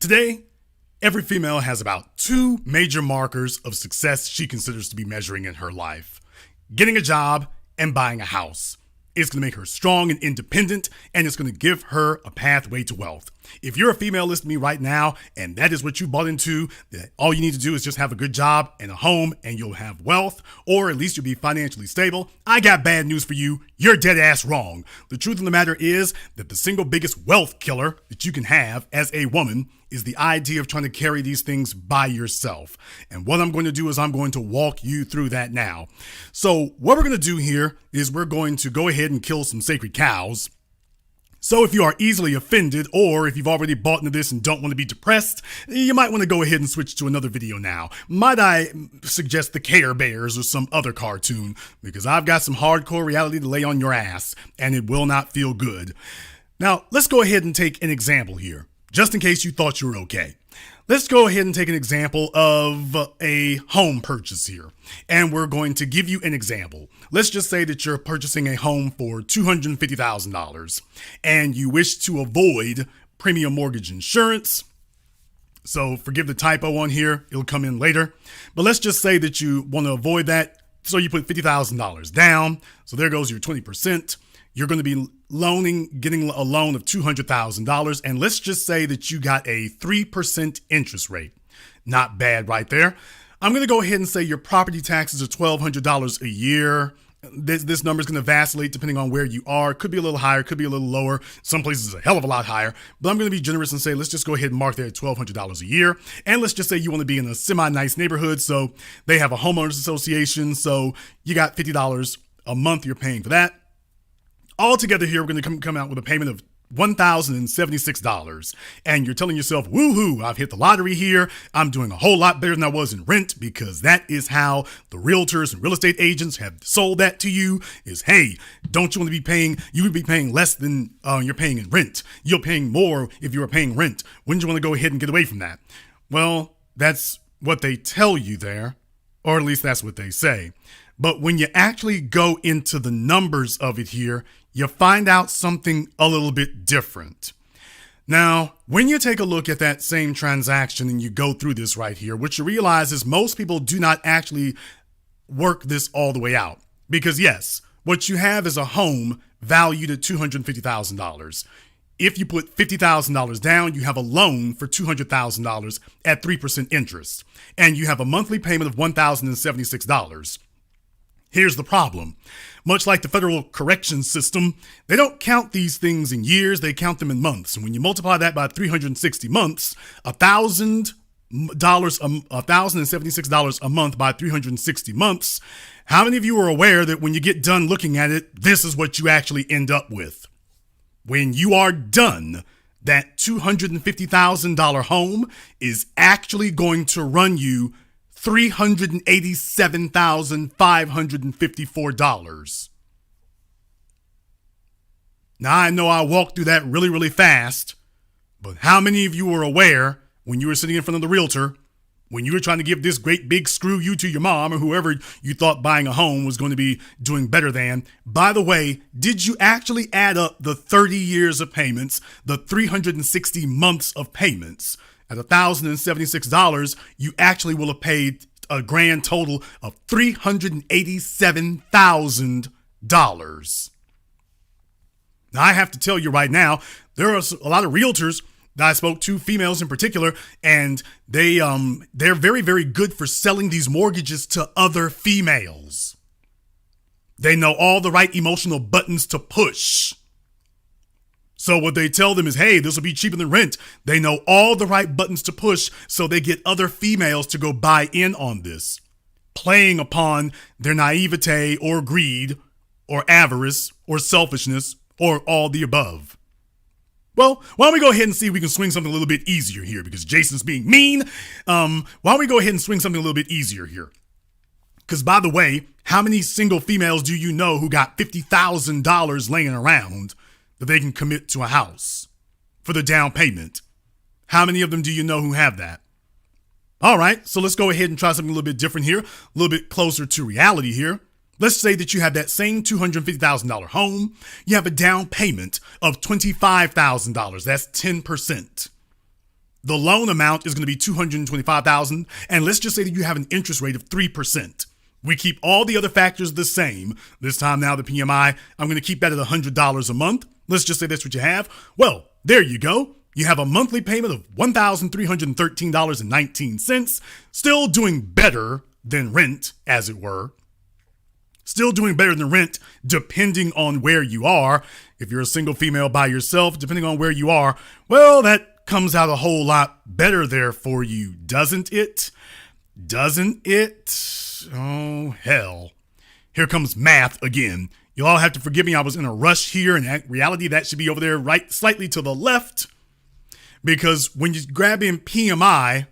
Today, every female has about two major markers of success she considers to be measuring in her life: getting a job and buying a house. It's going to make her strong and independent, and it's going to give her a pathway to wealth. If you're a female listening to me right now, and that is what you bought into, that all you need to do is just have a good job and a home, and you'll have wealth, or at least you'll be financially stable, I got bad news for you. You're dead ass wrong. The truth of the matter is that the single biggest wealth killer that you can have as a woman is the idea of trying to carry these things by yourself. And what I'm going to do is I'm going to walk you through that now. So what we're going to do here is we're going to go ahead and kill some sacred cows. So if you are easily offended, or if you've already bought into this and don't want to be depressed, you might want to go ahead and switch to another video now. Might I suggest the Care Bears or some other cartoon, because I've got some hardcore reality to lay on your ass, and it will not feel good. Now, let's go ahead and take an example here, just in case you thought you were okay. Let's go ahead and take an example of a home purchase here. And we're going to give you an example. Let's just say that you're purchasing a home for $250,000 and you wish to avoid premium mortgage insurance. So forgive the typo on here. It'll come in later. But let's just say that you want to avoid that. So you put $50,000 down. So there goes your 20%. You're going to be getting a loan of $200,000. And let's just say that you got a 3% interest rate. Not bad right there. I'm going to go ahead and say your property taxes are $1,200 a year. This number is going to vacillate depending on where you are. Could be a little higher, could be a little lower. Some places a hell of a lot higher. But I'm going to be generous and say, let's just go ahead and mark that at $1,200 a year. And let's just say you want to be in a semi-nice neighborhood. So they have a homeowners association. So you got $50 a month you're paying for that. All together here, we're going to come out with a payment of $1,076. And you're telling yourself, woohoo, I've hit the lottery here. I'm doing a whole lot better than I was in rent, because that is how the realtors and real estate agents have sold that to you is, hey, don't you want to be paying, you would be paying less than you're paying in rent. You're paying more if you were paying rent. Wouldn't you want to go ahead and get away from that? Well, that's what they tell you there, or at least that's what they say. But when you actually go into the numbers of it here, you find out something a little bit different. Now, when you take a look at that same transaction and you go through this right here, what you realize is most people do not actually work this all the way out. Because yes, what you have is a home valued at $250,000. If you put $50,000 down, you have a loan for $200,000 at 3% interest. And you have a monthly payment of $1,076. Here's the problem. Much like the federal corrections system, they don't count these things in years, they count them in months. And when you multiply that by 360 months, $1,076 a month by 360 months, how many of you are aware that when you get done looking at it, this is what you actually end up with? When you are done, that $250,000 home is actually going to run you $387,554. Now, I know I walked through that really, really fast, but how many of you were aware when you were sitting in front of the realtor, when you were trying to give this great big screw you to your mom or whoever you thought buying a home was going to be doing better than? By the way, did you actually add up the 30 years of payments, the 360 months of payments? At $1,076, you actually will have paid a grand total of $387,000. Now, I have to tell you right now, there are a lot of realtors that I spoke to, females in particular, and they're very, very good for selling these mortgages to other females. They know all the right emotional buttons to push. So what they tell them is, hey, this will be cheaper than rent. They know all the right buttons to push, so they get other females to go buy in on this, playing upon their naivete or greed or avarice or selfishness or all the above. Well, why don't we go ahead and see if we can swing something a little bit easier here, because Jason's being mean. Why don't we go ahead and swing something a little bit easier here? Because by the way, how many single females do you know who got $50,000 laying around that they can commit to a house for the down payment? How many of them do you know who have that? All right, so let's go ahead and try something a little bit different here, a little bit closer to reality here. Let's say that you have that same $250,000 home. You have a down payment of $25,000. That's 10%. The loan amount is going to be $225,000, and let's just say that you have an interest rate of 3%. We keep all the other factors the same. This time now, the PMI, I'm going to keep that at $100 a month. Let's just say that's what you have. Well, there you go. You have a monthly payment of $1,313.19, still doing better than rent, as it were. Still doing better than rent, depending on where you are. If you're a single female by yourself, depending on where you are, well, that comes out a whole lot better there for you, doesn't it? Doesn't it? Oh, hell. Here comes math again. You all have to forgive me. I was in a rush here. In reality, that should be over there right slightly to the left. Because when you grab in PMI,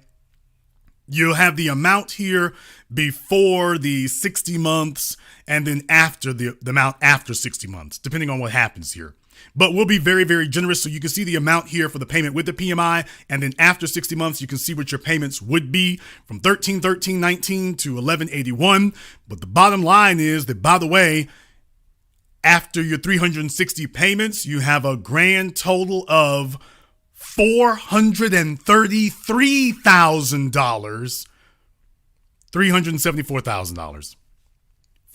you'll have the amount here before the 60 months and then after the amount after 60 months, depending on what happens here. But we'll be very, very generous. So you can see the amount here for the payment with the PMI. And then after 60 months, you can see what your payments would be from $1,313.19 to $1,181. But the bottom line is that, by the way, after your 360 payments, you have a grand total of $433,000. $374,000.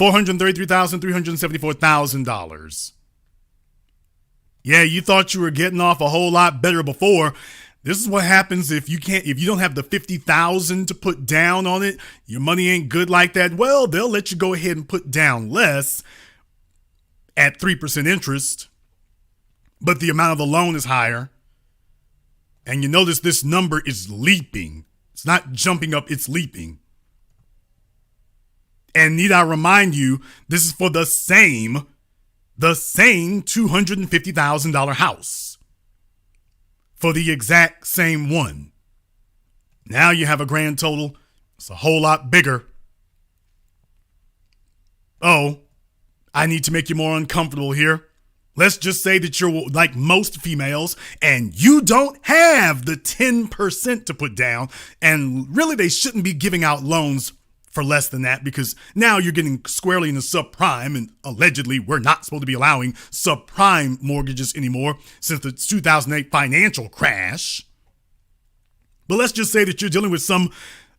$433,374,000. Yeah, you thought you were getting off a whole lot better before. This is what happens if you don't have the $50,000 to put down on it. Your money ain't good like that. Well, they'll let you go ahead and put down less at 3% interest, but the amount of the loan is higher. And you notice this number is leaping. It's not jumping up, it's leaping. And need I remind you, this is for the same $250,000 house. For the exact same one. Now you have a grand total. It's a whole lot bigger. Oh, I need to make you more uncomfortable here. Let's just say that you're like most females and you don't have the 10% to put down. And really, they shouldn't be giving out loans for less than that, because now you're getting squarely into subprime, and allegedly we're not supposed to be allowing subprime mortgages anymore since the 2008 financial crash. But let's just say that you're dealing with some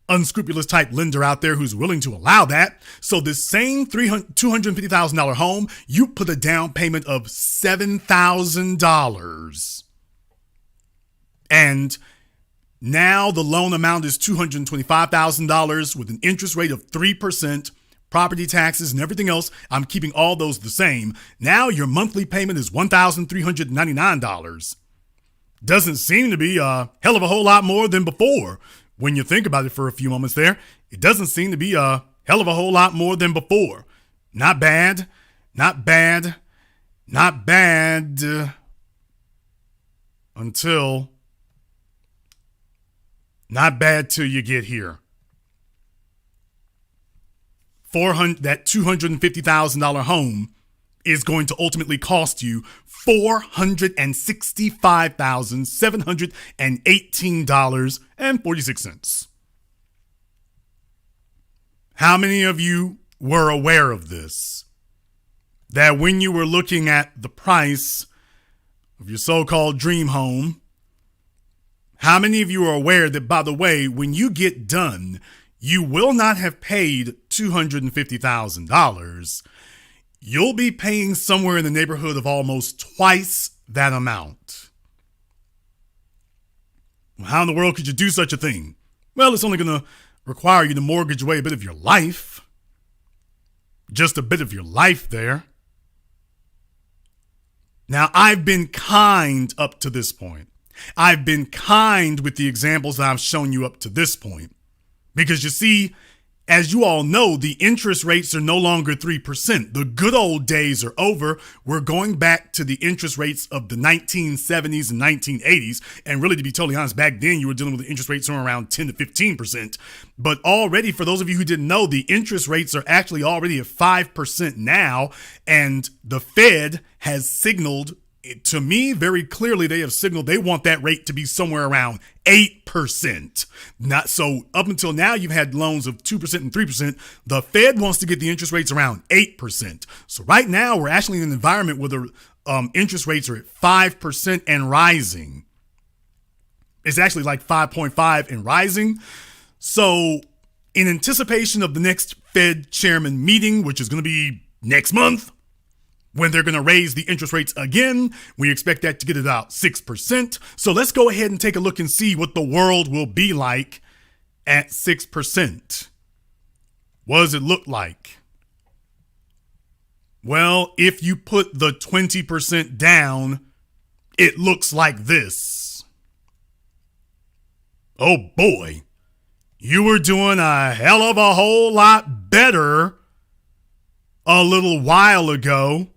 unscrupulous type lender out there who's willing to allow that. So this same $250,000 home, you put a down payment of $7,000. And now the loan amount is $225,000 with an interest rate of 3%, property taxes and everything else. I'm keeping all those the same. Now your monthly payment is $1,399. Doesn't seem to be a hell of a whole lot more than before. When you think about it for a few moments there, it doesn't seem to be a hell of a whole lot more than before. Not bad, not bad, not bad, until not bad till you get here. That $250,000 home is going to ultimately cost you $465,718.46. How many of you were aware of this? That when you were looking at the price of your so-called dream home, how many of you are aware that, by the way, when you get done, you will not have paid $250,000. You'll be paying somewhere in the neighborhood of almost twice that amount. How in the world could you do such a thing? Well, it's only going to require you to mortgage away a bit of your life. Just a bit of your life there. Now, I've been kind up to this point. I've been kind with the examples that I've shown you up to this point. Because you see, as you all know, the interest rates are no longer 3%. The good old days are over. We're going back to the interest rates of the 1970s and 1980s. And really, to be totally honest, back then you were dealing with the interest rates somewhere around 10 to 15%. But already, for those of you who didn't know, the interest rates are actually already at 5% now. And the Fed has signaled, to me, very clearly, they have signaled they want that rate to be somewhere around 8%. Not so up until now, you've had loans of 2% and 3%. The Fed wants to get the interest rates around 8%. So right now, we're actually in an environment where the interest rates are at 5% and rising. It's actually like 5.5 and rising. So in anticipation of the next Fed chairman meeting, which is going to be next month, when they're going to raise the interest rates again, we expect that to get about 6%. So let's go ahead and take a look and see what the world will be like at 6%. What does it look like? Well, if you put the 20% down, it looks like this. Oh boy, you were doing a hell of a whole lot better a little while ago.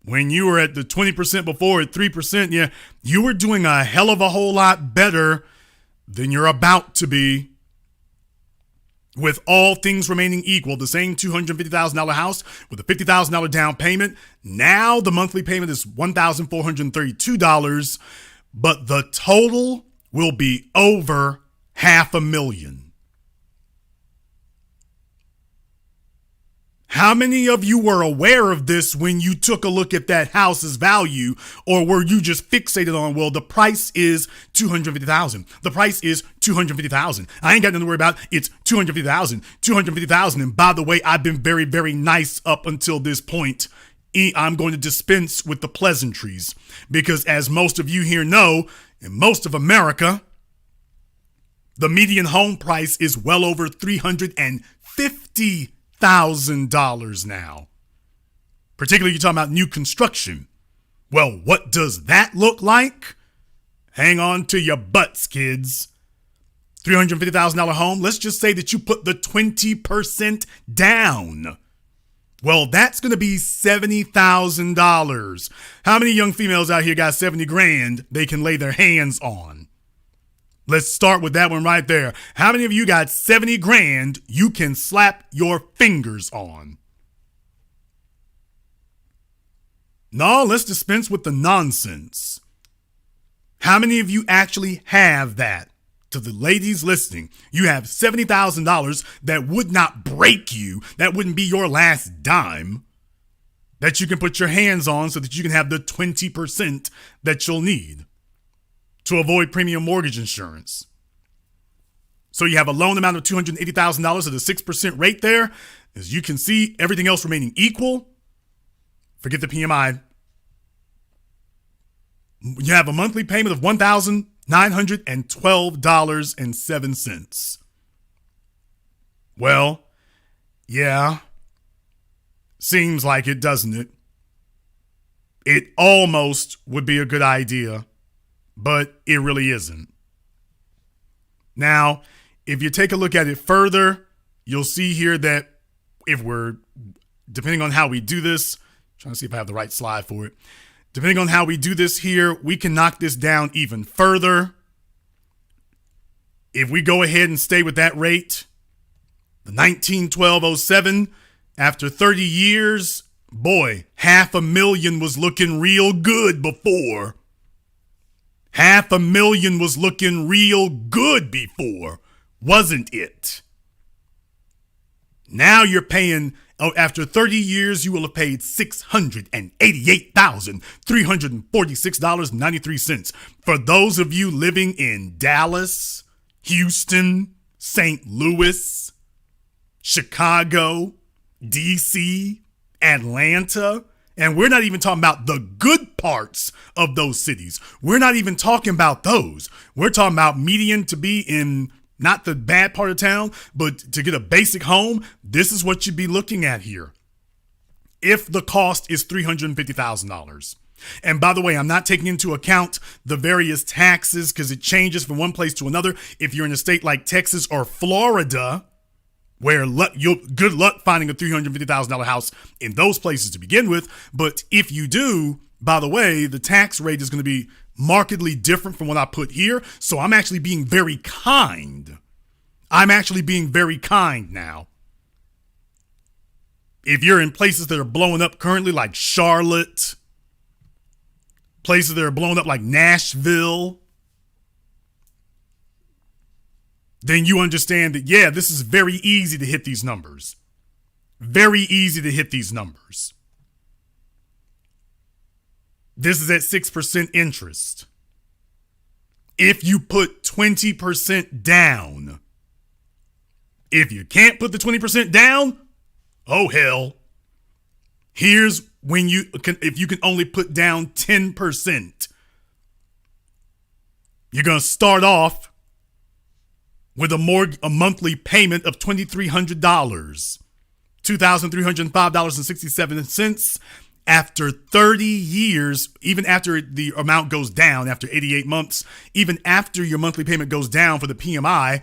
When you were at the 20% before at 3%, yeah, you were doing a hell of a whole lot better than you're about to be. With all things remaining equal, the same $250,000 house with a $50,000 down payment. Now the monthly payment is $1,432, but the total will be over $500,000. How many of you were aware of this when you took a look at that house's value, or were you just fixated on, well, the price is $250,000. The price is $250,000. I ain't got nothing to worry about. It's $250,000, $250,000. And by the way, I've been very, very nice up until this point. I'm going to dispense with the pleasantries because, as most of you here know, in most of America, the median home price is well over $350,000 now. Particularly, you're talking about new construction. Well, what does that look like? Hang on to your butts, kids. $350,000 home. Let's just say that you put the 20% down. Well, that's going to be $70,000. How many young females out here got 70 grand they can lay their hands on? Let's start with that one right there. How many of you got 70 grand you can slap your fingers on? No, let's dispense with the nonsense. How many of you actually have that? To the ladies listening, you have $70,000 that would not break you, that wouldn't be your last dime, that you can put your hands on so that you can have the 20% that you'll need to avoid premium mortgage insurance. So you have a loan amount of $280,000 at a 6% rate there. As you can see, everything else remaining equal. Forget the PMI. You have a monthly payment of $1,912.07. Well, yeah, seems like it, doesn't it? It almost would be a good idea, but it really isn't. Now, if you take a look at it further, you'll see here that if we're, depending on how we do this, trying to see if I have the right slide for it. Depending on how we do this here, we can knock this down even further. If we go ahead and stay with that rate, the 1912.07, after 30 years, boy, $500,000 was looking real good before. $500,000 was looking real good before, wasn't it? Now you're paying, after 30 years, you will have paid $688,346.93. For those of you living in Dallas, Houston, St. Louis, Chicago, DC, Atlanta, and we're not even talking about the good parts of those cities. We're not even talking about those. We're talking about median to be in not the bad part of town, but to get a basic home. This is what you'd be looking at here if the cost is $350,000. And by the way, I'm not taking into account the various taxes because it changes from one place to another. If you're in a state like Texas or Florida, where good luck finding a $350,000 house in those places to begin with. But if you do, by the way, the tax rate is going to be markedly different from what I put here. So I'm actually being very kind. I'm actually being very kind now. If you're in places that are blowing up currently, like Charlotte, places that are blowing up like Nashville, then you understand that, yeah, this is very easy to hit these numbers. Very easy to hit these numbers. This is at 6% interest. if you put 20% down. If you can't put the 20% down, oh hell. Here's when if you can only put down 10%. You're going to start off with a monthly payment of $2,300, $2,305.67. After 30 years, even after the amount goes down, after 88 months, even after your monthly payment goes down for the PMI,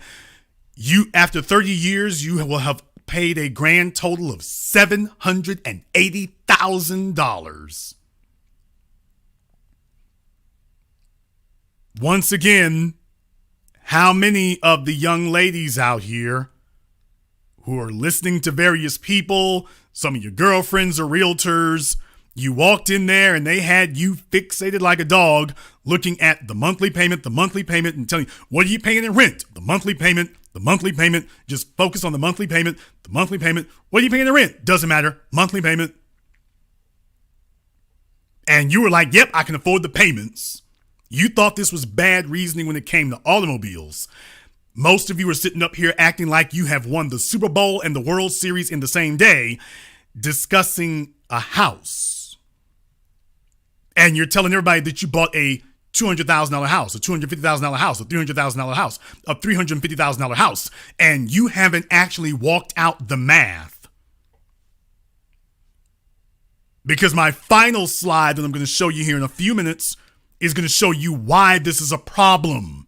after 30 years, you will have paid a grand total of $780,000. Once again, how many of the young ladies out here who are listening to various people, some of your girlfriends or realtors, you walked in there and they had you fixated like a dog looking at the monthly payment, and telling you, what are you paying in rent? The monthly payment, just focus on the monthly payment. What are you paying in rent? Doesn't matter, monthly payment. And you were like, yep, I can afford the payments. You thought this was bad reasoning when it came to automobiles. Most of you are sitting up here acting like you have won the Super Bowl and the World Series in the same day, discussing a house. And you're telling everybody that you bought a $200,000 house, a $250,000 house, a $300,000 house, a $350,000 house, and you haven't actually walked out the math. Because my final slide that I'm going to show you here in a few minutes is going to show you why this is a problem.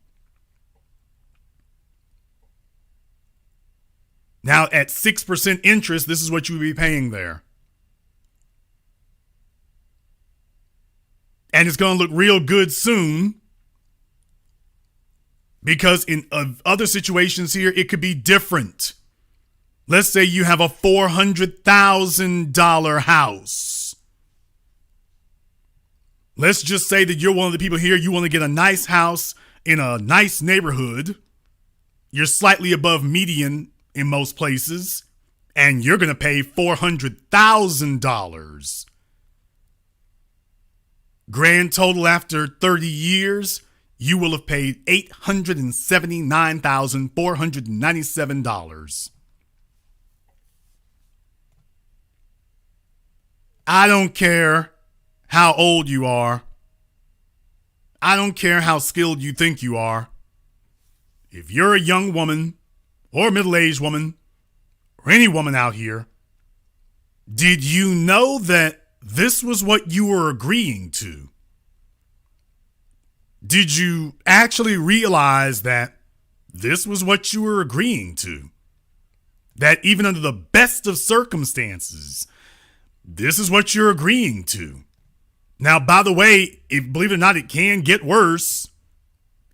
Now, at 6% interest, this is what you would be paying there. And it's going to look real good soon, because in other situations here, it could be different. Let's say you have a $400,000 house. Let's just say that you're one of the people here, you want to get a nice house in a nice neighborhood. You're slightly above median in most places, and you're going to pay $400,000. Grand total after 30 years, you will have paid $879,497. I don't care how old you are. I don't care how skilled you think you are. If you're a young woman or a middle-aged woman or any woman out here, did you know that this was what you were agreeing to? Did you actually realize that this was what you were agreeing to? That even under the best of circumstances, this is what you're agreeing to. Now, by the way, believe it or not, it can get worse.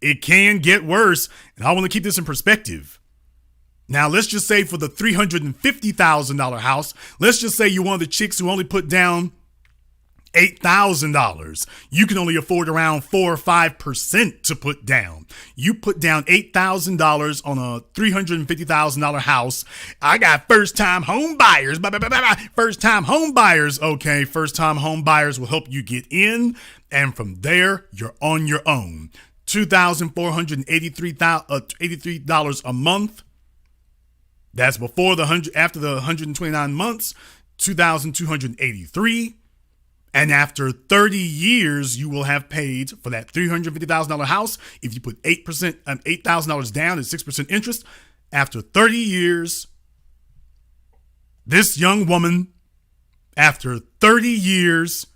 It can get worse. And I want to keep this in perspective. Now, let's just say for the $350,000 house, let's just say you're one of the chicks who only put down $8,000. You can only afford around 4 or 5% to put down. You put down $8,000 on a $350,000 house. I got first-time home buyers. First-time home buyers. Okay, first-time home buyers will help you get in, and from there, you're on your own. $2,483 a month. That's before after the 129 months, $2,283. And after 30 years, you will have paid for that $350,000 house. If you put $8,000 down and 6% interest, after 30 years, this young woman, after 30 years,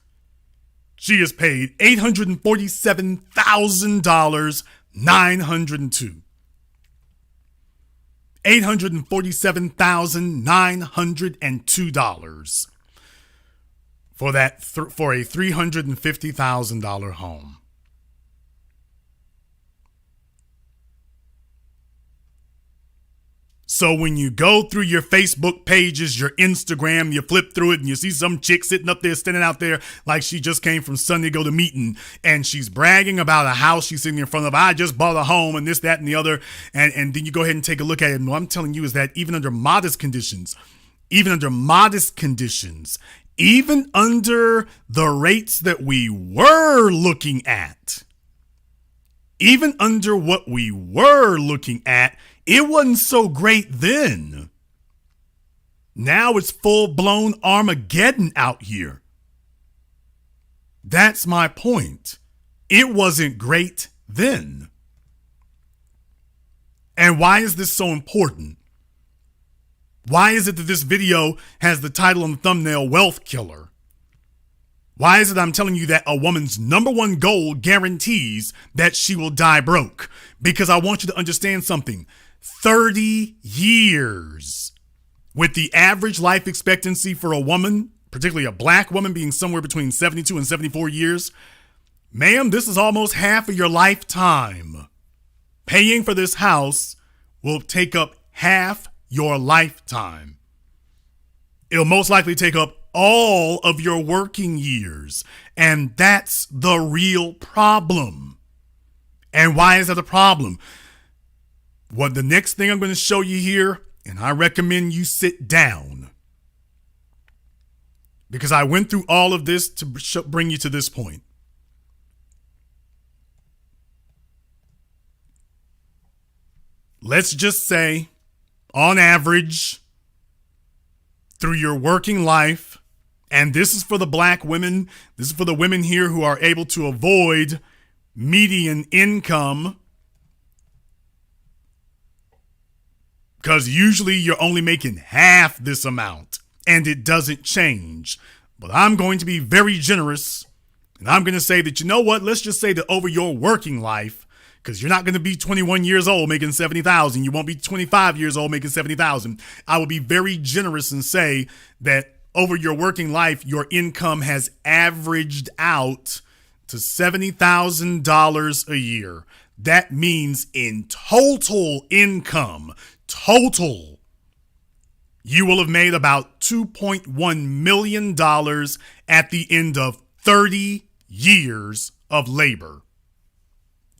she has paid $847,902. $847,902 for a $350,000 home. So when you go through your Facebook pages, your Instagram, you flip through it and you see some chick sitting up there, standing out there like she just came from Sunday go to meeting, and she's bragging about a house she's sitting in front of. I just bought a home and this, that, and the other. And then you go ahead and take a look at it. And what I'm telling you is that even under modest conditions, even under the rates that we were looking at, even under what we were looking at, it wasn't so great then. Now it's full-blown Armageddon out here. That's my point. It wasn't great then. And why is this so important? Why is it that this video has the title on the thumbnail, Wealth Killer? Why is it I'm telling you that a woman's number one goal guarantees that she will die broke? Because I want you to understand something. 30 years, with the average life expectancy for a woman, particularly a black woman, being somewhere between 72 and 74 years, ma'am, this is almost half of your lifetime. Paying for this house will take up half your lifetime. It'll most likely take up all of your working years. And that's the real problem. And why is that a problem? What the next thing I'm going to show you here, and I recommend you sit down, because I went through all of this to bring you to this point. Let's just say, on average, through your working life, and this is for the black women, this is for the women here who are able to avoid median income, because usually you're only making half this amount and it doesn't change. But I'm going to be very generous, and I'm going to say that, you know what, let's just say that over your working life, because you're not going to be 21 years old making $70,000. You won't be 25 years old making $70,000. I will be very generous and say that over your working life, your income has averaged out to $70,000 a year. That means in total income, you will have made about $2.1 million at the end of 30 years of labor.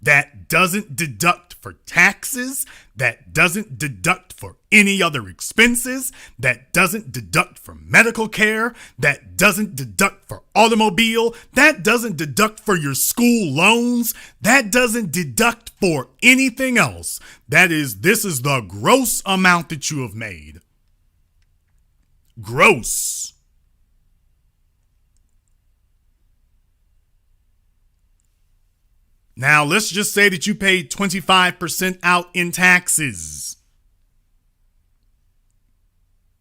That doesn't deduct for taxes, that doesn't deduct for any other expenses, that doesn't deduct for medical care, that doesn't deduct for automobile, that doesn't deduct for your school loans, that doesn't deduct for anything else. This is the gross amount that you have made. Gross. Now, let's just say that you paid 25% out in taxes.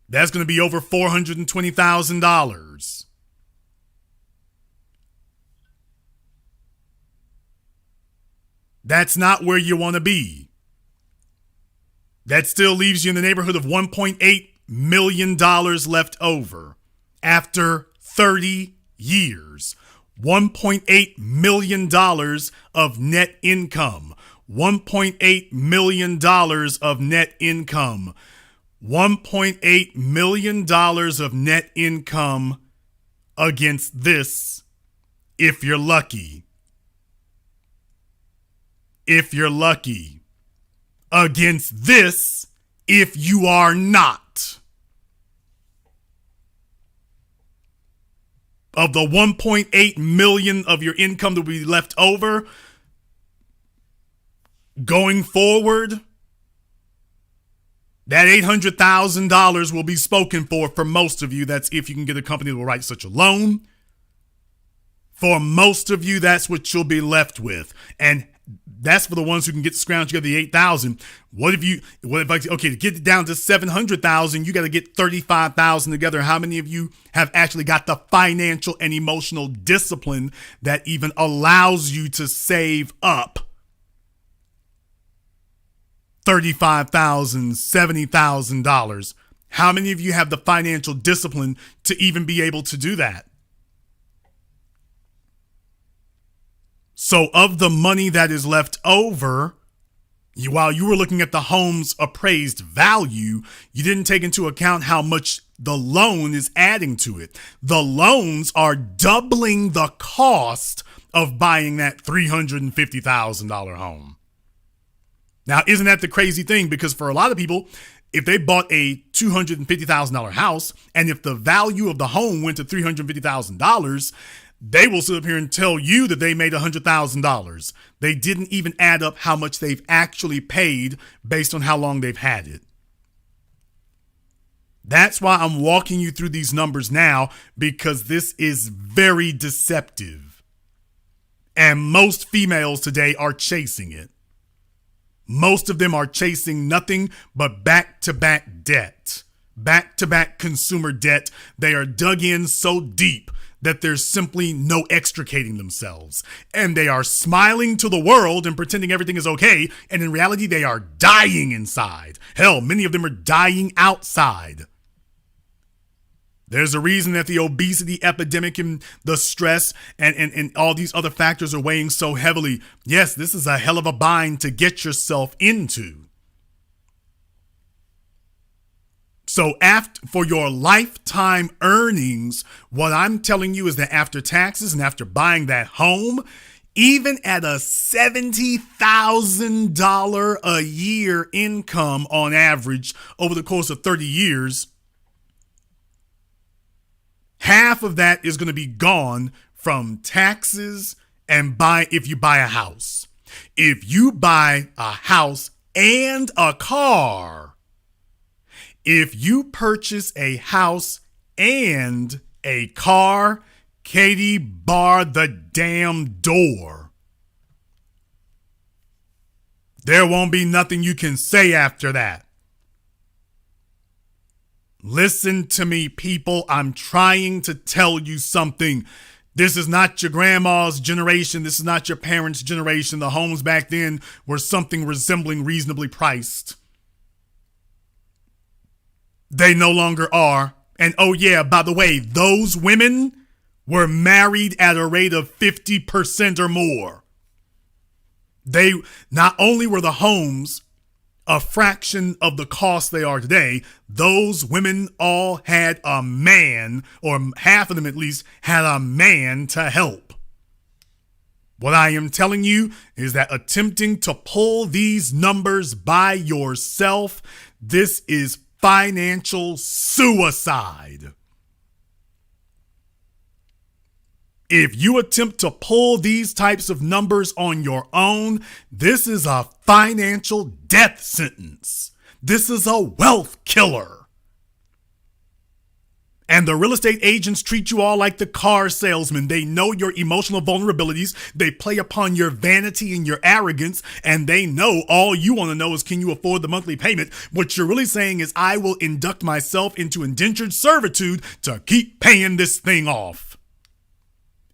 That's going to be over $420,000. That's not where you want to be. That still leaves you in the neighborhood of $1.8 million left over after 30 years. $1.8 million of net income. $1.8 million of net income. $1.8 million of net income against this, if you're lucky. If you're lucky. Against this, if you are not. Of the 1.8 million of your income that will be left over going forward, that $800,000 will be spoken for most of you. That's if you can get a company that will write such a loan. For most of you, that's what you'll be left with. And that's for the ones who can get scrounged together the 8,000. Okay, to get it down to 700,000, you got to get 35,000 together. How many of you have actually got the financial and emotional discipline that even allows you to save up $35,000, $70,000? How many of you have the financial discipline to even be able to do that? So of the money that is left over, while you were looking at the home's appraised value, you didn't take into account how much the loan is adding to it. The loans are doubling the cost of buying that $350,000 home. Now, isn't that the crazy thing? Because for a lot of people, if they bought a $250,000 house, and if the value of the home went to $350,000, They will sit up here and tell you that they made $100,000. They didn't even add up how much they've actually paid based on how long they've had it. That's why I'm walking you through these numbers now, because this is very deceptive. And most females today are chasing it. Most of them are chasing nothing but back-to-back debt, back-to-back consumer debt. They are dug in so deep that there's simply no extricating themselves. And they are smiling to the world and pretending everything is okay. And in reality, they are dying inside. Hell, many of them are dying outside. There's a reason that the obesity epidemic and the stress and all these other factors are weighing so heavily. Yes, this is a hell of a bind to get yourself into. So for your lifetime earnings, what I'm telling you is that after taxes and after buying that home, even at a $70,000 a year income on average over the course of 30 years, half of that is going to be gone from taxes and if you buy a house. If you buy a house and a car, if you purchase a house and a car, Katie, bar the damn door. There won't be nothing you can say after that. Listen to me, people. I'm trying to tell you something. This is not your grandma's generation. This is not your parents' generation. The homes back then were something resembling reasonably priced. They no longer are. And oh yeah, by the way, those women were married at a rate of 50% or more. They not only were the homes a fraction of the cost they are today, those women all had a man, or half of them at least, had a man to help. What I am telling you is that attempting to pull these numbers by yourself, this is financial suicide. If you attempt to pull these types of numbers on your own, this is a financial death sentence. This is a wealth killer. And the real estate agents treat you all like the car salesman. They know your emotional vulnerabilities. They play upon your vanity and your arrogance. And they know all you want to know is, can you afford the monthly payment? What you're really saying is, I will induct myself into indentured servitude to keep paying this thing off.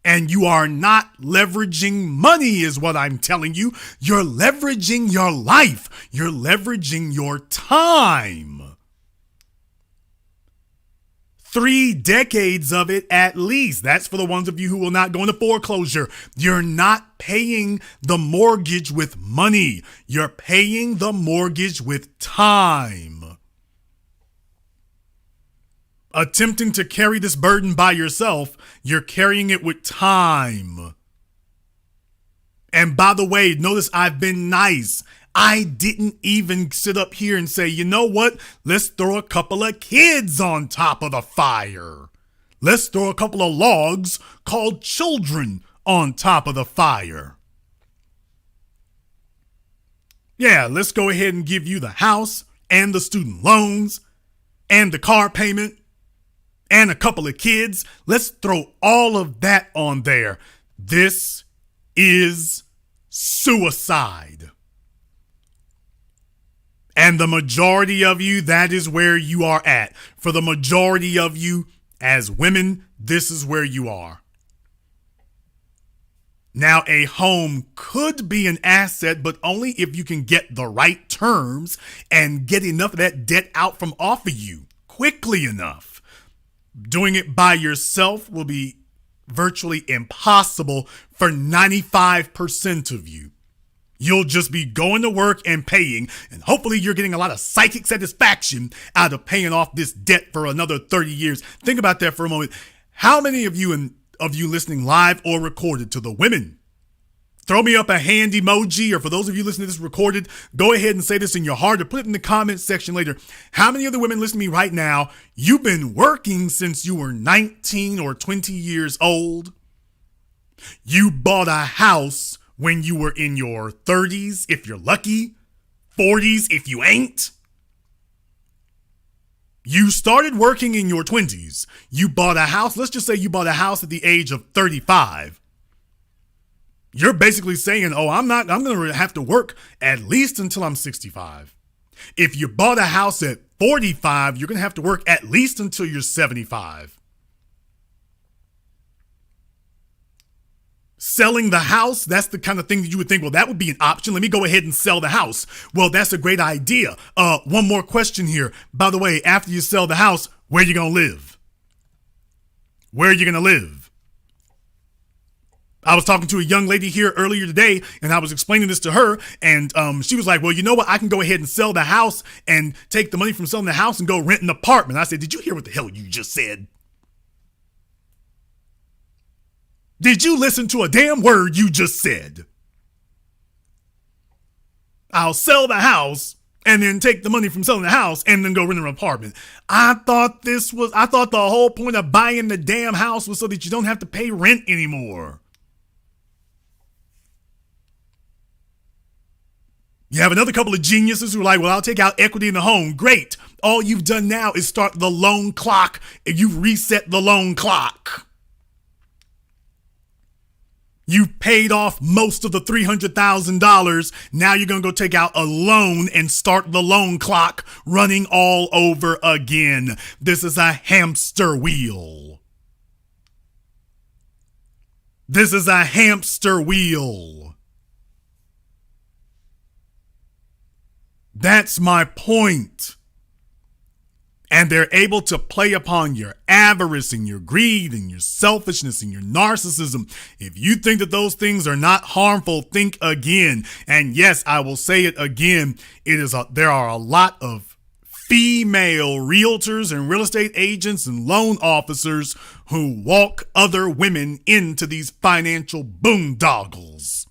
And you are not leveraging money is what I'm telling you. You're leveraging your life. You're leveraging your time. 3 decades of it at least. That's for the ones of you who will not go into foreclosure. You're not paying the mortgage with money. You're paying the mortgage with time. Attempting to carry this burden by yourself, you're carrying it with time. And by the way, notice I've been nice. I didn't even sit up here and say, you know what? Let's throw a couple of kids on top of the fire. Let's throw a couple of logs called children on top of the fire. Yeah, let's go ahead and give you the house and the student loans and the car payment and a couple of kids. Let's throw all of that on there. This is suicide. And the majority of you, that is where you are at. For the majority of you as women, this is where you are. Now, a home could be an asset, but only if you can get the right terms and get enough of that debt out from off of you quickly enough. Doing it by yourself will be virtually impossible for 95% of you. You'll just be going to work and paying, and hopefully you're getting a lot of psychic satisfaction out of paying off this debt for another 30 years. Think about that for a moment. How many of you listening live or recorded, to the women, throw me up a hand emoji, or for those of you listening to this recorded, go ahead and say this in your heart or put it in the comments section later. How many of the women listening to me right now, you've been working since you were 19 or 20 years old? You bought a house when you were in your 30s, if you're lucky, 40s, if you ain't. You started working in your 20s. You bought a house. Let's just say you bought a house at the age of 35. You're basically saying, I'm going to have to work at least until I'm 65. If you bought a house at 45, you're going to have to work at least until you're 75. Selling the house, that's the kind of thing that you would think, well, that would be an option. Let me go ahead and sell the house. Well, that's a great idea. One more question here. By the way, after you sell the house, where are you going to live? Where are you going to live? I was talking to a young lady here earlier today, and I was explaining this to her, and she was like, well, you know what? I can go ahead and sell the house and take the money from selling the house and go rent an apartment. I said, did you hear what the hell you just said? Did you listen to a damn word you just said? I'll sell the house and then take the money from selling the house and then go rent an apartment. I thought the whole point of buying the damn house was so that you don't have to pay rent anymore. You have another couple of geniuses who are like, well, I'll take out equity in the home. Great. All you've done now is start the loan clock, and you've reset the loan clock. You've paid off most of the $300,000. Now you're going to go take out a loan and start the loan clock running all over again. This is a hamster wheel. This is a hamster wheel. That's my point. And they're able to play upon your avarice and your greed and your selfishness and your narcissism. If you think that those things are not harmful, think again. And yes, I will say it again. There are a lot of female realtors and real estate agents and loan officers who walk other women into these financial boondoggles,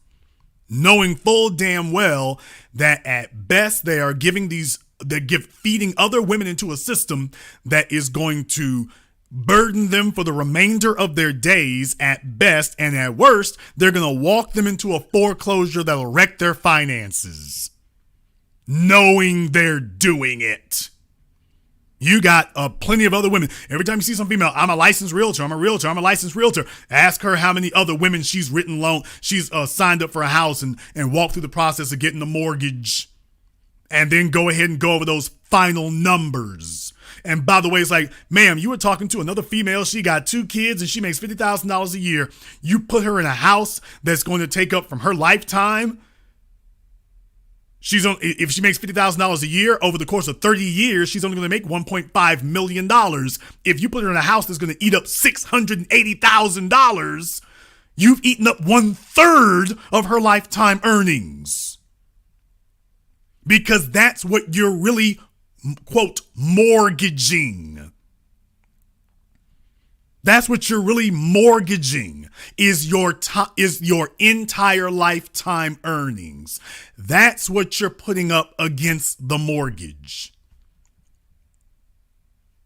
knowing full damn well that at best they are feeding other women into a system that is going to burden them for the remainder of their days at best, and at worst, they're going to walk them into a foreclosure that'll wreck their finances, knowing they're doing it. You got plenty of other women. Every time you see some female, I'm a licensed realtor, I'm a licensed realtor. Ask her how many other women she's signed up for a house and walked through the process of getting the mortgage. And then go ahead and go over those final numbers. And by the way, it's like, ma'am, you were talking to another female. She got 2 kids and she makes $50,000 a year. You put her in a house that's going to take up from her lifetime. If she makes $50,000 a year over the course of 30 years, she's only going to make $1.5 million. If you put her in a house that's going to eat up $680,000, you've eaten up 1/3 of her lifetime earnings. Because that's what you're really, quote, mortgaging. That's what you're really mortgaging is your entire lifetime earnings. That's what you're putting up against the mortgage.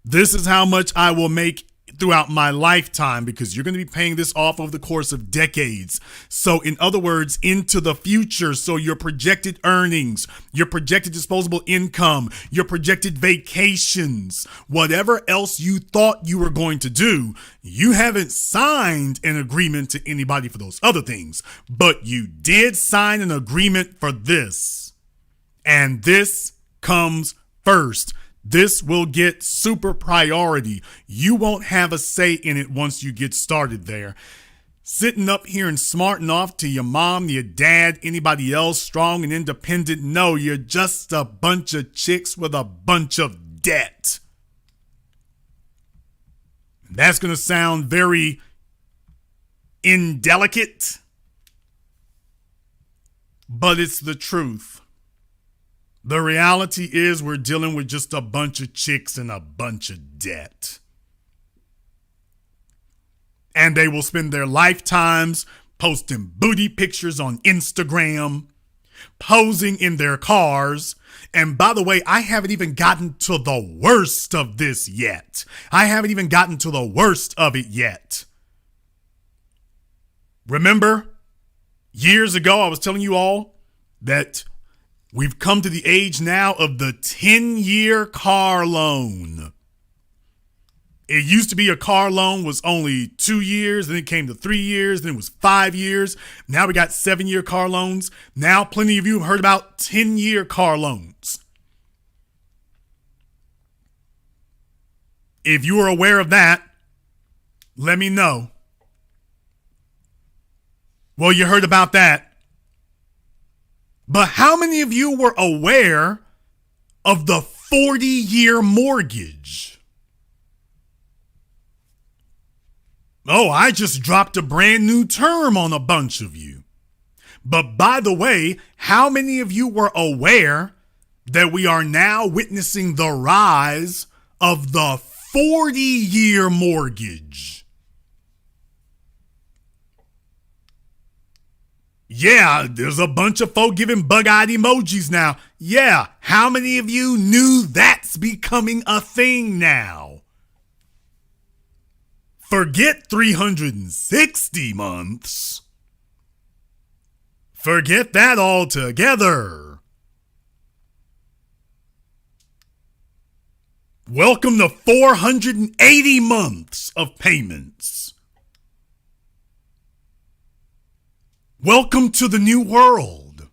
This is how much I will make throughout my lifetime, because you're going to be paying this off over the course of decades. So in other words, into the future. So your projected earnings, your projected disposable income, your projected vacations, whatever else you thought you were going to do, you haven't signed an agreement to anybody for those other things, but you did sign an agreement for this. And this comes first. This will get super priority. You won't have a say in it once you get started there. Sitting up here and smarting off to your mom, your dad, anybody else strong and independent. No, you're just a bunch of chicks with a bunch of debt. That's going to sound very indelicate, but it's the truth. The reality is we're dealing with just a bunch of chicks and a bunch of debt. And they will spend their lifetimes posting booty pictures on Instagram, posing in their cars. And by the way, I haven't even gotten to the worst of this yet. Remember, years ago, I was telling you all that we've come to the age now of the 10-year car loan. It used to be a car loan was only 2 years, then it came to 3 years, then it was 5 years. Now we got 7-year car loans. Now plenty of you have heard about 10-year car loans. If you are aware of that, let me know. Well, you heard about that. But how many of you were aware of the 40-year mortgage? Oh, I just dropped a brand new term on a bunch of you. But by the way, how many of you were aware that we are now witnessing the rise of the 40-year mortgage? Yeah, there's a bunch of folk giving bug-eyed emojis now. Yeah, how many of you knew that's becoming a thing now? Forget 360 months. Forget that altogether. Welcome to 480 months of payments. Welcome to the new world.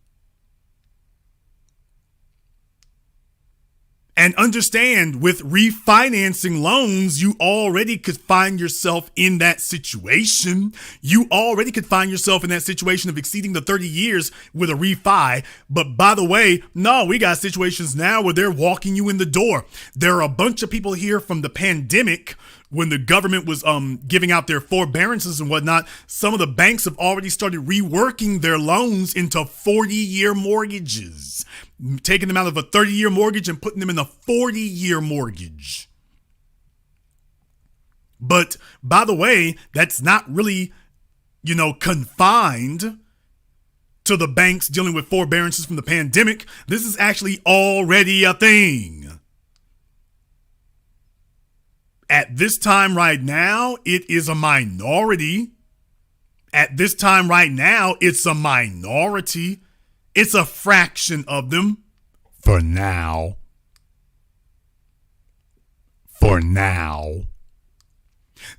And understand, with refinancing loans, you already could find yourself in that situation. You already could find yourself in that situation of exceeding the 30 years with a refi. But by the way, no, we got situations now where they're walking you in the door. There are a bunch of people here from the pandemic when the government was giving out their forbearances and whatnot. Some of the banks have already started reworking their loans into 40-year mortgages, taking them out of a 30-year mortgage and putting them in a 40-year mortgage. But by the way, that's not really, confined to the banks dealing with forbearances from the pandemic. This is actually already a thing. At this time right now, it is a minority. At this time right now, it's a minority. It's a fraction of them. For now.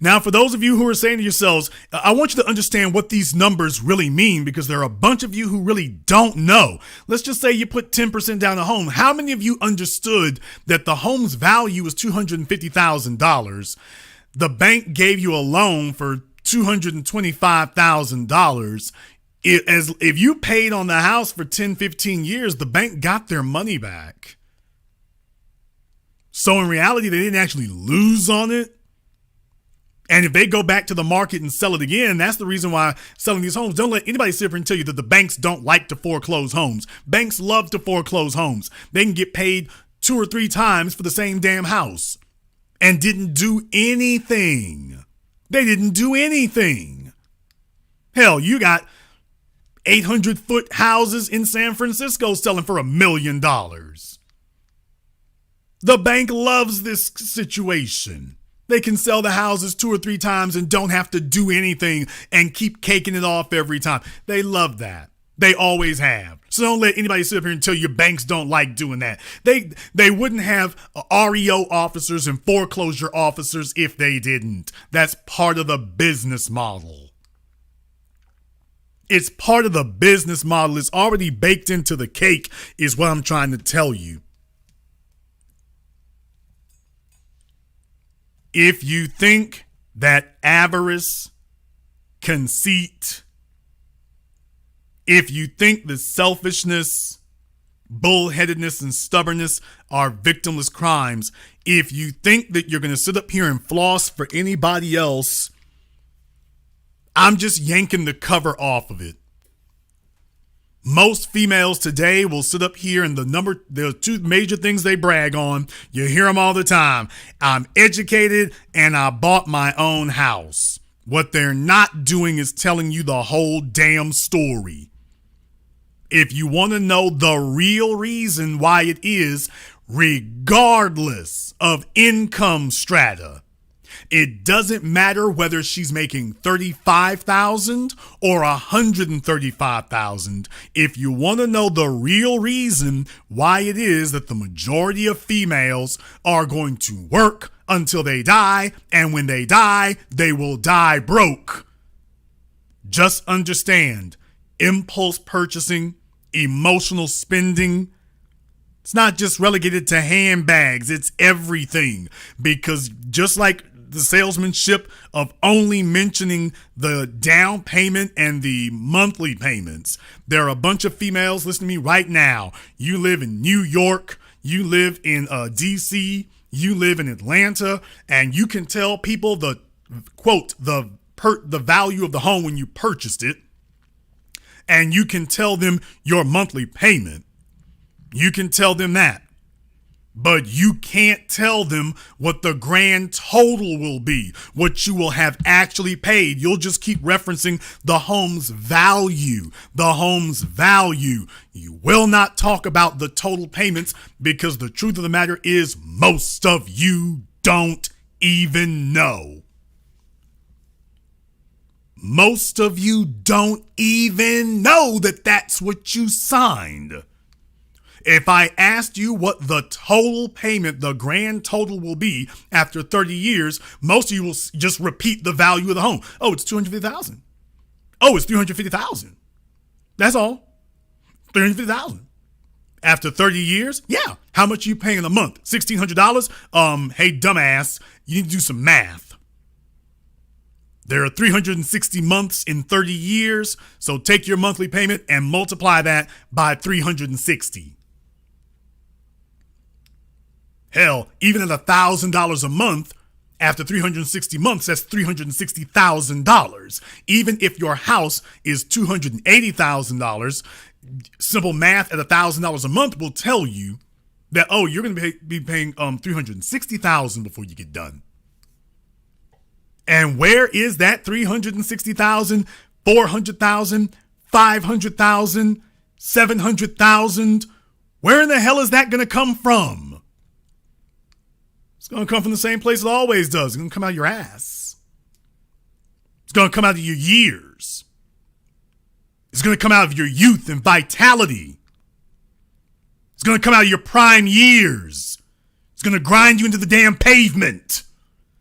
Now, for those of you who are saying to yourselves, I want you to understand what these numbers really mean, because there are a bunch of you who really don't know. Let's just say you put 10% down a home. How many of you understood that the home's value is $250,000? The bank gave you a loan for $225,000. If you paid on the house for 10, 15 years, the bank got their money back. So in reality, they didn't actually lose on it. And if they go back to the market and sell it again, that's the reason why selling these homes. Don't let anybody sit here and tell you that the banks don't like to foreclose homes. Banks love to foreclose homes. They can get paid 2 or 3 times for the same damn house and didn't do anything. They didn't do anything. Hell, you got 800-foot houses in San Francisco selling for $1 million. The bank loves this situation. They can sell the houses 2 or 3 times and don't have to do anything and keep caking it off every time. They love that. They always have. So don't let anybody sit up here and tell you banks don't like doing that. They wouldn't have REO officers and foreclosure officers if they didn't. That's part of the business model. It's part of the business model. It's already baked into the cake, is what I'm trying to tell you. If you think that avarice, conceit, if you think that selfishness, bullheadedness, and stubbornness are victimless crimes, if you think that you're going to sit up here and floss for anybody else, I'm just yanking the cover off of it. Most females today will sit up here and there are 2 major things they brag on. You hear them all the time. I'm educated and I bought my own house. What they're not doing is telling you the whole damn story. If you want to know the real reason why it is, regardless of income strata, It doesn't matter whether she's making $35,000 or $135,000. If you want to know the real reason why it is that the majority of females are going to work until they die, and when they die, they will die broke. Just understand, impulse purchasing, emotional spending, it's not just relegated to handbags, it's everything. Because just like the salesmanship of only mentioning the down payment and the monthly payments, there are a bunch of females listening to me right now. You live in New York, you live in DC, you live in Atlanta, and you can tell people the quote, the value of the home when you purchased it, and you can tell them your monthly payment. You can tell them that, but you can't tell them what the grand total will be, what you will have actually paid. You'll just keep referencing the home's value, the home's value. You will not talk about the total payments because the truth of the matter is most of you don't even know. Most of you don't even know that that's what you signed. If I asked you what the total payment, the grand total will be after 30 years, most of you will just repeat the value of the home. Oh, it's $250,000. Oh, it's $350,000. That's all. $350,000. After 30 years, yeah. How much are you paying a month? $1,600? Hey, dumbass, you need to do some math. There are 360 months in 30 years, so take your monthly payment and multiply that by 360. Hell, even at $1,000 a month, after 360 months, that's $360,000. Even if your house is $280,000, simple math at $1,000 a month will tell you that, oh, you're going to be paying $360,000 before you get done. And where is that $360,000, $400,000, $500,000, $700,000? Where in the hell is that going to come from? It's going to come from the same place it always does. It's going to come out of your ass. It's going to come out of your years. It's going to come out of your youth and vitality. It's going to come out of your prime years. It's going to grind you into the damn pavement.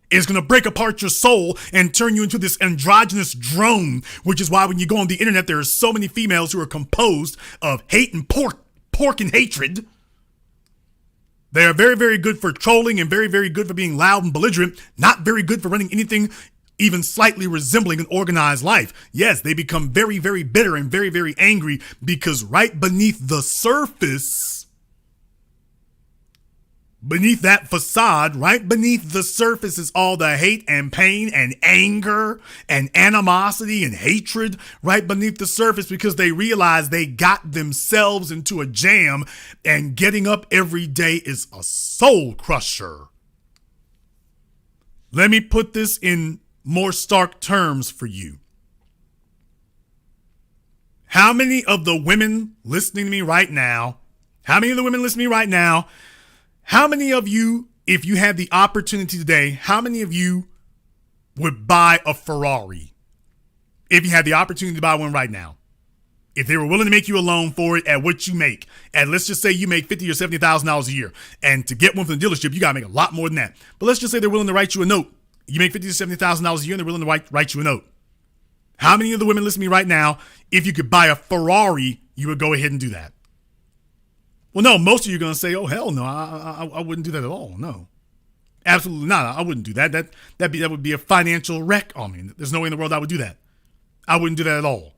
It's going to break apart your soul and turn you into this androgynous drone, which is why when you go on the internet, there are so many females who are composed of hate and pork and hatred. They are very, very good for trolling and very, very good for being loud and belligerent, not very good for running anything even slightly resembling an organized life. Yes, they become very, very bitter and very, very angry because right beneath the surface, beneath that facade, right beneath the surface is all the hate and pain and anger and animosity and hatred right beneath the surface because they realize they got themselves into a jam and getting up every day is a soul crusher. Let me put this in more stark terms for you. How many of the women listening to me right now, how many of you, if you had the opportunity today, how many of you would buy a Ferrari? If you had the opportunity to buy one right now, if they were willing to make you a loan for it at what you make, and let's just say you make $50,000 or $70,000 a year, and to get one from the dealership, you gotta make a lot more than that. But let's just say they're willing to write you a note. You make $50,000 to $70,000 a year, and they're willing to write you a note. How many of the women listening to me right now, if you could buy a Ferrari, you would go ahead and do that? Well, no, most of you are going to say, oh, hell no, I wouldn't do that at all. No, absolutely not. I wouldn't do that. That would be a financial wreck on me. There's no way in the world I would do that. I wouldn't do that at all.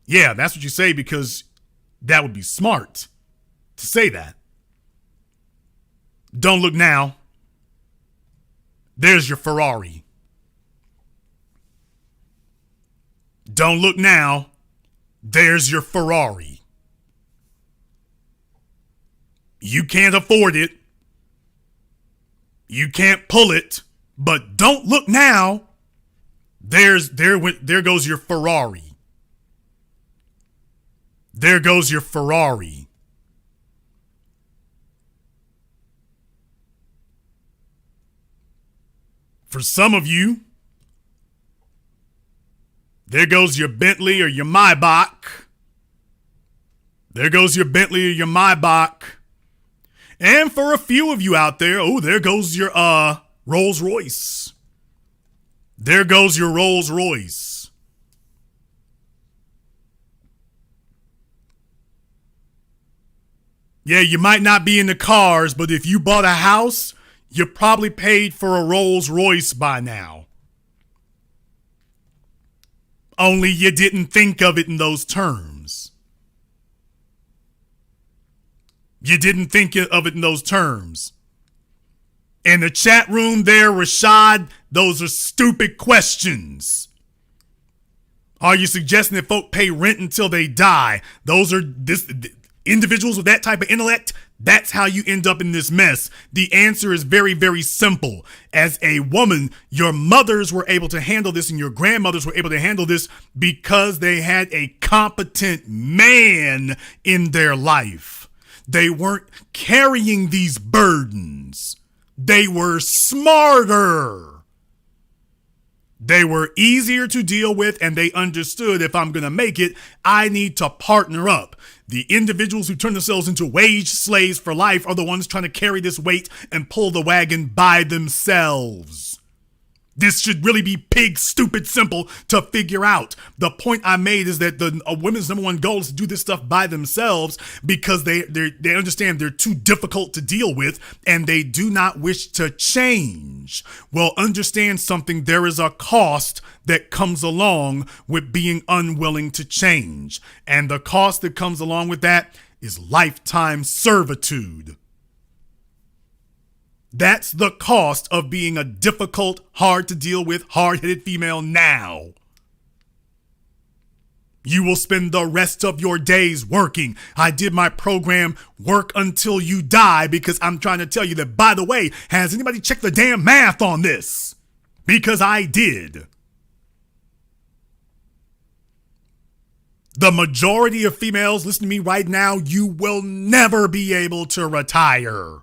Yeah, that's what you say because that would be smart to say that. Don't look now. There's your Ferrari. Don't look now. There's your Ferrari. You can't afford it. You can't pull it, but don't look now. There goes your Ferrari. There goes your Ferrari. For some of you, there goes your Bentley or your Maybach. There goes your Bentley or your Maybach. And for a few of you out there, there goes your Rolls Royce. There goes your Rolls Royce. Yeah, you might not be into cars, but if you bought a house, you probably paid for a Rolls Royce by now. Only you didn't think of it in those terms. You didn't think of it in those terms. In the chat room there, Rashad, those are stupid questions. Are you suggesting that folk pay rent until they die? Those are individuals with that type of intellect. That's how you end up in this mess. The answer is very, very simple. As a woman, your mothers were able to handle this and your grandmothers were able to handle this because they had a competent man in their life. They weren't carrying these burdens. They were smarter. They were easier to deal with, and they understood if I'm going to make it, I need to partner up. The individuals who turn themselves into wage slaves for life are the ones trying to carry this weight and pull the wagon by themselves. This should really be pig stupid simple to figure out. The point I made is that a woman's number one goal is to do this stuff by themselves because they understand they're too difficult to deal with and they do not wish to change. Well, understand something. There is a cost that comes along with being unwilling to change. And the cost that comes along with that is lifetime servitude. That's the cost of being a difficult, hard to deal with, hard-headed female now. You will spend the rest of your days working. I did my program, Work Until You Die, because I'm trying to tell you that, by the way, has anybody checked the damn math on this? Because I did. The majority of females listening to me right now, you will never be able to retire.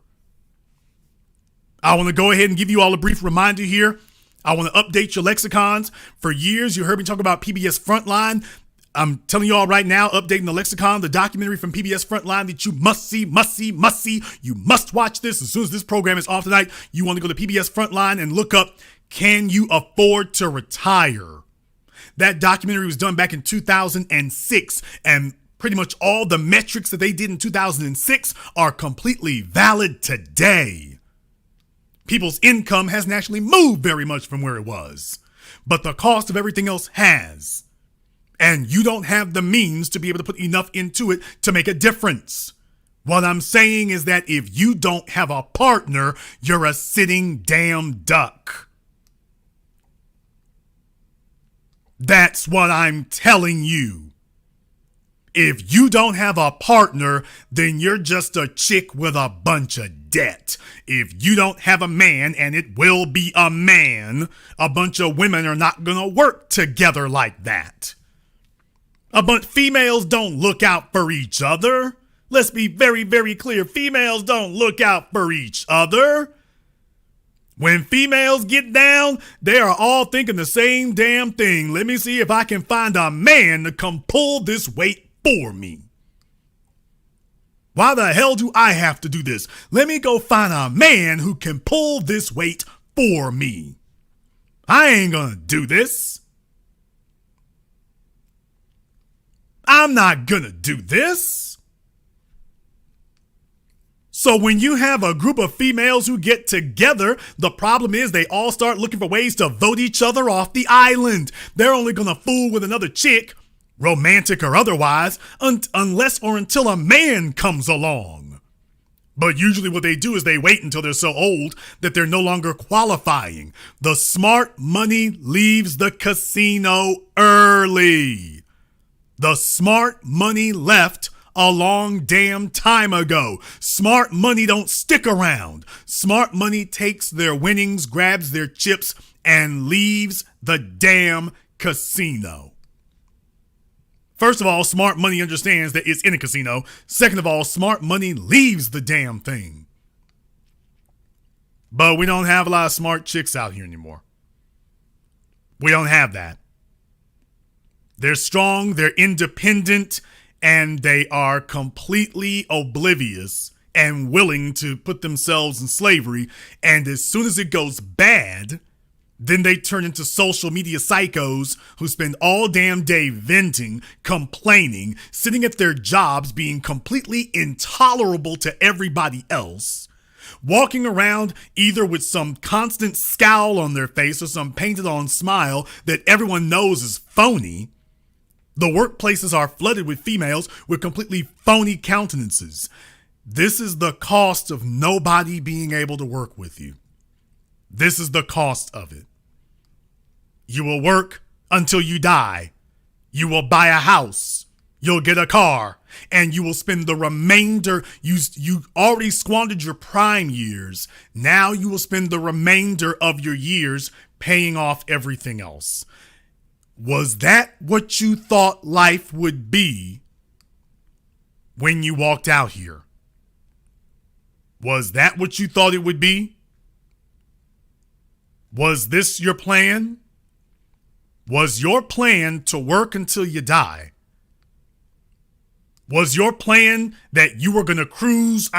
I want to go ahead and give you all a brief reminder here. I want to update your lexicons. For years, you heard me talk about PBS Frontline. I'm telling you all right now, updating the lexicon, the documentary from PBS Frontline that you must see, must see, must see. You must watch this. As soon as this program is off tonight, you want to go to PBS Frontline and look up, can you afford to retire? That documentary was done back in 2006, and pretty much all the metrics that they did in 2006 are completely valid today. People's income hasn't actually moved very much from where it was, but the cost of everything else has. And you don't have the means to be able to put enough into it to make a difference. What I'm saying is that if you don't have a partner, you're a sitting damn duck. That's what I'm telling you. If you don't have a partner, then you're just a chick with a bunch of debt. If you don't have a man, and it will be a man, a bunch of women are not going to work together like that. Females don't look out for each other. Let's be very, very clear. Females don't look out for each other. When females get down, they are all thinking the same damn thing. Let me see if I can find a man to come pull this weight for me. Why the hell do I have to do this? Let me go find a man who can pull this weight for me. I ain't gonna do this. I'm not gonna do this. So when you have a group of females who get together, the problem is they all start looking for ways to vote each other off the island. They're only gonna fool with another chick, romantic or otherwise, unless or until a man comes along. But usually what they do is they wait until they're so old that they're no longer qualifying. The smart money leaves the casino early. The smart money left a long damn time ago. Smart money don't stick around. Smart money takes their winnings, grabs their chips, and leaves the damn casino. First of all, smart money understands that it's in a casino. Second of all, smart money leaves the damn thing. But we don't have a lot of smart chicks out here anymore. We don't have that. They're strong, they're independent, and they are completely oblivious and willing to put themselves in slavery. And as soon as it goes bad, then they turn into social media psychos who spend all damn day venting, complaining, sitting at their jobs, being completely intolerable to everybody else, walking around either with some constant scowl on their face or some painted on smile that everyone knows is phony. The workplaces are flooded with females with completely phony countenances. This is the cost of nobody being able to work with you. This is the cost of it. You will work until you die. You will buy a house. You'll get a car. And you will spend the remainder, you already squandered your prime years. Now you will spend the remainder of your years paying off everything else. Was that what you thought life would be when you walked out here? Was that what you thought it would be? Was this your plan? Was your plan to work until you die? Was your plan that you were going to cruise,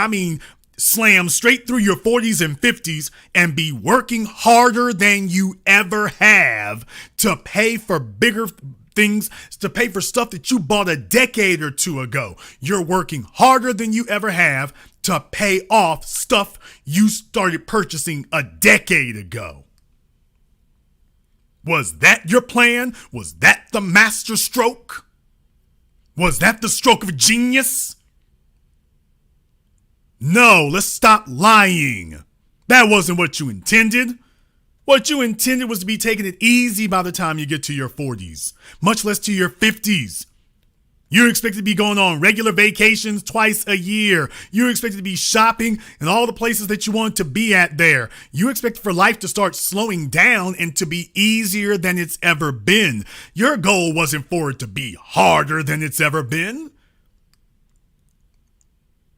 slam straight through your 40s and 50s and be working harder than you ever have to pay for bigger things, to pay for stuff that you bought a decade or two ago? You're working harder than you ever have to pay off stuff you started purchasing a decade ago. Was that your plan? Was that the master stroke? Was that the stroke of genius? No, let's stop lying. That wasn't what you intended. What you intended was to be taking it easy by the time you get to your 40s, much less to your 50s. You're expected to be going on regular vacations twice a year. You're expected to be shopping in all the places that you want to be at there. You expect for life to start slowing down and to be easier than it's ever been. Your goal wasn't for it to be harder than it's ever been.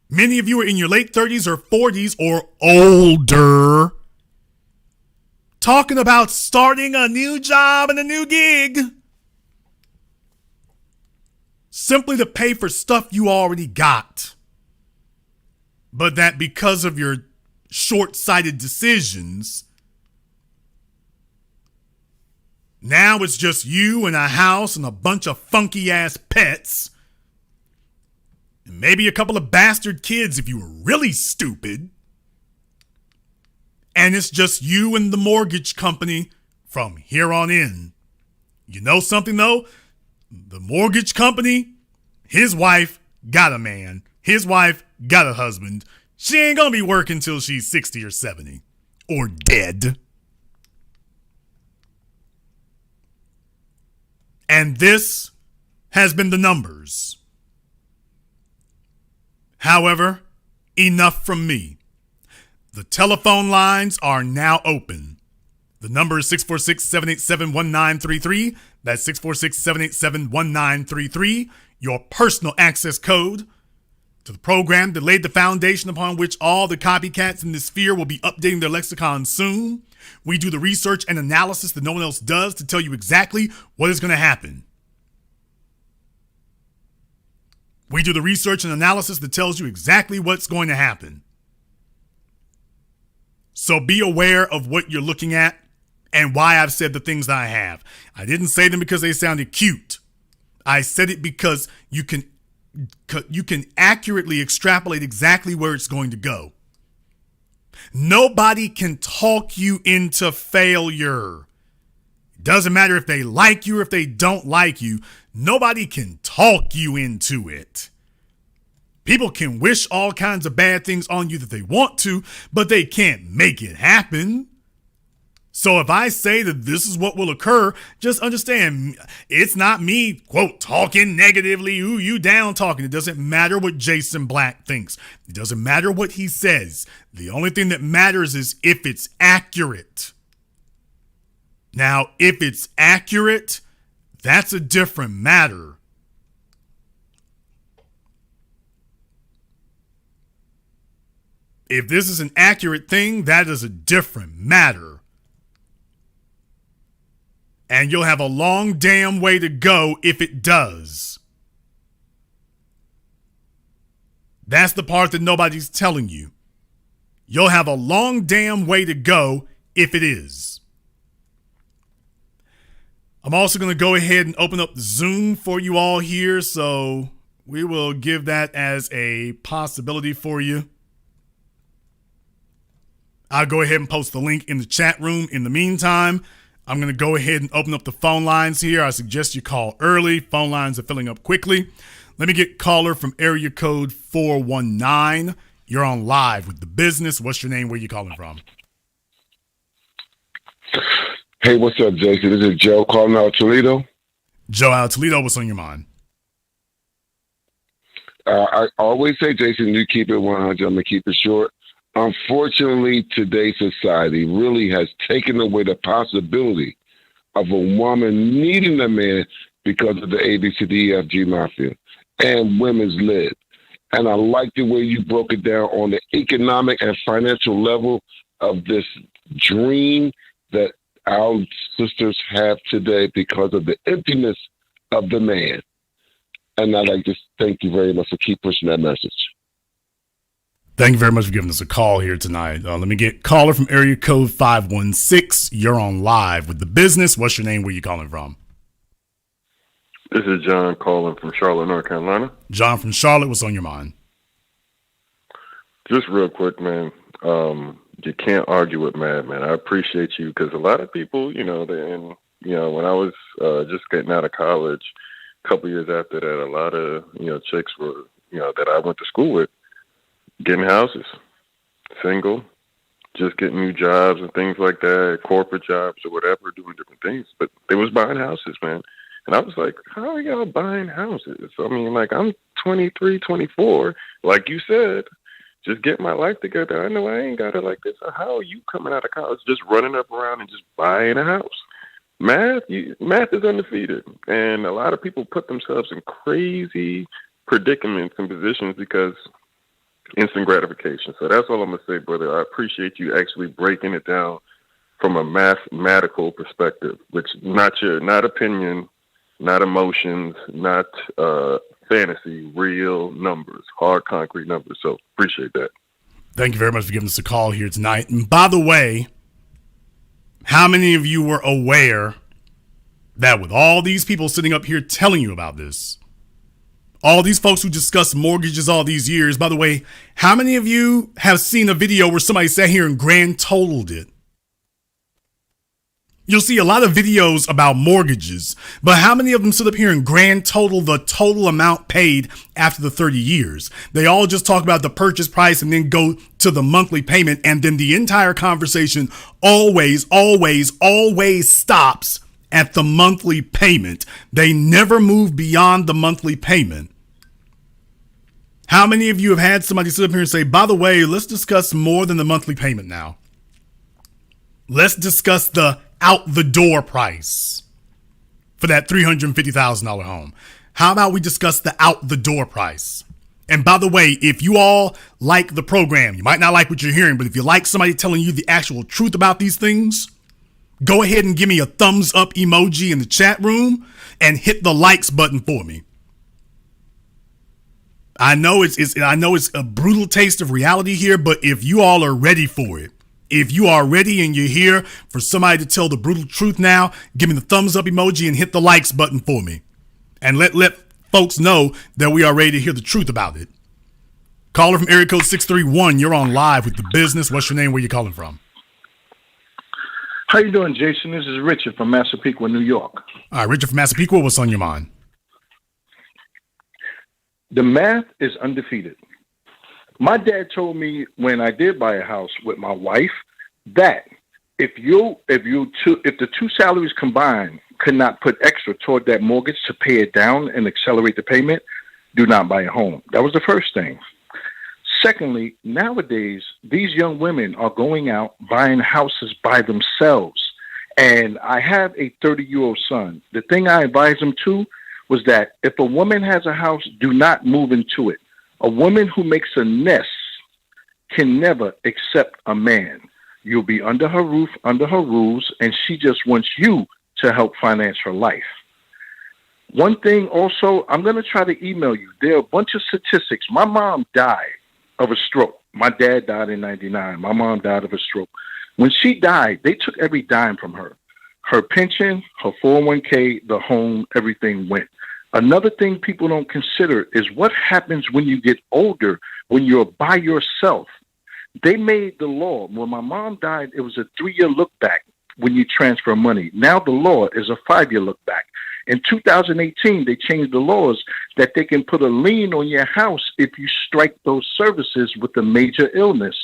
Many of you are in your late 30s or 40s or older, talking about starting a new job and a new gig, simply to pay for stuff you already got. But that because of your short-sighted decisions, now it's just you and a house and a bunch of funky-ass pets, and maybe a couple of bastard kids if you were really stupid. And it's just you and the mortgage company from here on in. You know something though? The mortgage company, his wife got a man. His wife got a husband. She ain't gonna be working till she's 60 or 70 or dead. And this has been the numbers. However, enough from me. The telephone lines are now open. The number is 646-787-1933. That's 646-787-1933. Your personal access code to the program that laid the foundation upon which all the copycats in this sphere will be updating their lexicon soon. We do the research and analysis that no one else does to tell you exactly what is going to happen. We do the research and analysis that tells you exactly what's going to happen. So be aware of what you're looking at and why I've said the things that I have. I didn't say them because they sounded cute. I said it because you can accurately extrapolate exactly where it's going to go. Nobody can talk you into failure. It doesn't matter if they like you or if they don't like you. Nobody can talk you into it. People can wish all kinds of bad things on you that they want to, but they can't make it happen. So if I say that this is what will occur, just understand it's not me, quote, talking negatively, ooh, you down talking. It doesn't matter what Jason Black thinks. It doesn't matter what he says. The only thing that matters is if it's accurate. Now, if it's accurate, that's a different matter. If this is an accurate thing, that is a different matter. And you'll have a long damn way to go if it does. That's the part that nobody's telling you. You'll have a long damn way to go if it is. I'm also going to go ahead and open up the Zoom for you all here, so we will give that as a possibility for you. I'll go ahead and post the link in the chat room. In the meantime, I'm going to go ahead and open up the phone lines here. I suggest you call early. Phone lines are filling up quickly. Let me get caller from area code 419. You're on live with The Business. What's your name? Where you calling from? Hey, what's up, Jason? This is Joe calling out of Toledo. Joe out of Toledo, what's on your mind? I always say, Jason, you keep it 100. I'm going to keep it short. Unfortunately, today's society really has taken away the possibility of a woman needing a man because of the ABCDEFG mafia and women's lib. And I like the way you broke it down on the economic and financial level of this dream that our sisters have today because of the emptiness of the man. And I'd like to thank you very much for keep pushing that message. Thank you very much for giving us a call here tonight. Let me get caller from area code 516. You're on live with The Business. What's your name? Where you calling from? This is John calling from Charlotte, North Carolina. John from Charlotte, what's on your mind? Just real quick, man. You can't argue with Matt, man. I appreciate you because a lot of people, when I was just getting out of college, a couple years after that, a lot of, chicks were, that I went to school with, getting houses, single, just getting new jobs and things like that, corporate jobs or whatever, doing different things. But they was buying houses, man. And I was like, how are y'all buying houses? I mean, I'm 23, 24. Like you said, just get my life together. I know I ain't got it like this. So how are you coming out of college just running up around and just buying a house? Math is undefeated. And a lot of people put themselves in crazy predicaments and positions because instant gratification. So that's all I'm going to say, brother. I appreciate you actually breaking it down from a mathematical perspective, which not opinion, not emotions, not fantasy, real numbers, hard, concrete numbers. So appreciate that. Thank you very much for giving us a call here tonight. And by the way, how many of you were aware that with all these people sitting up here telling you about this, all these folks who discuss mortgages all these years, by the way, how many of you have seen a video where somebody sat here and grand totaled it? You'll see a lot of videos about mortgages, but how many of them sit up here and grand total the total amount paid after the 30 years? They all just talk about the purchase price and then go to the monthly payment. And then the entire conversation always stops at the monthly payment. They never move beyond the monthly payment. How many of you have had somebody sit up here and say, by the way, let's discuss more than the monthly payment now. Let's discuss the out the door price for that $350,000 home. How about we discuss the out the door price? And by the way, if you all like the program, you might not like what you're hearing, but if you like somebody telling you the actual truth about these things, go ahead and give me a thumbs up emoji in the chat room and hit the likes button for me. I know it's a brutal taste of reality here, but if you all are ready for it, if you are ready and you're here for somebody to tell the brutal truth now, give me the thumbs up emoji and hit the likes button for me. And let folks know that we are ready to hear the truth about it. Caller from area code 631, you're on live with The Business. What's your name? Where you calling from? How you doing, Jason? This is Richard from Massapequa, New York. All right, Richard from Massapequa, what's on your mind? The math is undefeated. My dad told me when I did buy a house with my wife that if the two salaries combined could not put extra toward that mortgage to pay it down and accelerate the payment, do not buy a home. That was the first thing. Secondly, nowadays, these young women are going out buying houses by themselves. And I have a 30-year-old son. The thing I advised him to was that if a woman has a house, do not move into it. A woman who makes a nest can never accept a man. You'll be under her roof, under her rules, and she just wants you to help finance her life. One thing also, I'm going to try to email you. There are a bunch of statistics. My mom died of a stroke. My dad died in 99. My mom died of a stroke. When she died, they took every dime from her. Her pension, her 401k, the home, everything went. Another thing people don't consider is what happens when you get older, when you're by yourself. They made the law. When my mom died, it was a 3-year look back when you transfer money. Now the law is a 5-year look back. In 2018, they changed the laws that they can put a lien on your house if you strike those services with a major illness.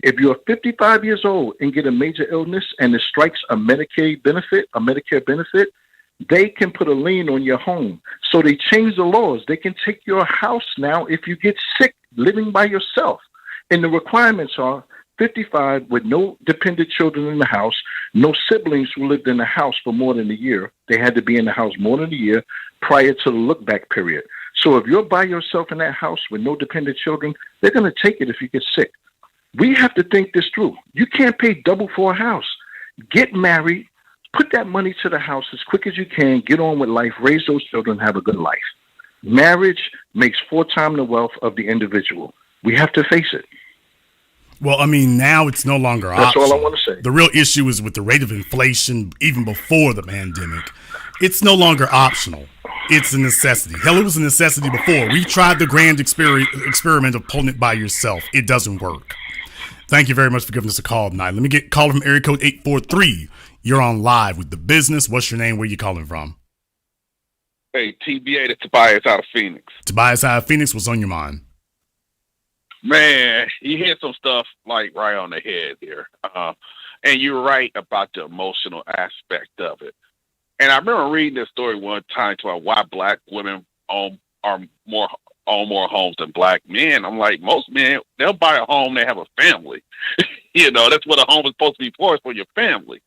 If you're 55 years old and get a major illness and it strikes a Medicare benefit, they can put a lien on your home. So they changed the laws. They can take your house now if you get sick living by yourself. And the requirements are 55 with no dependent children in the house, no siblings who lived in the house for more than a year. They had to be in the house more than a year prior to the look back period. So if you're by yourself in that house with no dependent children, they're going to take it if you get sick. We have to think this through. You can't pay double for a house. Get married, put that money to the house as quick as you can, get on with life, raise those children, have a good life. Marriage makes 4 times the wealth of the individual. We have to face it. Well, I mean, now it's no longer That's optional. all I want to say. The real issue is with the rate of inflation, even before the pandemic. It's no longer optional. It's a necessity. Hell, it was a necessity before. We tried the grand experiment of pulling it by yourself. It doesn't work. Thank you very much for giving us a call tonight. Let me get called from area code 843. You're on live with The Business. What's your name? Where you calling from? Hey, TBA, that's Tobias out of Phoenix. Tobias out of Phoenix. What's on your mind? Man, you hit some stuff like right on the head here. And you're right about the emotional aspect of it. And I remember reading this story one time about why black women own more homes than black men. I'm like, most men, they'll buy a home, they have a family. That's what a home is supposed to be for, is for your family.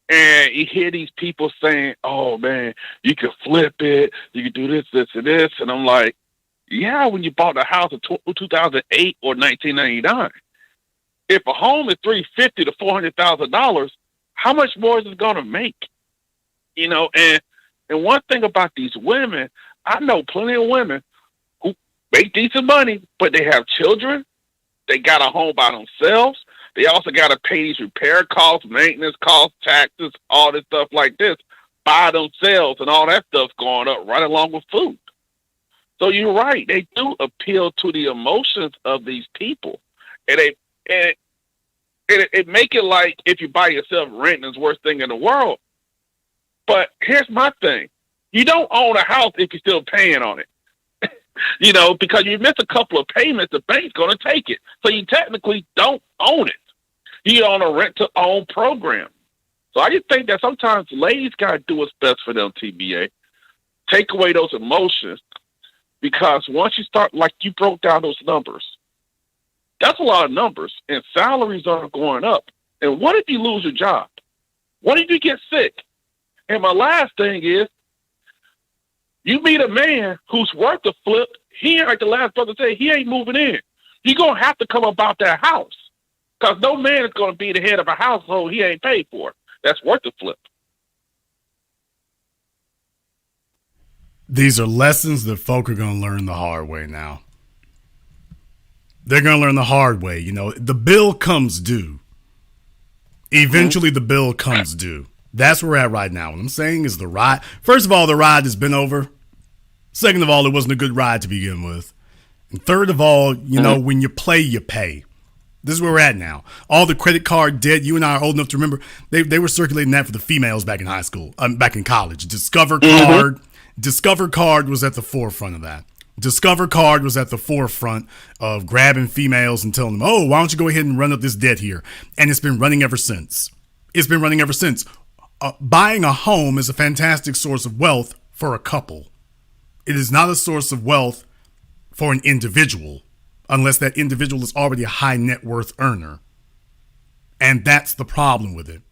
And you hear these people saying, oh, man, you can flip it, you can do this, this, and this. And I'm like, yeah, when you bought a house in 2008 or 1999. If a home is $350,000 to $400,000, how much more is it going to make? And one thing about these women, I know plenty of women who make decent money, but they have children. They got a home by themselves. They also got to pay these repair costs, maintenance costs, taxes, all this stuff like this by themselves, and all that stuff's going up right along with food. So you're right. They do appeal to the emotions of these people. And it make it like if you buy yourself, renting is the worst thing in the world. But here's my thing. You don't own a house if you're still paying on it. Because you miss a couple of payments, the bank's going to take it. So you technically don't own it. You own a rent-to-own program. So I just think that sometimes ladies got to do what's best for them, TBA. Take away those emotions. Because once you start, like you broke down those numbers, that's a lot of numbers, and salaries are going up. And what if you lose your job? What if you get sick? And my last thing is, you meet a man who's worth the flip. He ain't, like the last brother said, he ain't moving in. You're going to have to come about that house, because no man is going to be the head of a household he ain't paid for. That's worth the flip. These are lessons that folk are going to learn the hard way now. They're going to learn the hard way. The bill comes due. Eventually, the bill comes due. That's where we're at right now. What I'm saying is the ride. First of all, the ride has been over. Second of all, it wasn't a good ride to begin with. And third of all, when you play, you pay. This is where we're at now. All the credit card debt, you and I are old enough to remember, they were circulating that for the females back in high school, back in college. Discover Card was at the forefront of that. Discover Card was at the forefront of grabbing females and telling them, oh, why don't you go ahead and run up this debt here? And it's been running ever since. Buying a home is a fantastic source of wealth for a couple. It is not a source of wealth for an individual, unless that individual is already a high net worth earner. And that's the problem with it.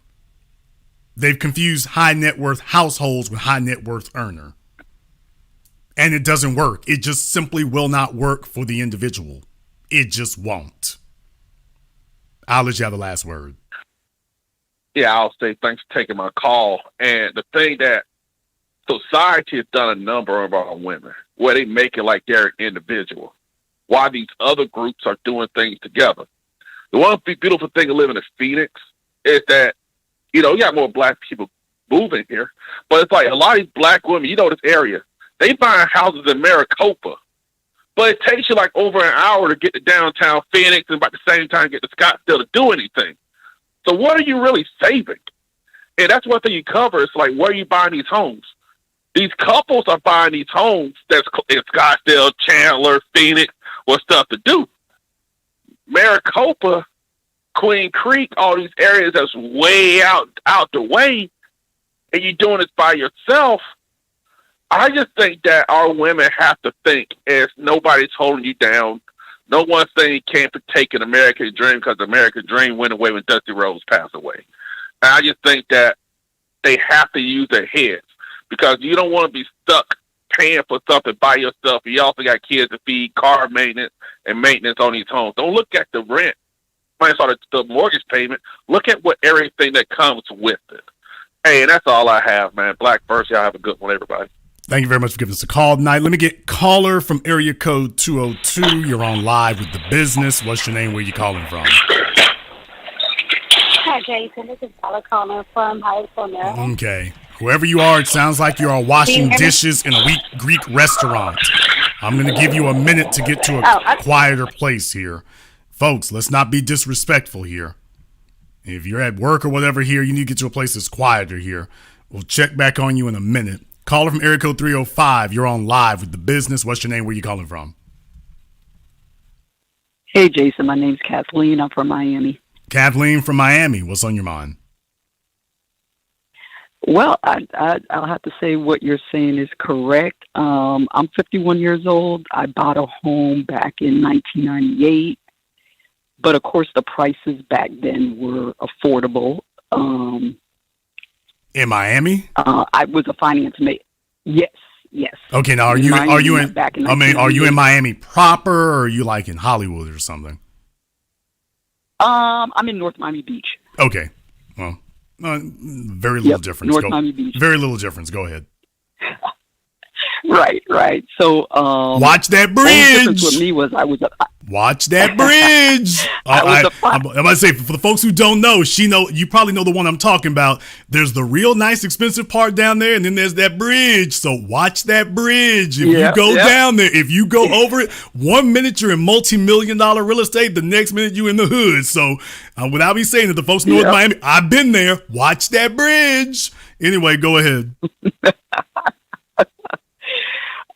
They've confused high net worth households with high net worth earner. And it doesn't work. It just simply will not work for the individual. It just won't. I'll let you have the last word. Yeah, I'll say thanks for taking my call. And the thing that society has done a number of our women where they make it like they're an individual, while these other groups are doing things together. The one beautiful thing of living in Phoenix is that, you got more black people moving here, but it's like a lot of these black women, this area, they buying houses in Maricopa, but it takes you like over an hour to get to downtown Phoenix and about the same time get to Scottsdale to do anything. So what are you really saving? And that's one thing you cover. It's like, where are you buying these homes? These couples are buying these homes that's in Scottsdale, Chandler, Phoenix, with stuff to do. Maricopa, Queen Creek, all these areas that's way out the way, and you're doing this by yourself. I just think that our women have to think as nobody's holding you down. No one's saying you can't partake in American dream because the American dream went away when Dusty Rhodes passed away. And I just think that they have to use their heads because you don't want to be stuck paying for something by yourself. You also got kids to feed, car maintenance, and maintenance on these homes. Don't look at the rent, the mortgage payment. Look at everything that comes with it. Hey, and that's all I have, man. Black first. Y'all have a good one, everybody. Thank you very much for giving us a call tonight. Let me get caller from area code 202. You're on live with The Business. What's your name? Where you calling from? Hi, Jason. This is Paula calling from Hyattsville, Maryland. Okay. Whoever you are, it sounds like you are washing dishes in a weak Greek restaurant. I'm going to give you a minute to get to a quieter place here. Folks, let's not be disrespectful here. If you're at work or whatever here, you need to get to a place that's quieter here. We'll check back on you in a minute. Caller from area code 305. You're on live with The Business. What's your name? Where you calling from? Hey, Jason. My name's Kathleen. I'm from Miami. Kathleen from Miami. What's on your mind? Well, I'll have to say what you're saying is correct. I'm 51 years old. I bought a home back in 1998. But, of course, the prices back then were affordable. In Miami? I was a finance mate. Yes. Okay, now are you in Miami proper, or are you like in Hollywood or something? I'm in North Miami Beach. Okay. Well, very little difference. Miami Beach. Very little difference. Go ahead. Right. So watch that bridge. The difference with me was watch that bridge. I'm gonna say for the folks who don't know, you probably know the one I'm talking about. There's the real nice expensive part down there, and then there's that bridge. So watch that bridge. If you go down there, if you go over it, 1 minute you're in multi-million-dollar real estate, the next minute you're in the hood. So without me saying that, the folks in North Miami, I've been there. Watch that bridge. Anyway, go ahead.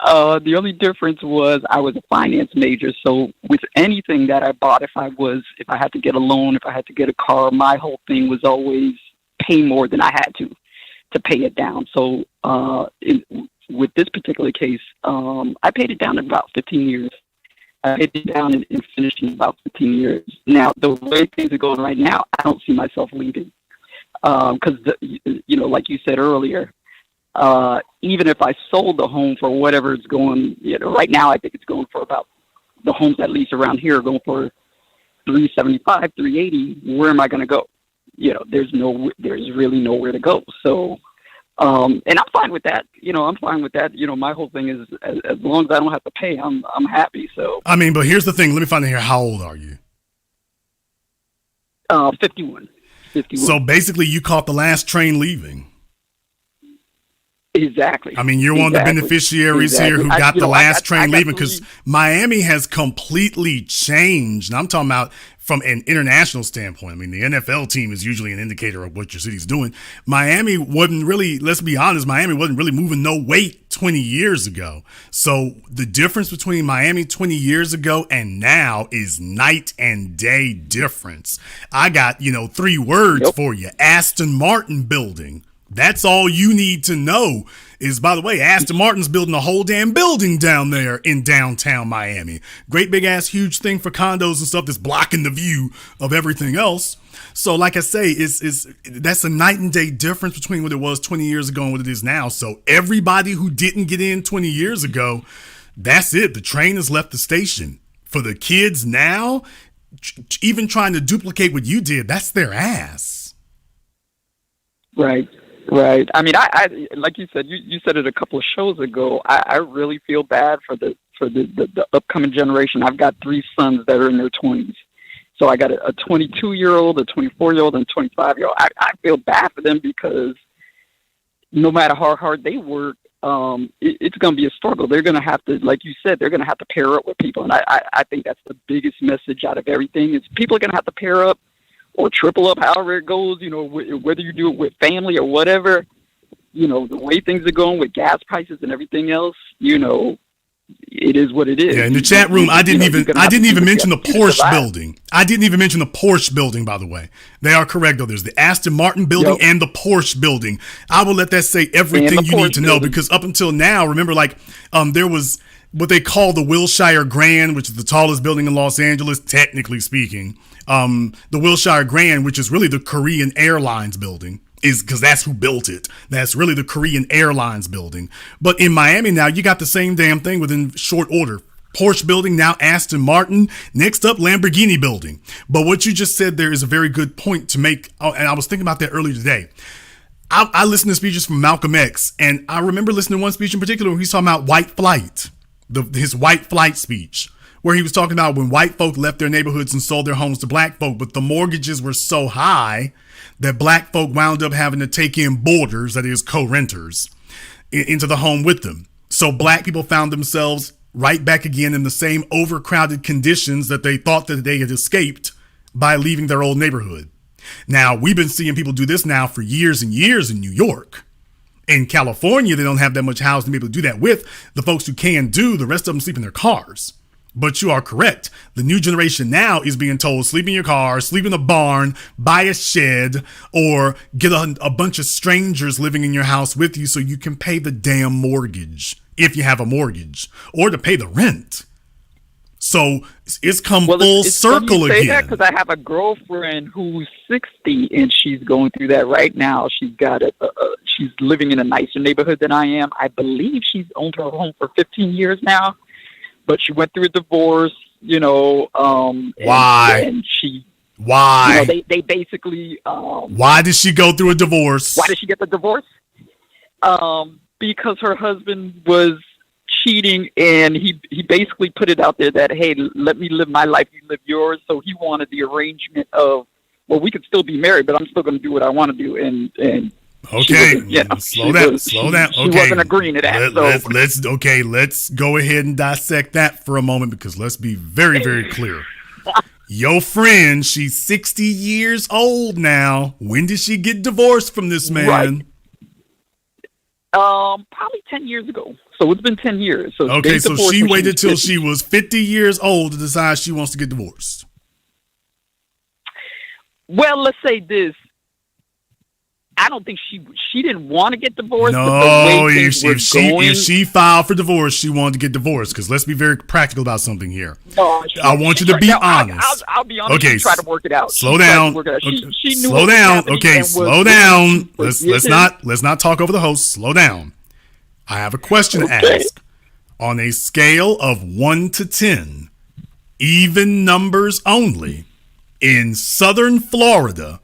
The only difference was I was a finance major, so with anything that I bought, if I had to get a loan, if I had to get a car, my whole thing was always pay more than I had to pay it down. So with this particular case, I paid it down in about 15 years. I paid it down and finished in about 15 years. Now, the way things are going right now, I don't see myself leaving because, like you said earlier, even if I sold the home for whatever it's going, right now I think it's going for about, the homes at least around here are going for $375, $380. Where am I going to go? There's really nowhere to go. So, and I'm fine with that. I'm fine with that. My whole thing is as long as I don't have to pay, I'm happy. So, but here's the thing. Let me find out here. How old are you? 51. So basically you caught the last train leaving. Exactly. You're one of the beneficiaries here who got the last train leaving, because Miami has completely changed. And I'm talking about from an international standpoint. The NFL team is usually an indicator of what your city's doing. Miami wasn't really, let's be honest, Miami wasn't really moving no weight 20 years ago. So the difference between Miami 20 years ago and now is night and day difference. I got, 3 words for you. Aston Martin building. That's all you need to know is, by the way, Aston Martin's building a whole damn building down there in downtown Miami. Great big ass huge thing for condos and stuff that's blocking the view of everything else. So like I say, that's a night and day difference between what it was 20 years ago and what it is now. So everybody who didn't get in 20 years ago, that's it. The train has left the station. For the kids now, even trying to duplicate what you did, that's their ass. Right. Right. I mean, I like you said, you said it a couple of shows ago. I really feel bad for the upcoming generation. I've got 3 sons that are in their 20s. So I got a 22-year-old, a 24-year-old, and a 25-year-old. I feel bad for them because no matter how hard they work, it's going to be a struggle. They're going to have to, like you said, they're going to have to pair up with people. And I think that's the biggest message out of everything is people are going to have to pair up or triple up, however it goes, whether you do it with family or whatever, the way things are going with gas prices and everything else, it is what it is. Yeah, in the chat room, I didn't even mention the Porsche building. I didn't even mention the Porsche building, by the way. They are correct, though. There's the Aston Martin building and the Porsche building. I will let that say everything you need to know, because up until now, remember, there was what they call the Wilshire Grand, which is the tallest building in Los Angeles, technically speaking. The Wilshire Grand, which is really the Korean Airlines building, is because that's who built it. That's really the Korean Airlines building. But in Miami now, you got the same damn thing within short order. Porsche building, now Aston Martin. Next up, Lamborghini building. But what you just said there is a very good point to make. And I was thinking about that earlier today. I listened to speeches from Malcolm X, and I remember listening to one speech in particular where he's talking about white flight, his white flight speech, where he was talking about when white folk left their neighborhoods and sold their homes to black folk, but the mortgages were so high that black folk wound up having to take in boarders, that is co-renters, into the home with them. So black people found themselves right back again in the same overcrowded conditions that they thought that they had escaped by leaving their old neighborhood. Now, we've been seeing people do this now for years and years in New York. In California, they don't have that much housing to be able to do that with. The folks who can do, the rest of them sleep in their cars. But you are correct. The new generation now is being told, sleep in your car, sleep in a barn, buy a shed, or get a bunch of strangers living in your house with you so you can pay the damn mortgage, if you have a mortgage, or to pay the rent. So it's come full circle again. Say that because I have a girlfriend who's 60 and she's going through that right now. She's got she's living in a nicer neighborhood than I am. I believe she's owned her home for 15 years now. But she went through a divorce, why? And she, why? They basically. Why did she go through a divorce? Why did she get the divorce? Because her husband was cheating, and he basically put it out there that, hey, let me live my life, you live yours. So he wanted the arrangement of, well, we could still be married, but I'm still going to do what I want to do, and. Okay, slow down. She Okay, wasn't agreeing to that. Let's go ahead and dissect that for a moment, because let's be very, very clear. Your friend, she's 60 years old now. When did she get divorced from this man? Right. Probably 10 years ago. So it's been 10 years. So okay, so she waited till she was 50 years old to decide she wants to get divorced. Well, let's say this. I don't think she didn't want to get divorced. No, but if she filed for divorce, she wanted to get divorced. Because let's be very practical about something here. No, I want you to be honest. I'll be honest. Okay, try to work it out. Slow down. She knew slow down. Okay, slow down. Let's not talk over the host. Slow down. I have a question to ask. On a scale of 1 to 10, even numbers only, in Southern Florida,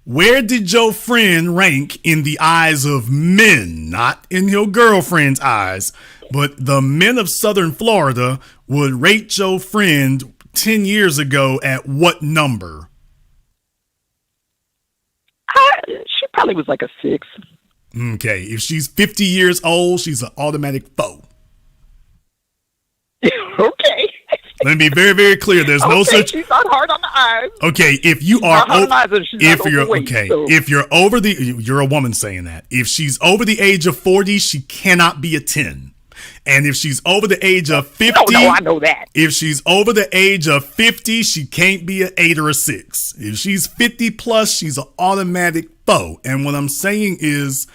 where did your friend rank in the eyes of men? Not in your girlfriend's eyes, but the men of Southern Florida would rate your friend 10 years ago at what number? She probably was like a 6. Okay, if she's 50 years old, she's an automatic foe. Okay. Let me be very, very clear. There's no such. She's not hard on the eyes. Okay, if you are you're a woman saying that. If she's over the age of 40, she cannot be a 10. And if she's over the age of 50, no, I know that. If she's over the age of 50, she can't be an 8 or a 6. If she's 50 plus, she's an automatic foe. And what I'm saying is,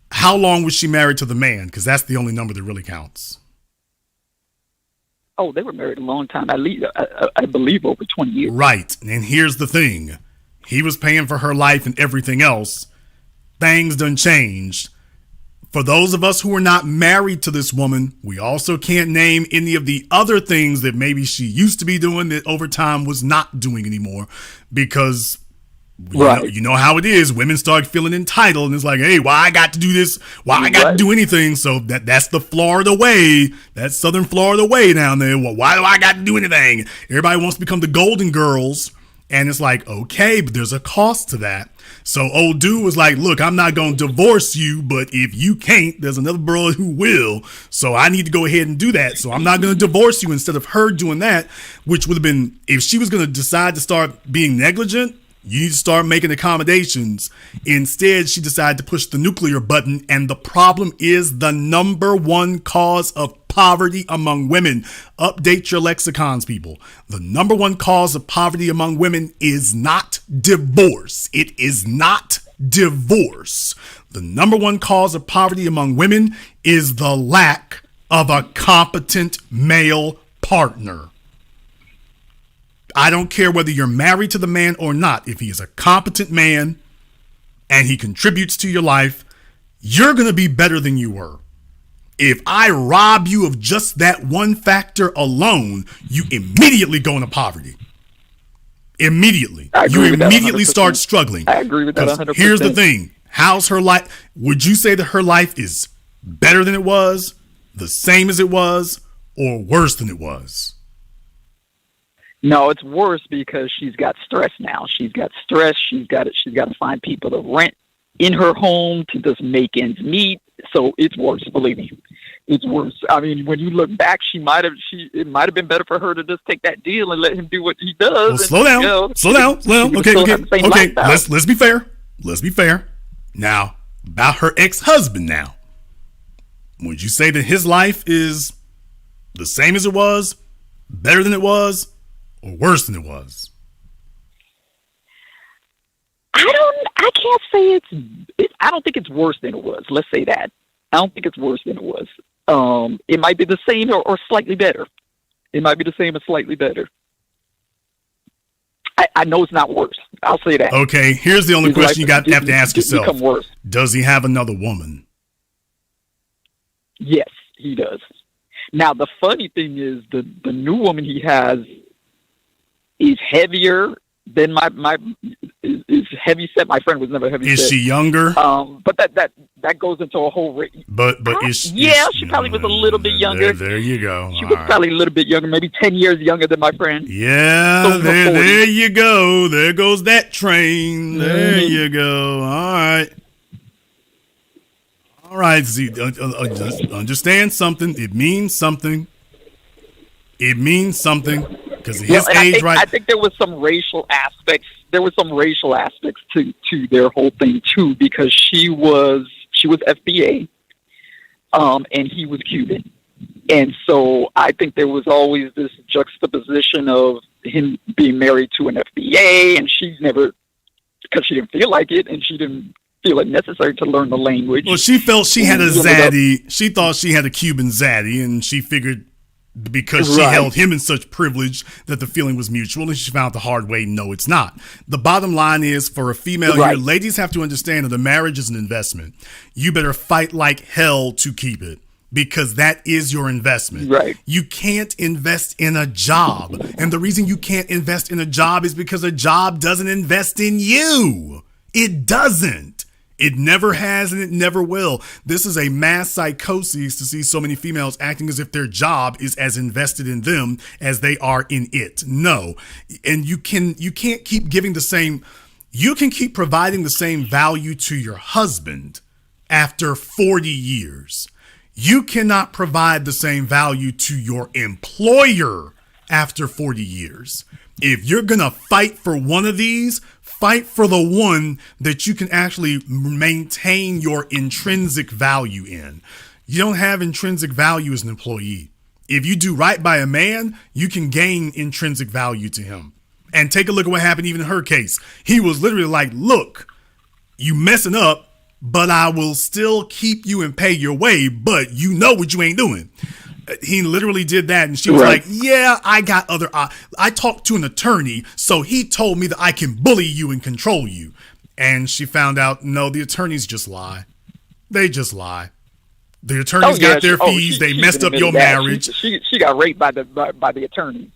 how long was she married to the man? Because that's the only number that really counts. Oh, they were married a long time. I believe over 20 years. Right. And here's the thing. He was paying for her life and everything else. Things done changed. For those of us who are not married to this woman, we also can't name any of the other things that maybe she used to be doing that over time was not doing anymore, because you know how it is. Women start feeling entitled, and it's like, hey, why I got to do this? Why I got to do anything? So that's the Florida way. That's Southern Florida way down there. Well, why do I got to do anything? Everybody wants to become the Golden Girls. And it's like, okay, but there's a cost to that. So old dude was like, look, I'm not going to divorce you, but if you can't, there's another bro who will. So I need to go ahead and do that. So I'm not going to divorce you, instead of her doing that, which would have been, if she was going to decide to start being negligent, you need to start making accommodations. Instead, she decided to push the nuclear button. And the problem is the number one cause of poverty among women. Update your lexicons, people. The number one cause of poverty among women is not divorce. It is not divorce. The number one cause of poverty among women is the lack of a competent male partner. I don't care whether you're married to the man or not. If he is a competent man and he contributes to your life, you're going to be better than you were. If I rob you of just that one factor alone, you immediately go into poverty. Immediately. You immediately start struggling. I agree with that 100%. Here's the thing. How's her life? Would you say that her life is better than it was, the same as it was, or worse than it was? No, it's worse because she's got stress now. She's got stress. She's got to find people to rent in her home to just make ends meet. So it's worse. Believe me, it's worse. I mean, when you look back, it might have been better for her to just take that deal and let him do what he does. Well, slow down. Okay. Let's be fair. Let's be fair. Now, about her ex-husband. Now, would you say that his life is the same as it was, better than it was, or worse than it was? I can't say I don't think it's worse than it was. Let's say that. I don't think it's worse than it was. It might be the same or slightly better. It might be the same or slightly better. I know it's not worse. I'll say that. Okay, here's the only question you have to ask yourself. Does he have another woman? Yes, he does. Now, the funny thing is the new woman he has is heavier than my is heavy set. My friend was never heavy set. Is she younger? But that goes into a whole But she probably was a little bit younger. There you go. She was probably a little bit younger, maybe 10 years younger than my friend. Yeah, so there you go. There goes that train. There you go. All right. See, understand something. It means something. Because his age, right? I think there was some racial aspects. There were some racial aspects to their whole thing too, because she was FBA, and he was Cuban, and so I think there was always this juxtaposition of him being married to an FBA, and she never, because she didn't feel like it, and she didn't feel it necessary to learn the language. Well, she felt she had a zaddy. She thought she had a Cuban zaddy, and she figured, because she held him in such privilege, that the feeling was mutual, and she found the hard way, no, it's not. The bottom line is, for a female here, ladies have to understand that the marriage is an investment. You better fight like hell to keep it, because that is your investment. Right. You can't invest in a job. And the reason you can't invest in a job is because a job doesn't invest in you. It doesn't. It never has, and it never will. This is a mass psychosis to see so many females acting as if their job is as invested in them as they are in it. No. And you can't keep giving the same, you can keep providing the same value to your husband after 40 years. You cannot provide the same value to your employer after 40 years. If you're going to fight for one of these, fight for the one that you can actually maintain your intrinsic value in. You don't have intrinsic value as an employee. If you do right by a man, you can gain intrinsic value to him. And take a look at what happened even in her case. He was literally like, look, you messing up, but I will still keep you and pay your way, but you know what you ain't doing. He literally did that, and she was like, yeah, I got other, I talked to an attorney, so he told me that I can bully you and control you. And she found out, no, the attorneys just lie. They just lie. The attorneys got their fees. They messed up your marriage. She got raped by the attorneys.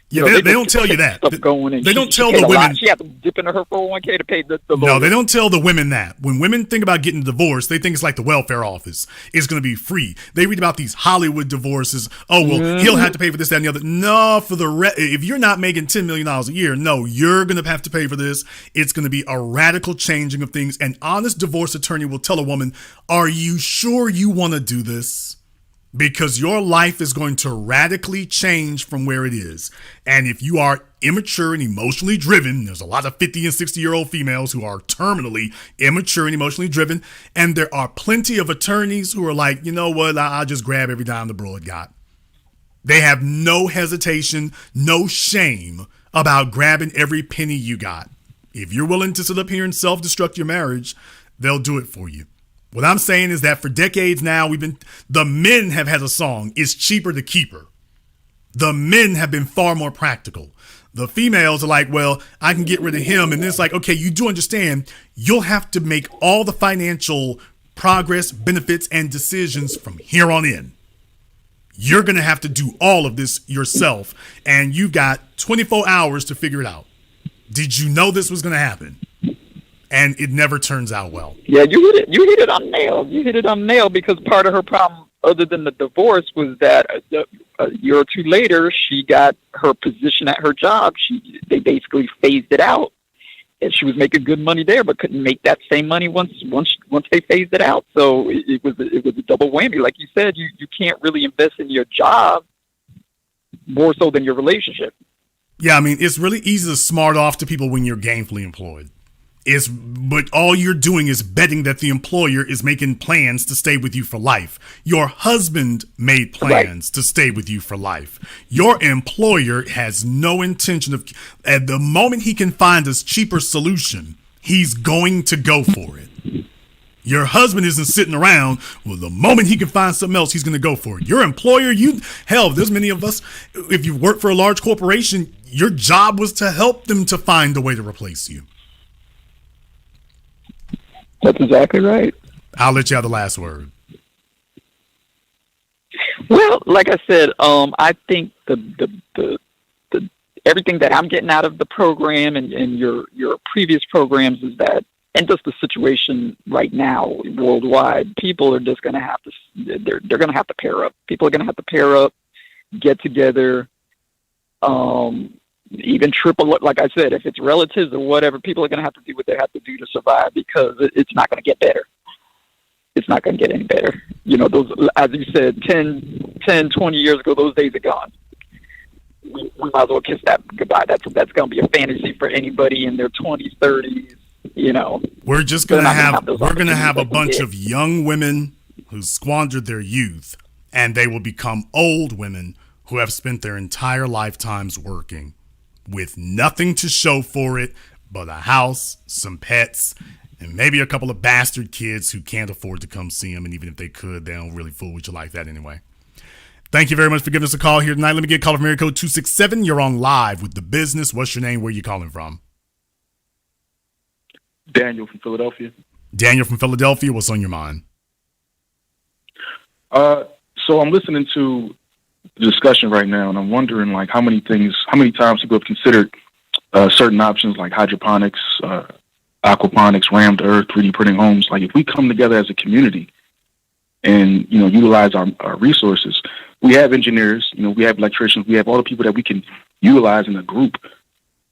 Yeah, they don't tell you that. They don't tell the women. She had to dip into her 401k to pay the No, they don't tell the women that. When women think about getting divorced, they think it's like the welfare office. It's going to be free. They read about these Hollywood divorces. Oh, well, he'll have to pay for this, that, and the other. No, if you're not making $10 million a year, no, you're going to have to pay for this. It's going to be a radical changing of things. An honest divorce attorney will tell a woman, are you sure you want to do this? Because your life is going to radically change from where it is. And if you are immature and emotionally driven, there's a lot of 50 and 60-year-old females who are terminally immature and emotionally driven. And there are plenty of attorneys who are like, you know what, I'll just grab every dime the broad got. They have no hesitation, no shame about grabbing every penny you got. If you're willing to sit up here and self-destruct your marriage, they'll do it for you. What I'm saying is that for decades now, the men have had a song, it's cheaper to keep her. The men have been far more practical. The females are like, well, I can get rid of him. And then it's like, okay, you do understand you'll have to make all the financial progress, benefits, and decisions from here on in. You're going to have to do all of this yourself. And you've got 24 hours to figure it out. Did you know this was going to happen? And it never turns out well. Yeah, you hit it on nail. You hit it on nail because part of her problem, other than the divorce, was that a year or two later, she got her position at her job. They basically phased it out, and she was making good money there, but couldn't make that same money once they phased it out. So it was a double whammy. Like you said, you can't really invest in your job more so than your relationship. Yeah, I mean, it's really easy to smart off to people when you're gainfully employed. But all you're doing is betting that the employer is making plans to stay with you for life. Your husband made plans to stay with you for life. Your employer has no intention of, at the moment he can find a cheaper solution, he's going to go for it. Your husband isn't sitting around. Well, the moment he can find something else, he's going to go for it. Your employer, there's many of us, if you work for a large corporation, your job was to help them to find a way to replace you. That's exactly right. I'll let you have the last word. Well, like I said, I think the everything that I'm getting out of the program and your previous programs is that, and just the situation right now worldwide, people are just going to have to they're going to have to pair up. People are going to have to pair up, get together. Even triple, like I said, if it's relatives or whatever, people are going to have to do what they have to do to survive because it's not going to get better. It's not going to get any better. You know, those, as you said, 10, 20 years ago, those days are gone. We might as well kiss that goodbye. That's going to be a fantasy for anybody in their 20s, 30s, you know. We're just going to have a bunch of young women who squandered their youth, and they will become old women who have spent their entire lifetimes working, with nothing to show for it but a house, some pets, and maybe a couple of bastard kids who can't afford to come see them. And even if they could, they don't really fool with you like that anyway. Thank you very much for giving us a call here tonight. Let me get a call from area code 267. You're on live with The Business. What's your name? Where are you calling from? Daniel from Philadelphia. Daniel from Philadelphia. What's on your mind? So I'm listening to discussion right now, and I'm wondering like how many times people have considered certain options like hydroponics, aquaponics, rammed earth, 3D printing homes. Like if we come together as a community and utilize our resources, we have engineers, we have electricians, we have all the people that we can utilize in a group,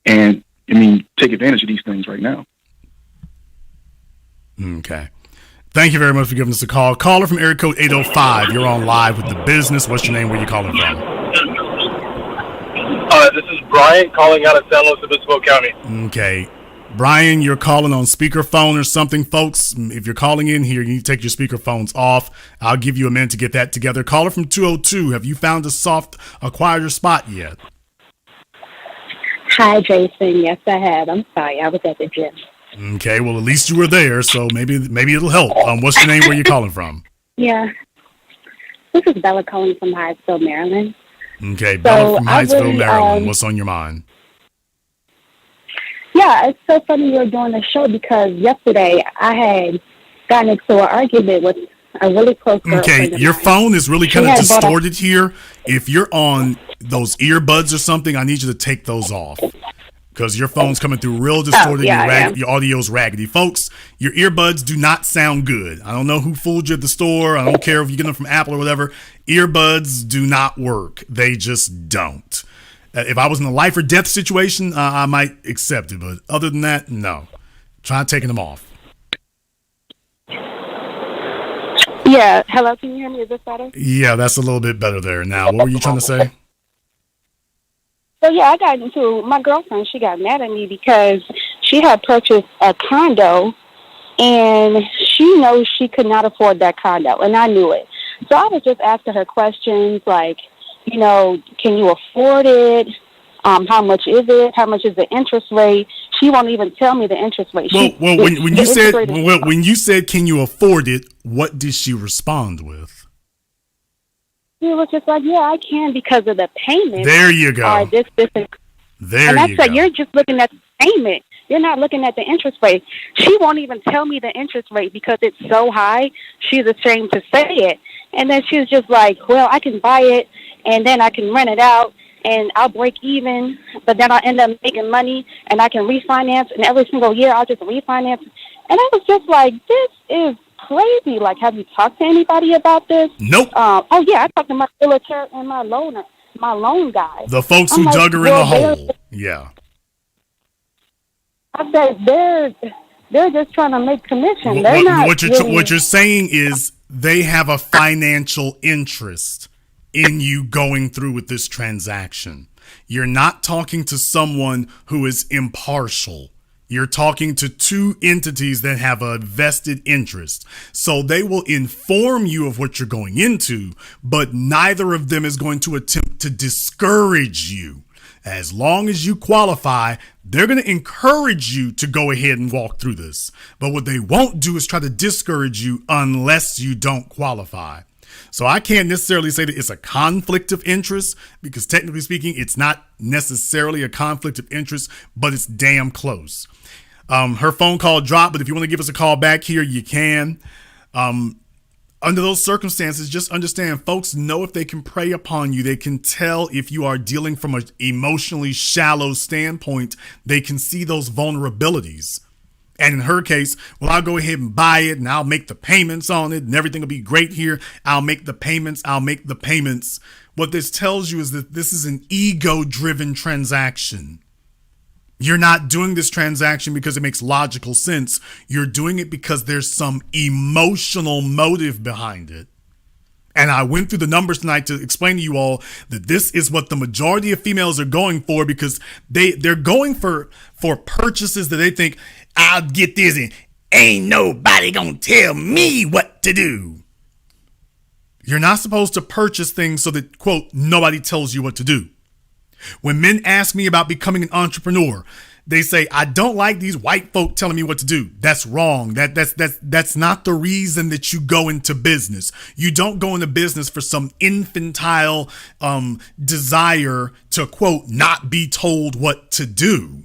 and take advantage of these things right now. Okay. Thank you very much for giving us a call. Caller from area code 805. You're on live with The Business. What's your name? Where are you calling from? This is Brian calling out of San Luis Obispo County. Okay. Brian, you're calling on speakerphone or something, folks. If you're calling in here, you need to take your speakerphones off. I'll give you a minute to get that together. Caller from 202. Have you found a quieter spot yet? Hi, Jason. Yes, I have. I'm sorry. I was at the gym. Okay, well, at least you were there, so maybe it'll help. What's your name? Where you calling from? Yeah. This is Bella calling from Hyattsville, Maryland. Okay, Bella from Hyattsville, Maryland. What's on your mind? Yeah, it's so funny you're doing the show because yesterday I had gotten into an argument with a really close girl. Okay, your phone is really kind of distorted here. If you're on those earbuds or something, I need you to take those off. Because your phone's coming through real distorted and your audio's raggedy. Folks, your earbuds do not sound good. I don't know who fooled you at the store. I don't care if you get them from Apple or whatever. Earbuds do not work. They just don't. If I was in a life or death situation, I might accept it. But other than that, no. Try taking them off. Yeah. Hello, can you hear me? Is this better? Yeah, that's a little bit better there. Now, what were you trying to say? So, yeah, I got into my girlfriend. She got mad at me because she had purchased a condo, and she knows she could not afford that condo, and I knew it. So I was just asking her questions like, you know, can you afford it? How much is it? How much is the interest rate? She won't even tell me the interest rate. When you said, can you afford it, what did she respond with? She was just like, yeah, I can because of the payment. There you go. And I said, you're just looking at the payment. You're not looking at the interest rate. She won't even tell me the interest rate because it's so high. She's ashamed to say it. And then she was just like, well, I can buy it and then I can rent it out and I'll break even, but then I'll end up making money and I can refinance. And every single year I'll just refinance. And I was just like, this is crazy. Like, have you talked to anybody about this? Nope. Oh yeah, I talked to my realtor and my loan guy. The folks who dug her in the hole. Yeah. I said they're just trying to make commission. They're not. What you're saying is they have a financial interest in you going through with this transaction. You're not talking to someone who is impartial. You're talking to two entities that have a vested interest. So they will inform you of what you're going into, but neither of them is going to attempt to discourage you. As long as you qualify, they're going to encourage you to go ahead and walk through this. But what they won't do is try to discourage you unless you don't qualify. So I can't necessarily say that it's a conflict of interest because technically speaking, it's not necessarily a conflict of interest, but it's damn close. Her phone call dropped, but if you want to give us a call back here, you can. Under those circumstances, just understand folks know if they can prey upon you. They can tell if you are dealing from an emotionally shallow standpoint. They can see those vulnerabilities. And in her case, well, I'll go ahead and buy it and I'll make the payments on it and everything will be great here. I'll make the payments. What this tells you is that this is an ego-driven transaction. You're not doing this transaction because it makes logical sense. You're doing it because there's some emotional motive behind it. And I went through the numbers tonight to explain to you all that this is what the majority of females are going for because they're going for purchases that they think, I'll get this and ain't nobody gonna tell me what to do. You're not supposed to purchase things so that, quote, nobody tells you what to do. When men ask me about becoming an entrepreneur, they say, I don't like these white folk telling me what to do. That's wrong. That's not the reason that you go into business. You don't go into business for some infantile desire to, quote, not be told what to do.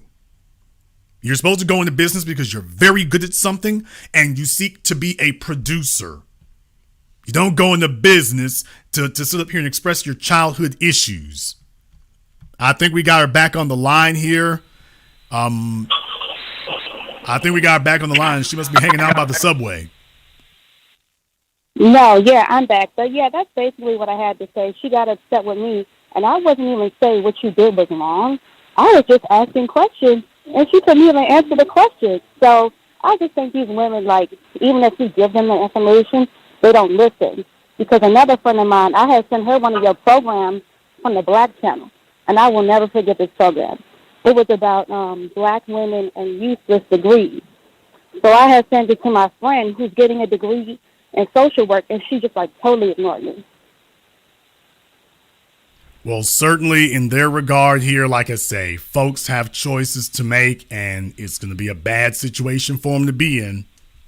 You're supposed to go into business because you're very good at something and you seek to be a producer. You don't go into business to sit up here and express your childhood issues. I think we got her back on the line here. She must be hanging out by the subway. No, yeah, I'm back. But yeah, that's basically what I had to say. She got upset with me, and I wasn't even saying what you did was wrong. I was just asking questions, and she couldn't even answer the questions. So I just think these women, like, even if you give them the information, they don't listen. Because another friend of mine, I had sent her one of your programs from the Black Channel, and I will never forget this program. It was about black women and useless degrees. So I had sent it to my friend who's getting a degree in social work, and she just, like, totally ignored me. Well, certainly in their regard here, like I say, folks have choices to make, and it's going to be a bad situation for them to be in.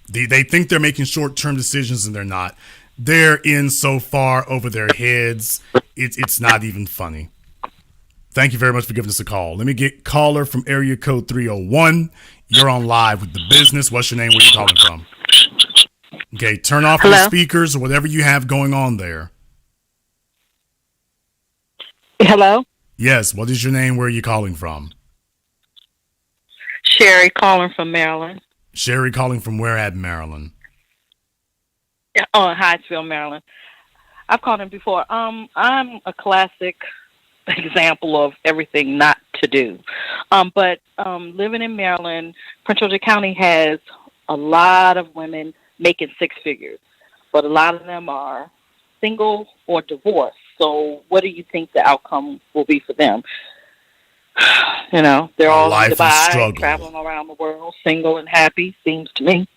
They think they're making short-term decisions, and they're not. They're in so far over their heads, it's not even funny. Thank you very much for giving us a call. Let me get caller from area code 301. You're on live with The Business. What's your name? Where are you calling from? Okay, turn off your speakers or whatever you have going on there. Hello? Yes, what is your name? Where are you calling from? Sherry calling from Maryland. Sherry calling from where at Maryland? Oh, in Hyattsville, Maryland. I've called him before. I'm a classic example of everything not to do. But living in Maryland, Prince George's County has a lot of women making six figures, but a lot of them are single or divorced. So what do you think the outcome will be for them? You know, they're all in Dubai, traveling around the world, single and happy, seems to me.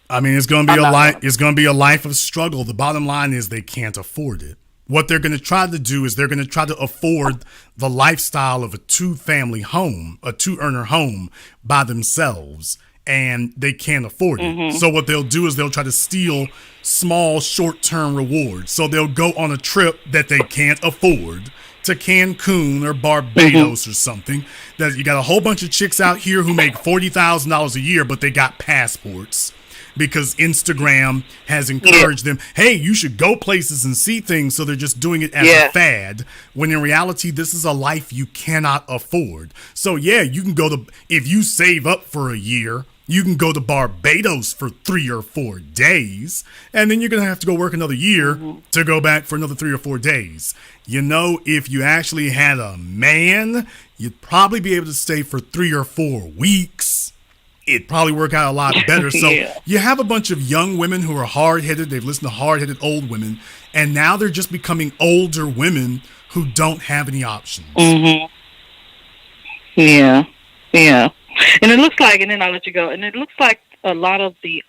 I mean, it's going to be a life. It's going to be a life of struggle. The bottom line is they can't afford it. What they're going to try to do is they're going to try to afford the lifestyle of a two-family home, a two-earner home by themselves, and they can't afford it. Mm-hmm. So what they'll do is they'll try to steal small, short-term rewards. So they'll go on a trip that they can't afford to Cancun or Barbados or something. That you got a whole bunch of chicks out here who make $40,000 a year, but they got passports. Because Instagram has encouraged them, hey, you should go places and see things, so they're just doing it as a fad, when in reality, this is a life you cannot afford. So, yeah, you can go to, if you save up for a year, you can go to Barbados for 3 or 4 days, and then you're going to have to go work another year to go back for another 3 or 4 days. You know, if you actually had a man, you'd probably be able to stay for 3 or 4 weeks. It'd probably work out a lot better. So you have a bunch of young women who are hard-headed. They've listened to hard-headed old women, and now they're just becoming older women who don't have any options. Mm-hmm. Yeah. And it looks like, and then I'll let you go, and it looks like a lot of the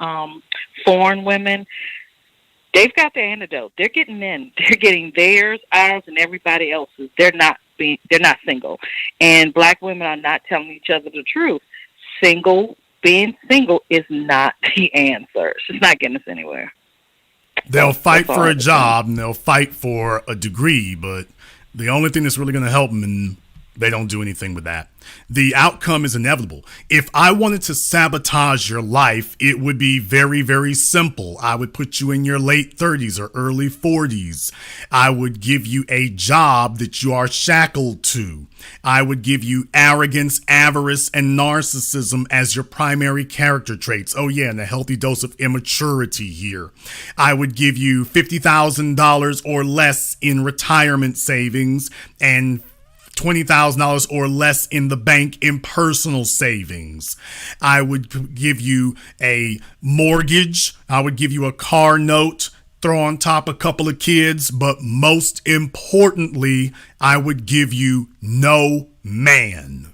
foreign women, they've got their antidote. They're getting men. They're getting theirs, ours, and everybody else's. They're not single. And black women are not telling each other the truth. Being single is not the answer. It's just not getting us anywhere. They'll fight for a job and they'll fight for a degree, but the only thing that's really going to help them, and they don't do anything with that. The outcome is inevitable. If I wanted to sabotage your life, it would be very, very simple. I would put you in your late 30s or early 40s. I would give you a job that you are shackled to. I would give you arrogance, avarice, and narcissism as your primary character traits. Oh yeah, and a healthy dose of immaturity here. I would give you $50,000 or less in retirement savings and $20,000 or less in the bank in personal savings. I would give you a mortgage. I would give you a car note, throw on top a couple of kids, but most importantly, I would give you no man.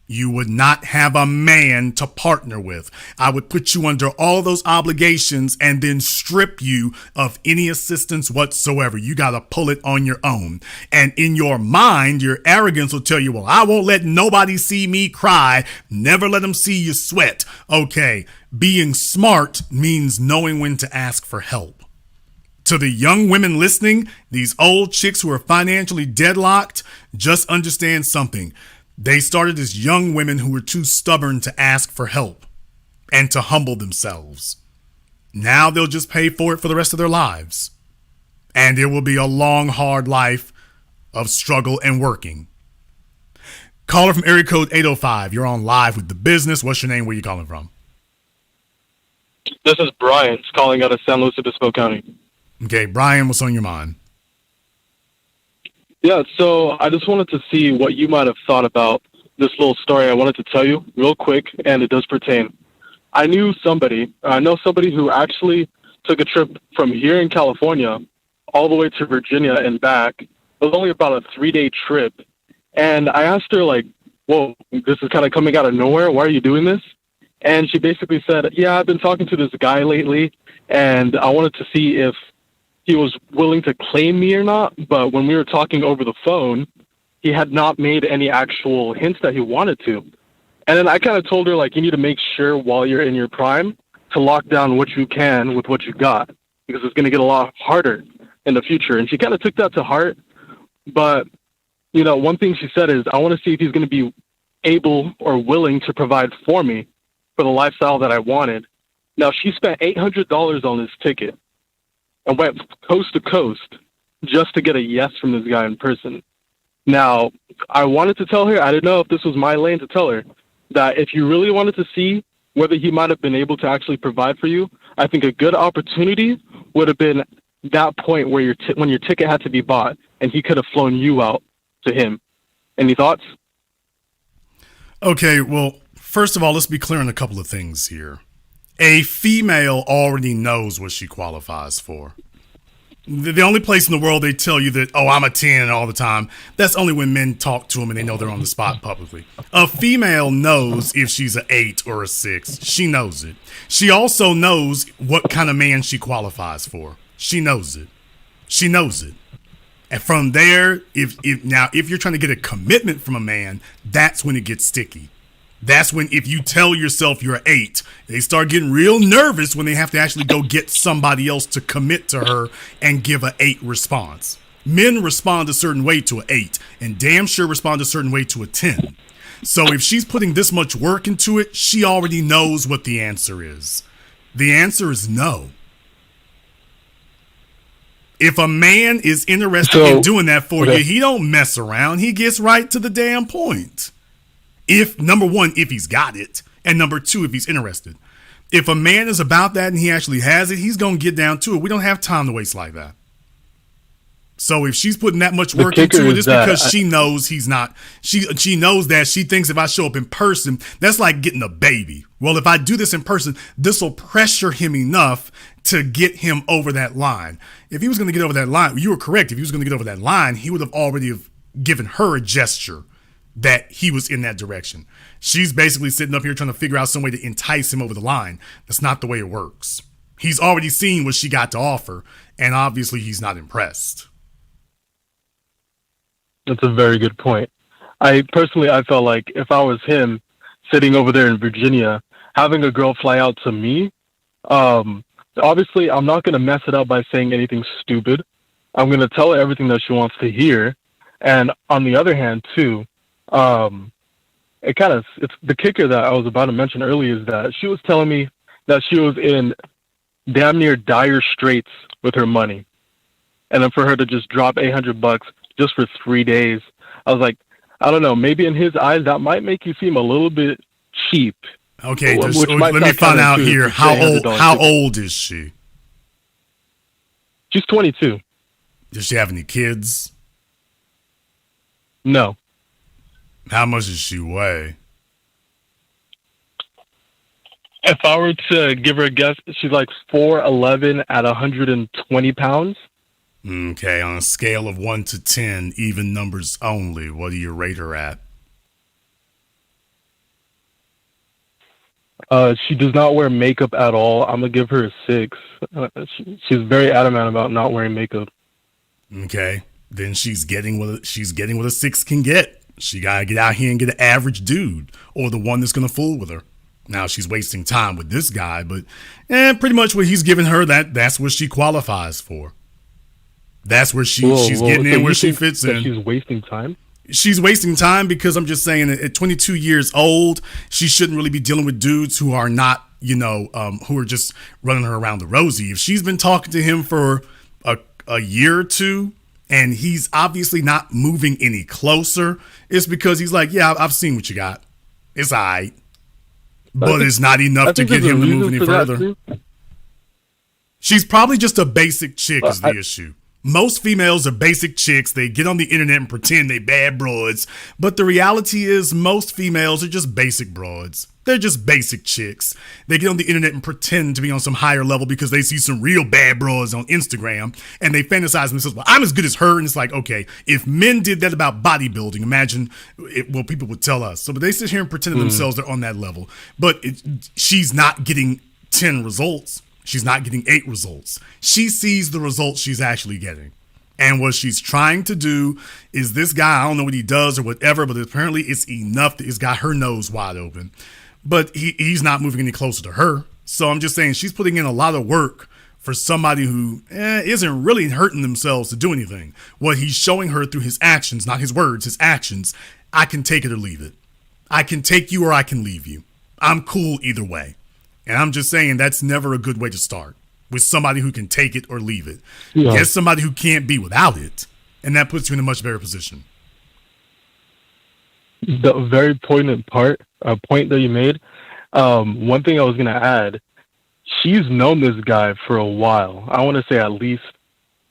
You would not have a man to partner with. I would put you under all those obligations and then strip you of any assistance whatsoever. You got to pull it on your own. And in your mind, your arrogance will tell you, well, I won't let nobody see me cry. Never let them see you sweat. Okay, being smart means knowing when to ask for help. To the young women listening, these old chicks who are financially deadlocked, just understand something. They started as young women who were too stubborn to ask for help and to humble themselves. Now they'll just pay for it for the rest of their lives. And it will be a long, hard life of struggle and working. Caller from area code 805. You're on live with The Business. What's your name? Where are you calling from? This is Brian calling out of San Luis Obispo County. Okay, Brian, what's on your mind? Yeah, so I just wanted to see what you might have thought about this little story I wanted to tell you real quick, and it does pertain. I know somebody who actually took a trip from here in California all the way to Virginia and back. It was only about a 3-day trip. And I asked her, like, whoa, this is kind of coming out of nowhere. Why are you doing this? And she basically said, yeah, I've been talking to this guy lately, and I wanted to see if he was willing to claim me or not. But when we were talking over the phone, he had not made any actual hints that he wanted to. And then I kind of told her, like, you need to make sure while you're in your prime to lock down what you can with what you got, because it's going to get a lot harder in the future. And she kind of took that to heart. But, you know, one thing she said is, I want to see if he's going to be able or willing to provide for me for the lifestyle that I wanted. Now, she spent $800 on this ticket and went coast to coast just to get a yes from this guy in person. Now, I wanted to tell her, I didn't know if this was my lane to tell her, that if you really wanted to see whether he might have been able to actually provide for you, I think a good opportunity would have been that point where when your ticket had to be bought and he could have flown you out to him. Any thoughts? Okay, well, first of all, let's be clear on a couple of things here. A female already knows what she qualifies for. The only place in the world they tell you that, oh, I'm a 10 all the time, that's only when men talk to them and they know they're on the spot publicly. A female knows if she's an 8 or a 6. She knows it. She also knows what kind of man she qualifies for. She knows it. She knows it. And from there, if you're trying to get a commitment from a man, that's when it gets sticky. That's when, if you tell yourself you're an 8, they start getting real nervous when they have to actually go get somebody else to commit to her and give an 8 response. Men respond a certain way to an 8 and damn sure respond a certain way to a 10. So if she's putting this much work into it, she already knows what the answer is. The answer is no. If a man is interested in doing that for you, he don't mess around. He gets right to the damn point. If, number one, if he's got it, and number two, if he's interested. If a man is about that and he actually has it, he's going to get down to it. We don't have time to waste like that. So if she's putting that much work into it, it's because she knows he's not. She knows that. She thinks if I show up in person, that's like getting a baby. Well, if I do this in person, this will pressure him enough to get him over that line. If he was going to get over that line, you were correct. If he was going to get over that line, he would have already given her a gesture that he was in that direction. She's basically sitting up here trying to figure out some way to entice him over the line. That's not the way it works. He's already seen what she got to offer, and obviously he's not impressed. That's a very good point. I felt like if I was him sitting over there in Virginia, having a girl fly out to me, obviously I'm not going to mess it up by saying anything stupid. I'm going to tell her everything that she wants to hear. And on the other hand, too, it's the kicker that I was about to mention earlier is that she was telling me that she was in damn near dire straits with her money. And then for her to just drop $800 just for 3 days, I was like, I don't know, maybe in his eyes that might make you seem a little bit cheap. Okay, let me find out here. How old is she? She's 22. Does she have any kids? No. How much does she weigh? If I were to give her a guess, she's like 4'11" at 120 pounds. Okay, on a scale of 1 to 10, even numbers only, what do you rate her at? She does not wear makeup at all. I'm going to give her a 6. She's very adamant about not wearing makeup. Okay, then she's getting what a 6 can get. She got to get out here and get an average dude or the one that's going to fool with her. Now she's wasting time with this guy, but pretty much what he's giving her, that's what she qualifies for. That's where she's getting in where she fits in. She's wasting time? She's wasting time because I'm just saying at 22 years old, she shouldn't really be dealing with dudes who are not, who are just running her around the rosy. If she's been talking to him for a year or two and he's obviously not moving any closer, it's because he's like, yeah, I've seen what you got. It's all right. But it's not enough to get him to move any further. She's probably just a basic chick is the issue. Most females are basic chicks. They get on the internet and pretend they bad broads. But the reality is most females are just basic broads. They're just basic chicks. They get on the internet and pretend to be on some higher level because they see some real bad broads on Instagram and they fantasize themselves, well, I'm as good as her. And it's like, okay, if men did that about bodybuilding, imagine what people would tell us. So but they sit here and pretend to themselves they're on that level. But she's not getting 10 results. She's not getting 8 results. She sees the results she's actually getting. And what she's trying to do is this guy, I don't know what he does or whatever, but apparently it's enough that it's got her nose wide open. But he's not moving any closer to her. So I'm just saying she's putting in a lot of work for somebody who isn't really hurting themselves to do anything. What he's showing her through his actions, not his words, his actions, I can take it or leave it. I can take you or I can leave you. I'm cool either way. And I'm just saying that's never a good way to start with somebody who can take it or leave it. Yeah. Get somebody who can't be without it, and that puts you in a much better position. The very poignant point that you made. One thing I was going to add, she's known this guy for a while. I want to say at least,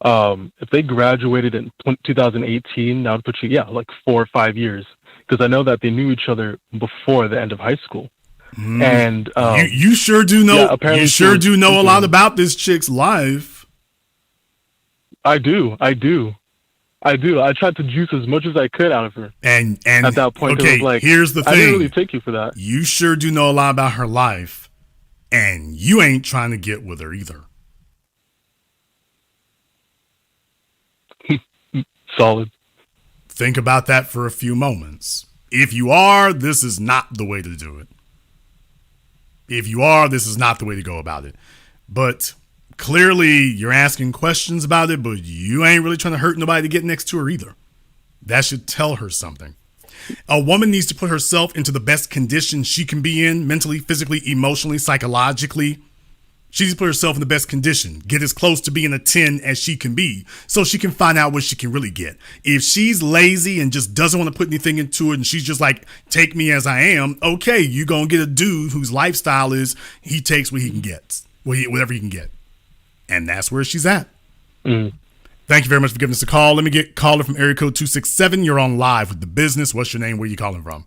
if they graduated in 2018, that would put you, like 4 or 5 years. Because I know that they knew each other before the end of high school. And you sure do know. Yeah, you sure do know a lot about this chick's life. I do. I tried to juice as much as I could out of her. And at that point, okay, it was like, here's the thing. I didn't really take you for that. You sure do know a lot about her life, and you ain't trying to get with her either. Solid. Think about that for a few moments. If you are, this is not the way to do it. If you are, this is not the way to go about it. But clearly you're asking questions about it, but you ain't really trying to hurt nobody to get next to her either. That should tell her something. A woman needs to put herself into the best condition she can be in, mentally, physically, emotionally, psychologically. She needs to put herself in the best condition, get as close to being a 10 as she can be, so she can find out what she can really get. If she's lazy and just doesn't want to put anything into it, and she's just like, take me as I am, okay, you're going to get a dude whose lifestyle is he takes what he can get, whatever he can get. And that's where she's at. Thank you very much for giving us a call. Let me get caller from area code 267. You're on live with The Business. What's your name? Where are you calling from?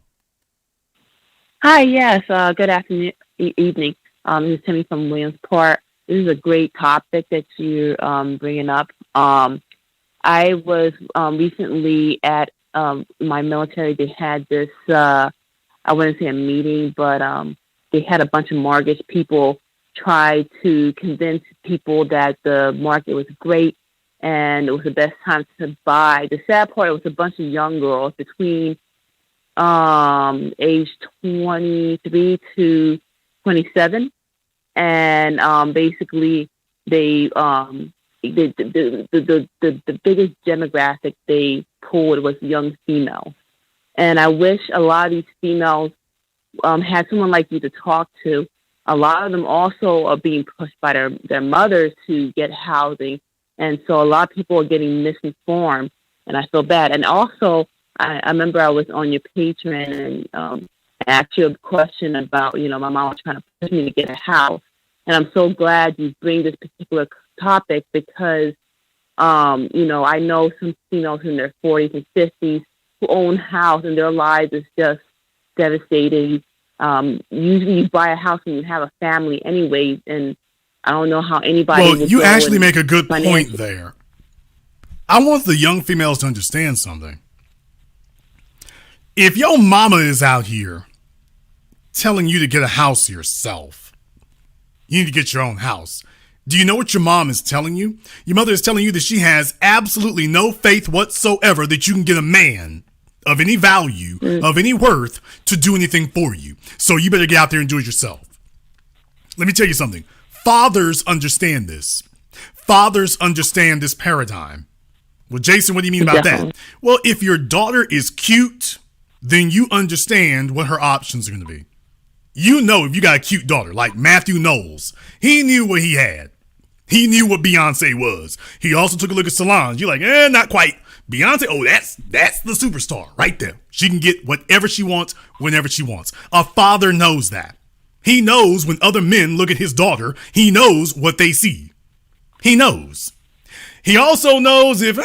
Hi, yes. Good afternoon, evening. This is Timmy from Williamsport. This is a great topic that you're bringing up. I was recently at my military. They had this, I wouldn't say a meeting, but they had a bunch of mortgage people try to convince people that the market was great and it was the best time to buy. The sad part, it was a bunch of young girls between age 23 to 27, and basically the biggest demographic they pulled was young females. And I wish a lot of these females had someone like you to talk to. A lot of them also are being pushed by their mothers to get housing, and so a lot of people are getting misinformed, and I feel bad. And also, I remember I was on your Patreon and asked you a question about, my mom was trying to push me to get a house. And I'm so glad you bring this particular topic because, I know some females in their 40s and 50s who own a house and their lives is just devastating. Usually you buy a house when you have a family anyways, and I don't know how anybody... Well, you actually make a good point there. I want the young females to understand something. If your mama is out here telling you to get a house yourself, you need to get your own house. Do you know what your mom is telling you? Your mother is telling you that she has absolutely no faith whatsoever that you can get a man of any value, of any worth, to do anything for you. So you better get out there and do it yourself. Let me tell you something. Fathers understand this. Fathers understand this paradigm. Well, Jason, what do you mean about that? Well, if your daughter is cute, then you understand what her options are going to be. You know, if you got a cute daughter, like Matthew Knowles, he knew what he had. He knew what Beyonce was. He also took a look at Solange. You're like, not quite. Beyonce, oh, that's the superstar right there. She can get whatever she wants, whenever she wants. A father knows that. He knows when other men look at his daughter, he knows what they see. He knows. He also knows if, my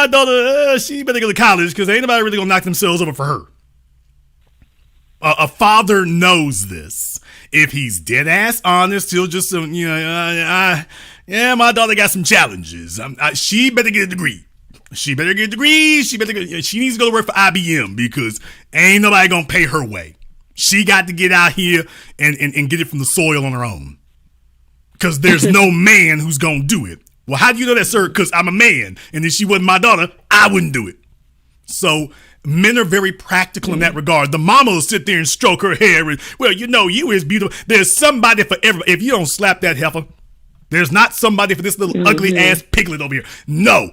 daughter, she better go to college because ain't nobody really gonna knock themselves over for her. A father knows this. If he's dead ass honest, he'll just, my daughter got some challenges. She better get a degree. She better get a degree. She needs to go to work for IBM because ain't nobody gonna pay her way. She got to get out here and get it from the soil on her own. Because there's no man who's gonna do it. Well, how do you know that, sir? Because I'm a man. And if she wasn't my daughter, I wouldn't do it. So men are very practical in that regard. The mama will sit there and stroke her hair and, you is beautiful. There's somebody for everybody. If you don't slap that heifer, There's not somebody for this little ugly ass piglet over here. No,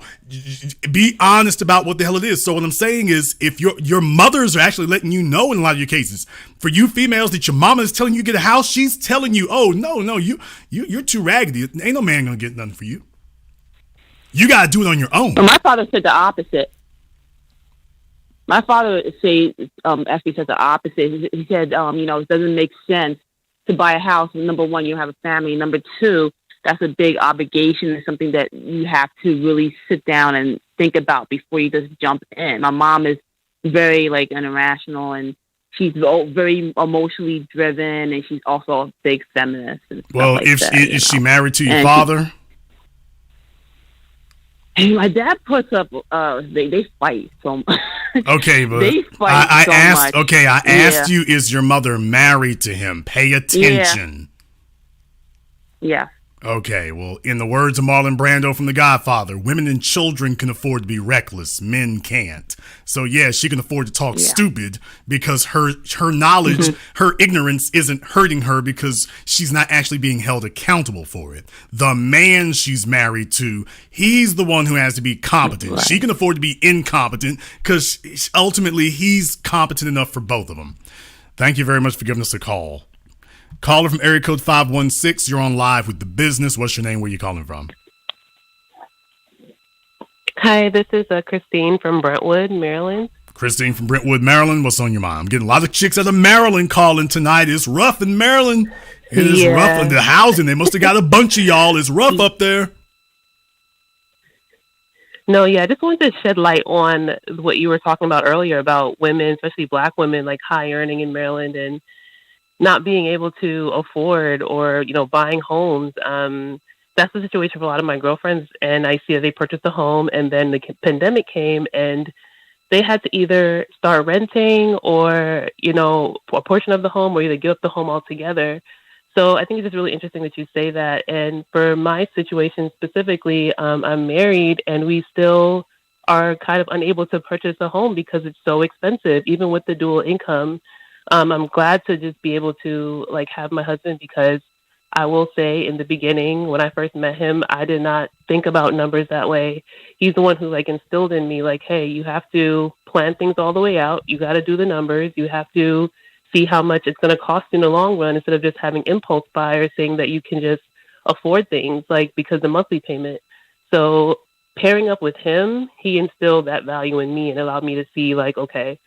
be honest about what the hell it is. So what I'm saying is, if your mothers are actually letting you know in a lot of your cases, for you females that your mama is telling you to get a house, she's telling you, oh no, you're too raggedy. Ain't no man gonna get nothing for you. You gotta do it on your own. Well, my father said the opposite. My father actually said the opposite. He said, it doesn't make sense to buy a house. Number one, you have a family. Number two, that's a big obligation and something that you have to really sit down and think about before you just jump in. My mom is very irrational, and she's very emotionally driven, and she's also a big feminist. And stuff is she married to your father? And my dad puts up. They fight so much. Okay, but they fight I much. Okay, I asked you: is your mother married to him? Pay attention. Yeah. Okay, well, in the words of Marlon Brando from The Godfather, women and children can afford to be reckless, men can't. So yeah, she can afford to talk stupid because her knowledge, her ignorance isn't hurting her because she's not actually being held accountable for it. The man she's married to, he's the one who has to be competent. Right. She can afford to be incompetent because ultimately he's competent enough for both of them. Thank you very much for giving us a call. Caller from area code 516. You're on live with The Business. What's your name? Where are you calling from? Hi, this is Christine from Brentwood, Maryland. Christine from Brentwood, Maryland. What's on your mind? I'm getting a lot of chicks out of Maryland calling tonight. It's rough in Maryland. It is rough in the housing. They must have got a bunch of y'all. It's rough up there. No, I just wanted to shed light on what you were talking about earlier about women, especially Black women, high earning in Maryland and not being able to afford or, buying homes. That's the situation for a lot of my girlfriends. And I see that they purchased a home and then the pandemic came and they had to either start renting or, a portion of the home or either give up the home altogether. So I think it's just really interesting that you say that. And for my situation specifically, I'm married and we still are kind of unable to purchase a home because it's so expensive, even with the dual income. I'm glad to just be able to have my husband because I will say in the beginning, when I first met him, I did not think about numbers that way. He's the one who instilled in me hey, you have to plan things all the way out. You got to do the numbers. You have to see how much it's going to cost you in the long run instead of just having impulse buyers saying that you can just afford things because of the monthly payment. So pairing up with him, he instilled that value in me and allowed me to see okay,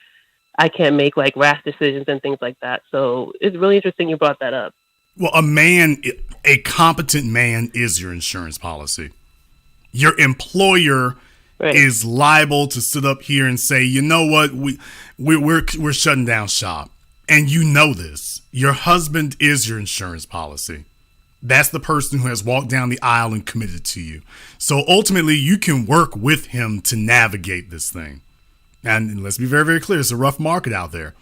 I can't make rash decisions and things like that. So it's really interesting you brought that up. Well, a competent man is your insurance policy. Your employer is liable to sit up here and say, you know what, we're shutting down shop. And you know this. Your husband is your insurance policy. That's the person who has walked down the aisle and committed to you. So ultimately, you can work with him to navigate this thing. And let's be very, very clear. It's a rough market out there.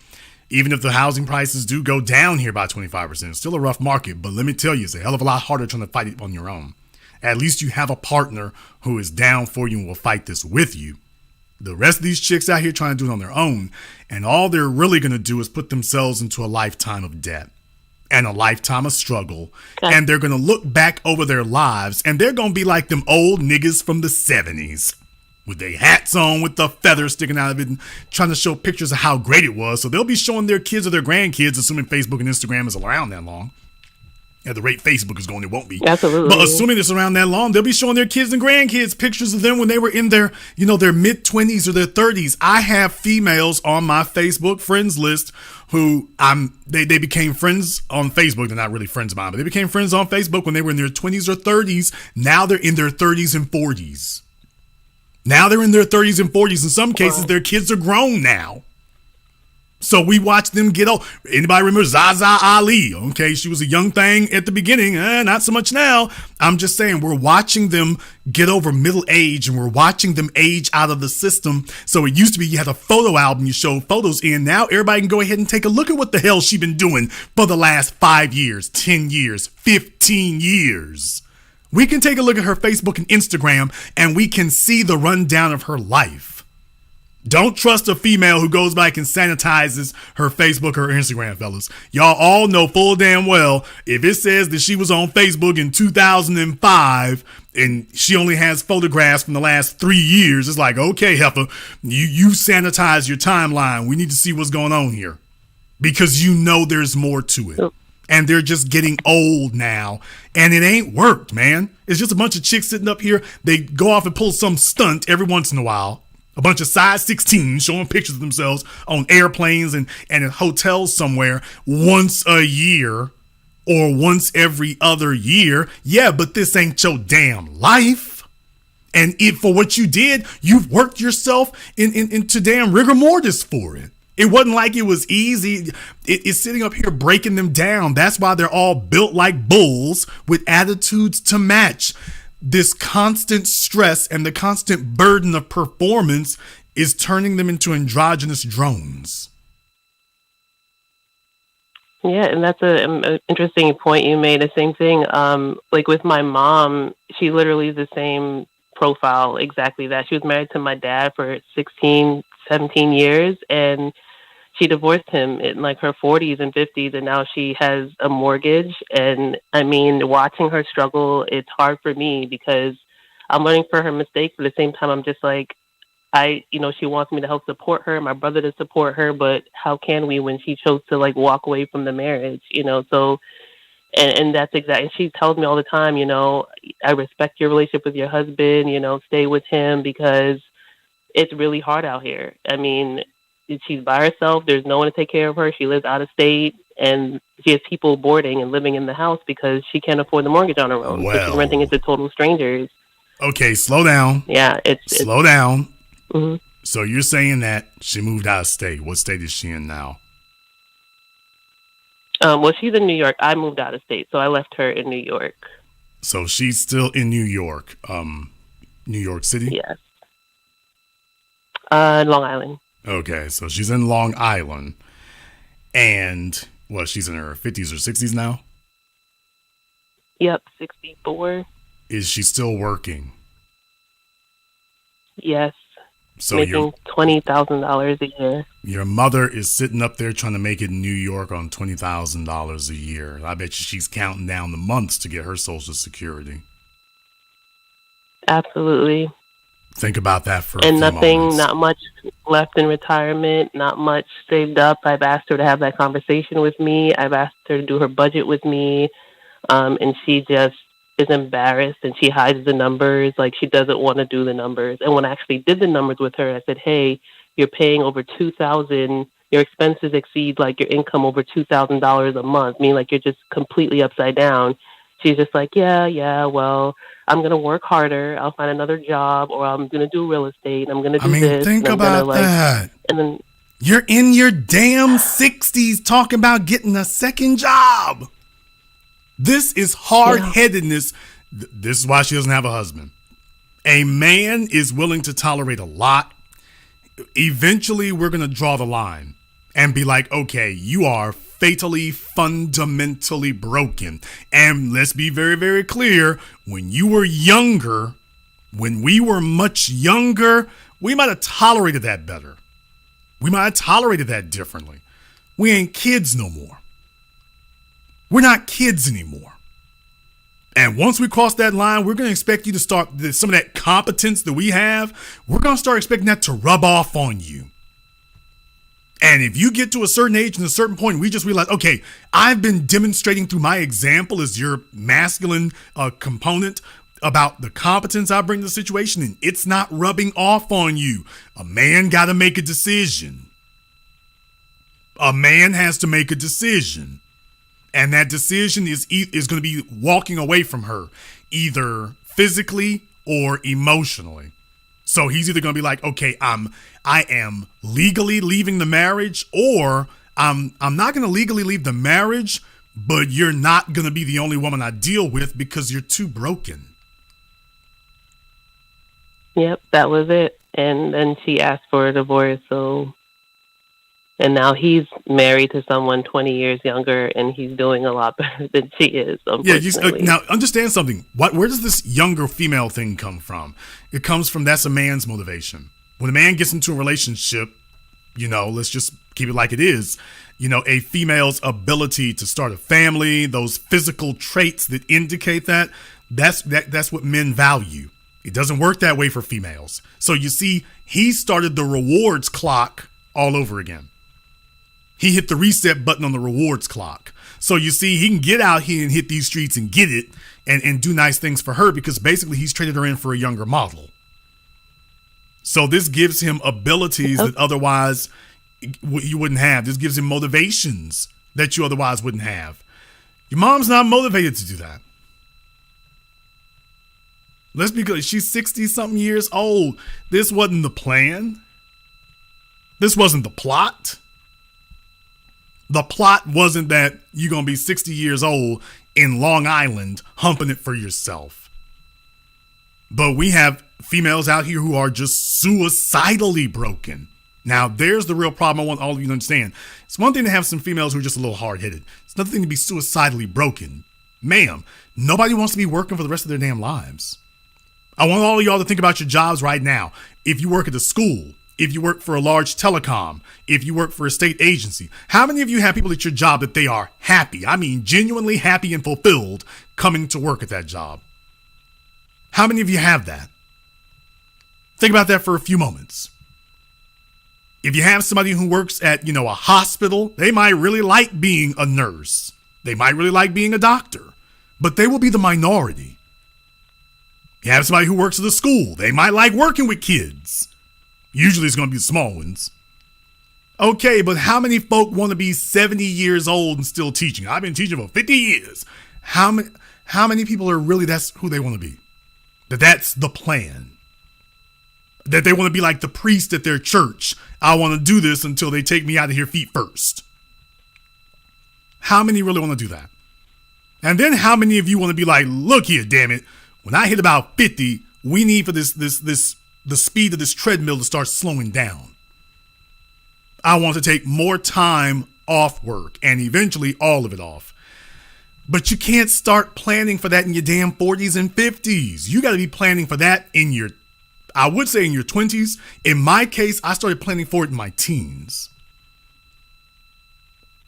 Even if the housing prices do go down here by 25%, it's still a rough market. But let me tell you, it's a hell of a lot harder trying to fight it on your own. At least you have a partner who is down for you and will fight this with you. The rest of these chicks out here trying to do it on their own, and all they're really going to do is put themselves into a lifetime of debt and a lifetime of struggle. And they're going to look back over their lives, and they're going to be like them old niggas from the 70s. With their hats on, with the feathers sticking out of it, and trying to show pictures of how great it was. So they'll be showing their kids or their grandkids, assuming Facebook and Instagram is around that long. At the rate Facebook is going, it won't be. Absolutely. But assuming it's around that long, they'll be showing their kids and grandkids pictures of them when they were in their, their mid-20s or their 30s. I have females on my Facebook friends list who they became friends on Facebook. They're not really friends of mine, but they became friends on Facebook when they were in their 20s or 30s. Now they're in their 30s and 40s. Now they're in their 30s and 40s. In some cases, their kids are grown now. So we watch them get old. Anybody remember Zaza Ali? Okay, she was a young thing at the beginning. Not so much now. I'm just saying we're watching them get over middle age and we're watching them age out of the system. So it used to be you had a photo album you showed photos in. Now everybody can go ahead and take a look at what the hell she's been doing for the last 5 years, 10 years, 15 years. We can take a look at her Facebook and Instagram and we can see the rundown of her life. Don't trust a female who goes back and sanitizes her Facebook or Instagram, fellas. Y'all all know full damn well if it says that she was on Facebook in 2005 and she only has photographs from the last 3 years, it's like, okay, heifer, you sanitize your timeline. We need to see what's going on here because you know there's more to it. And they're just getting old now. And it ain't worked, man. It's just a bunch of chicks sitting up here. They go off and pull some stunt every once in a while. A bunch of size 16s showing pictures of themselves on airplanes and in hotels somewhere once a year or once every other year. Yeah, but this ain't your damn life. And if for what you did, you've worked yourself into damn rigor mortis for it. It wasn't like it was easy. It's sitting up here breaking them down. That's why they're all built like bulls with attitudes to match. This constant stress and the constant burden of performance is turning them into androgynous drones. Yeah, and that's an interesting point you made. The same thing, like with my mom, she literally is the same profile, exactly that. She was married to my dad for 16, 17 years, and she divorced him in like her 40s and 50s, and now she has a mortgage. And I mean, watching her struggle, it's hard for me because I'm learning from her mistakes. But at the same time, I'm just like, she wants me to help support her, my brother to support her, but how can we when she chose to like walk away from the marriage, so, and that's exactly, she tells me all the time, I respect your relationship with your husband, stay with him because it's really hard out here. I mean, she's by herself. There's no one to take care of her. She lives out of state, and she has people boarding and living in the house because she can't afford the mortgage on her own. Well, so she's renting it to total strangers. Okay, slow down. Yeah, slow down. Mm-hmm. So you're saying that she moved out of state. What state is she in now? Well, she's in New York. I moved out of state, so I left her in New York. So she's still in New York, New York City? Yes. Long Island. Okay, so she's in Long Island, and she's in her 50s or 60s now? Yep, 64. Is she still working? Yes, so making $20,000 a year. Your mother is sitting up there trying to make it in New York on $20,000 a year. I bet you she's counting down the months to get her Social Security. Absolutely. Think about that for and a few nothing, moments. Not much left in retirement, not much saved up. I've asked her to have that conversation with me. I've asked her to do her budget with me, and she just is embarrassed and she hides the numbers. Like she doesn't want to do the numbers. And when I actually did the numbers with her, I said, "Hey, you're paying over $2,000. Your expenses exceed like your income over $2,000 a month. Meaning like you're just completely upside down." She's just like, yeah, well, I'm going to work harder. I'll find another job, or I'm going to do real estate. I'm going to do this. Think about that. And then you're in your damn 60s talking about getting a second job. This is hard-headedness. Yeah. This is why she doesn't have a husband. A man is willing to tolerate a lot. Eventually, we're going to draw the line and be like, okay, you are fatally, fundamentally broken. And let's be very, very clear. When you were younger, when we were much younger, we might have tolerated that better. We might have tolerated that differently. We ain't kids no more. We're not kids anymore. And once we cross that line, we're going to expect you to start some of that competence that we have. We're going to start expecting that to rub off on you. And if you get to a certain age and a certain point, we just realize, okay, I've been demonstrating through my example as your masculine component about the competence I bring to the situation, and it's not rubbing off on you. A man got to make a decision. A man has to make a decision. And that decision is going to be walking away from her, either physically or emotionally. So he's either going to be like, okay, I am legally leaving the marriage, or I'm not going to legally leave the marriage, but you're not going to be the only woman I deal with because you're too broken. Yep, that was it. And then she asked for a divorce. And now he's married to someone 20 years younger, and he's doing a lot better than she is, unfortunately. Now, understand something. Where does this younger female thing come from? It comes from that's a man's motivation. When a man gets into a relationship, let's just keep it like it is. A female's ability to start a family, those physical traits that indicate that's what men value. It doesn't work that way for females. So you see, he started the rewards clock all over again. He hit the reset button on the rewards clock. So you see, he can get out here and hit these streets and get it and do nice things for her because basically he's traded her in for a younger model. So this gives him abilities that otherwise you wouldn't have. This gives him motivations that you otherwise wouldn't have. Your mom's not motivated to do that. Let's be clear. She's 60-something years old. This wasn't the plan. This wasn't the plot. The plot wasn't that you're going to be 60 years old in Long Island humping it for yourself. But we have females out here who are just suicidally broken. Now, there's the real problem I want all of you to understand. It's one thing to have some females who are just a little hard-headed. It's another thing to be suicidally broken. Ma'am, nobody wants to be working for the rest of their damn lives. I want all of y'all to think about your jobs right now. If you work at a school, if you work for a large telecom, if you work for a state agency, how many of you have people at your job that they are happy? I mean, genuinely happy and fulfilled coming to work at that job? How many of you have that? Think about that for a few moments. If you have somebody who works at, a hospital, they might really like being a nurse. They might really like being a doctor, but they will be the minority. You have somebody who works at a school. They might like working with kids. Usually it's going to be the small ones. Okay, but how many folk want to be 70 years old and still teaching? I've been teaching for 50 years. How many people are really that's who they want to be? That's the plan. That they want to be like the priest at their church. I want to do this until they take me out of here feet first. How many really want to do that? And then how many of you want to be like, look here, damn it. When I hit about 50, we need for the speed of this treadmill to start slowing down. I want to take more time off work and eventually all of it off. But you can't start planning for that in your damn 40s and 50s. You got to be planning for that in your 20s. In my case, I started planning for it in my teens.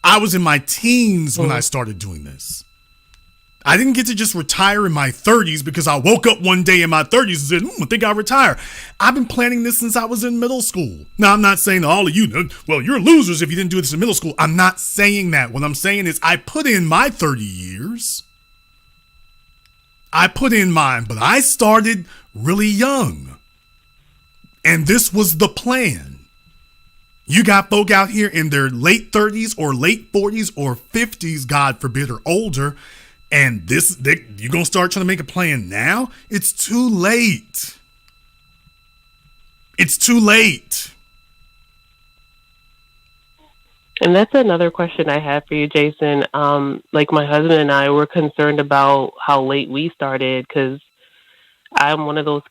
I was in my teens when I started doing this. I didn't get to just retire in my 30s because I woke up one day in my 30s and said, I think I'll retire. I've been planning this since I was in middle school. Now, I'm not saying to all of you, well, you're losers if you didn't do this in middle school. I'm not saying that. What I'm saying is I put in my 30 years. I put in mine, but I started really young. And this was the plan. You got folk out here in their late 30s or late 40s or 50s, God forbid, or older. And you're going to start trying to make a plan now? It's too late. It's too late. And that's another question I have for you, Jason. Like my husband and I were concerned about how late we started because I'm one of those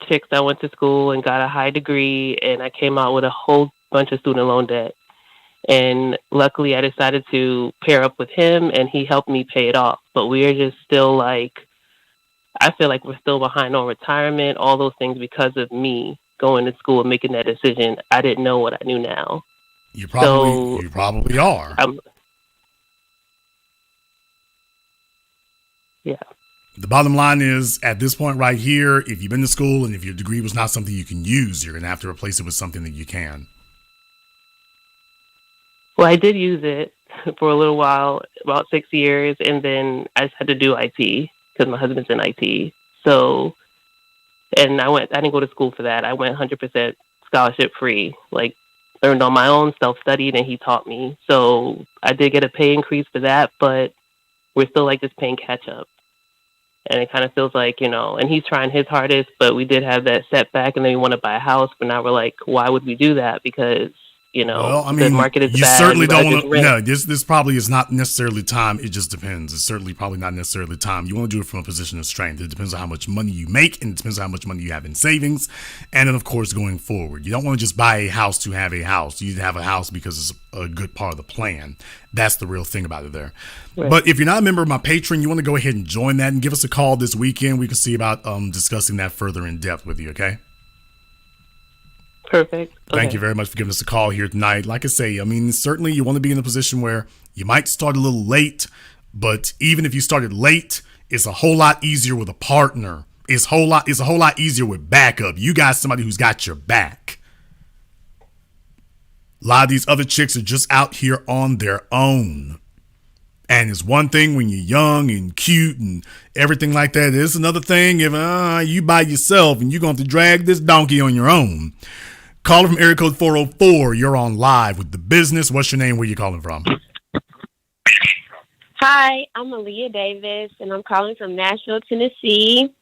chicks that went to school and got a high degree and I came out with a whole bunch of student loan debt. And luckily I decided to pair up with him and he helped me pay it off. But we are just still I feel like we're still behind on retirement, all those things because of me going to school and making that decision. I didn't know what I knew now. You probably are. Yeah. The bottom line is, at this point right here, if you've been to school and if your degree was not something you can use, you're going to have to replace it with something that you can. Well, I did use it for a little while, about 6 years, and then I just had to do IT because my husband's in IT. So, and I didn't go to school for that. I went 100% scholarship free, learned on my own, self-studied, and he taught me. So I did get a pay increase for that, but we're still just paying catch up. And it kind of feels like, and he's trying his hardest, but we did have that setback and then we want to buy a house, but now we're like, why would we do that? Because well, I mean, the market is you bad. Certainly don't want to. No, this probably is not necessarily time. It just depends. It's certainly probably not necessarily time. You want to do it from a position of strength. It depends on how much money you make, and it depends on how much money you have in savings, and then of course going forward. You don't want to just buy a house to have a house. You need to have a house because it's a good part of the plan. That's the real thing about it there. Right. But if you're not a member of my Patreon, you want to go ahead and join that and give us a call this weekend. We can see about discussing that further in depth with you. Okay. Perfect. Thank you very much for giving us a call here tonight. Like I say, I mean, certainly you want to be in a position where you might start a little late, but even if you started late, it's a whole lot easier with a partner. It's a whole lot easier with backup. You got somebody who's got your back. A lot of these other chicks are just out here on their own. And it's one thing when you're young and cute and everything like that. It's another thing if you by yourself and you're going to drag this donkey on your own. Caller from area code 404. You're on live with The Business. What's your name? Where you calling from? Hi, I'm Aaliyah Davis, and I'm calling from Nashville, Tennessee.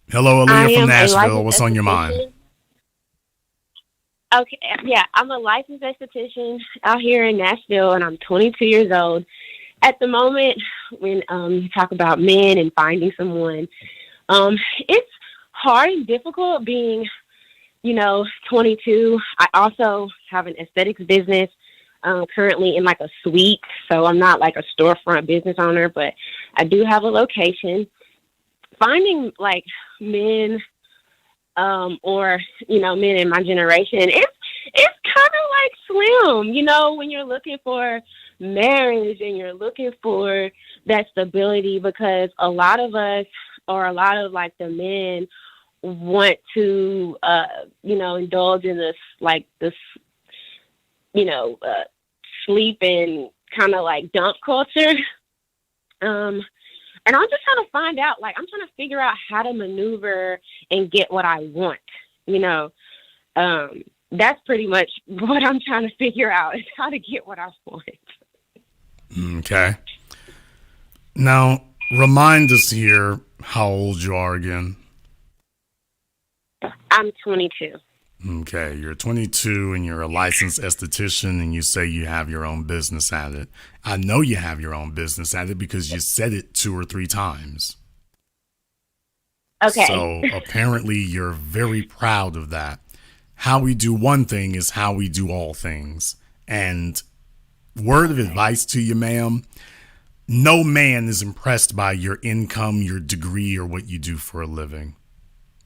Hello, Aaliyah from Nashville. What's on your mind? Okay, yeah, I'm a licensed esthetician out here in Nashville, and I'm 22 years old. At the moment, when you talk about men and finding someone, it's hard and difficult being, 22. I also have an aesthetics business, currently in like a suite, so I'm not like a storefront business owner, but I do have a location. Finding like men, or men in my generation, it's kind of like slim, when you're looking for marriage and you're looking for that stability, because a lot of us, or a lot of like the men, want to indulge in this sleep and kind of like dump culture. And I'm just trying to find out, I'm trying to figure out how to maneuver and get what I want, that's pretty much what I'm trying to figure out, is how to get what I want. Okay. Now, remind us here how old you are again. I'm 22. Okay, you're 22 and you're a licensed esthetician and you say you have your own business at it. I know you have your own business at it because you said it 2 or 3 times. Okay. So apparently you're very proud of that. How we do one thing is how we do all things. And word of advice to you, ma'am, no man is impressed by your income, your degree, or what you do for a living.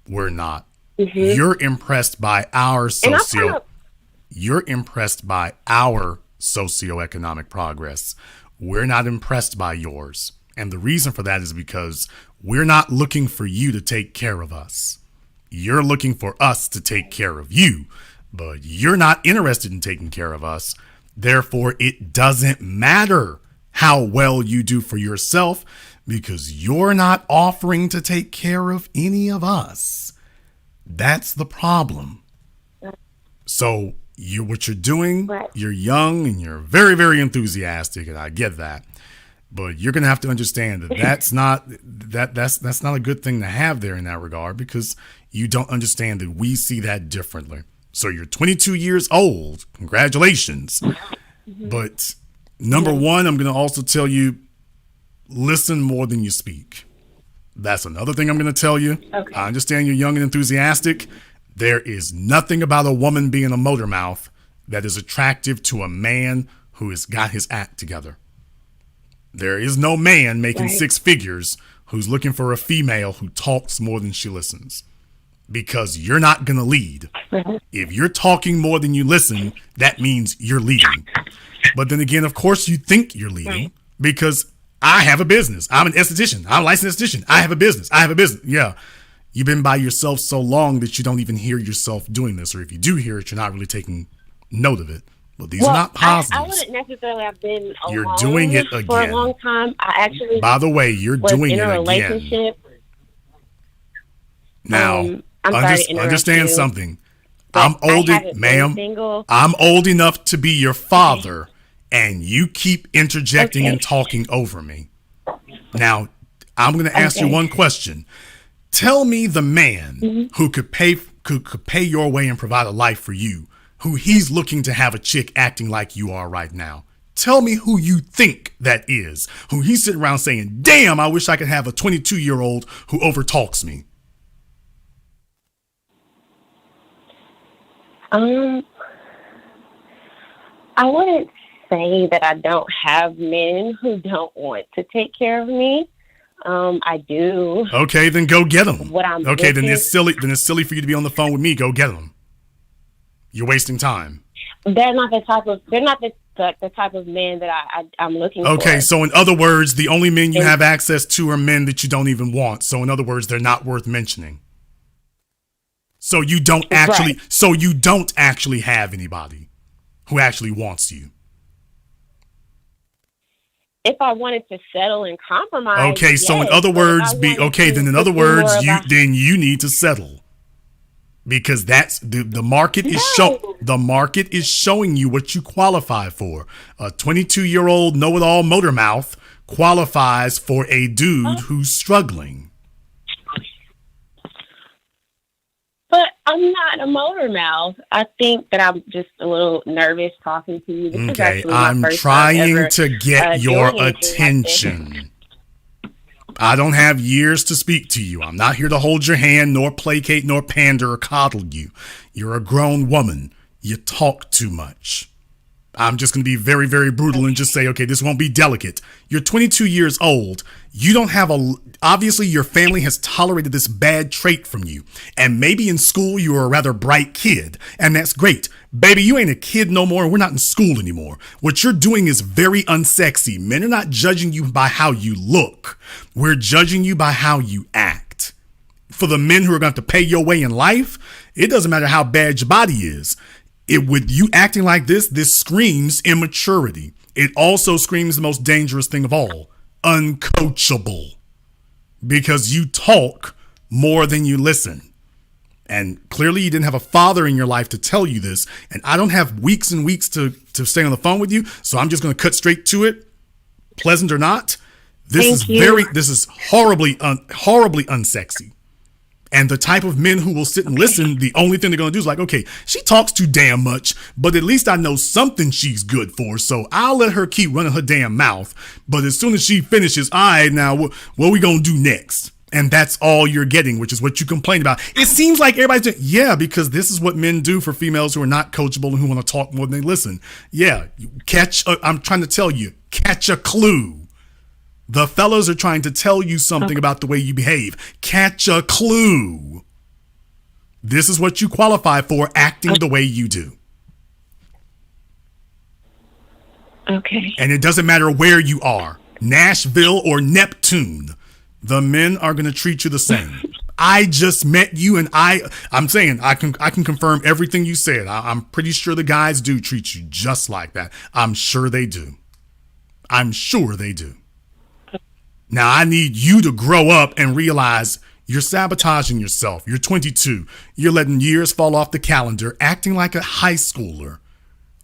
We're not. Mm-hmm. You're impressed by our socioeconomic progress. We're not impressed by yours. And the reason for that is because we're not looking for you to take care of us. You're looking for us to take care of you, but you're not interested in taking care of us. Therefore, it doesn't matter how well you do for yourself because you're not offering to take care of any of us. That's the problem. So what you're doing, you're young and you're very, very enthusiastic, and I get that. But you're gonna have to understand that that's not a good thing to have there in that regard, because you don't understand that we see that differently. So you're 22 years old. Congratulations. Mm-hmm. But number one, I'm gonna also tell you, listen more than you speak. That's another thing I'm going to tell you. Okay. I understand you're young and enthusiastic. There is nothing about a woman being a motor mouth that is attractive to a man who has got his act together. There is no man making 6 figures who's looking for a female who talks more than she listens, because you're not going to lead. Mm-hmm. If you're talking more than you listen, that means you're leading. But then again, of course, you think you're leading because I have a business. I'm an esthetician. I'm a licensed esthetician. I have a business. Yeah. You've been by yourself so long that you don't even hear yourself doing this. Or if you do hear it, you're not really taking note of it. But these are not positives. I wouldn't necessarily have been alone. You're doing it again. For a long time. I actually By the way, you're doing it again. Now, understand something. I'm old, ma'am. I'm old enough to be your father. And you keep interjecting and talking over me. Now, I'm going to ask you one question. Tell me the man who could pay your way and provide a life for you, who he's looking to have a chick acting like you are right now. Tell me who you think that is, who he's sitting around saying, damn, I wish I could have a 22-year-old who overtalks me. I wouldn't say that I don't have men who don't want to take care of me. I do. Okay, then go get them. Then it's silly for you to be on the phone with me. Go get them. You're wasting time. They're not the type of the type of men that I'm looking for. Okay, so in other words, the only men you have access to are men that you don't even want. So in other words, they're not worth mentioning. So you don't actually have anybody who actually wants you. If I wanted to settle and compromise. Okay, yes, so in other words, then you need to settle. Because that's the market is showing you what you qualify for. A 22-year-old know-it-all motor mouth qualifies for a dude who's struggling. But I'm not a motor mouth. I think that I'm just a little nervous talking to you. Okay, I'm trying to get your attention. I don't have years to speak to you. I'm not here to hold your hand, nor placate, nor pander, or coddle you. You're a grown woman. You talk too much. I'm just going to be very, very brutal and just say, okay, this won't be delicate. You're 22 years old. You don't have obviously your family has tolerated this bad trait from you. And maybe in school you were a rather bright kid. And that's great. Baby, you ain't a kid no more. We're not in school anymore. What you're doing is very unsexy. Men are not judging you by how you look. We're judging you by how you act. For the men who are going to have to pay your way in life, it doesn't matter how bad your body is. With you acting like this screams immaturity. It also screams the most dangerous thing of all, uncoachable. Because you talk more than you listen. And clearly you didn't have a father in your life to tell you this. And I don't have weeks and weeks to stay on the phone with you. So I'm just going to cut straight to it. Pleasant or not. This is horribly unsexy. And the type of men who will sit and listen, the only thing they're going to do is like, okay, she talks too damn much, but at least I know something she's good for, so I'll let her keep running her damn mouth. But as soon as she finishes, all right, now what are we going to do next? And that's all you're getting, which is what you complain about. It seems like everybody's doing, yeah, because this is what men do for females who are not coachable and who want to talk more than they listen. Yeah, I'm trying to tell you, catch a clue. The fellas are trying to tell you something about the way you behave. Catch a clue. This is what you qualify for, acting the way you do. Okay. And it doesn't matter where you are, Nashville or Neptune. The men are going to treat you the same. I just met you, and I'm saying I can confirm everything you said. I'm pretty sure the guys do treat you just like that. I'm sure they do. Now, I need you to grow up and realize you're sabotaging yourself. You're 22. You're letting years fall off the calendar, acting like a high schooler.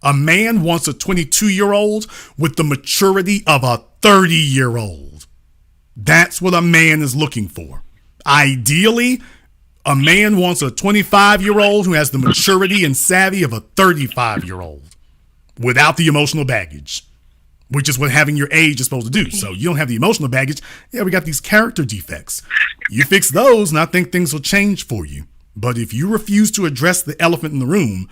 A man wants a 22-year-old with the maturity of a 30-year-old. That's what a man is looking for. Ideally, a man wants a 25-year-old who has the maturity and savvy of a 35-year-old without the emotional baggage. Which is what having your age is supposed to do. So you don't have the emotional baggage. Yeah, we got these character defects. You fix those, and I think things will change for you. But if you refuse to address the elephant in the room,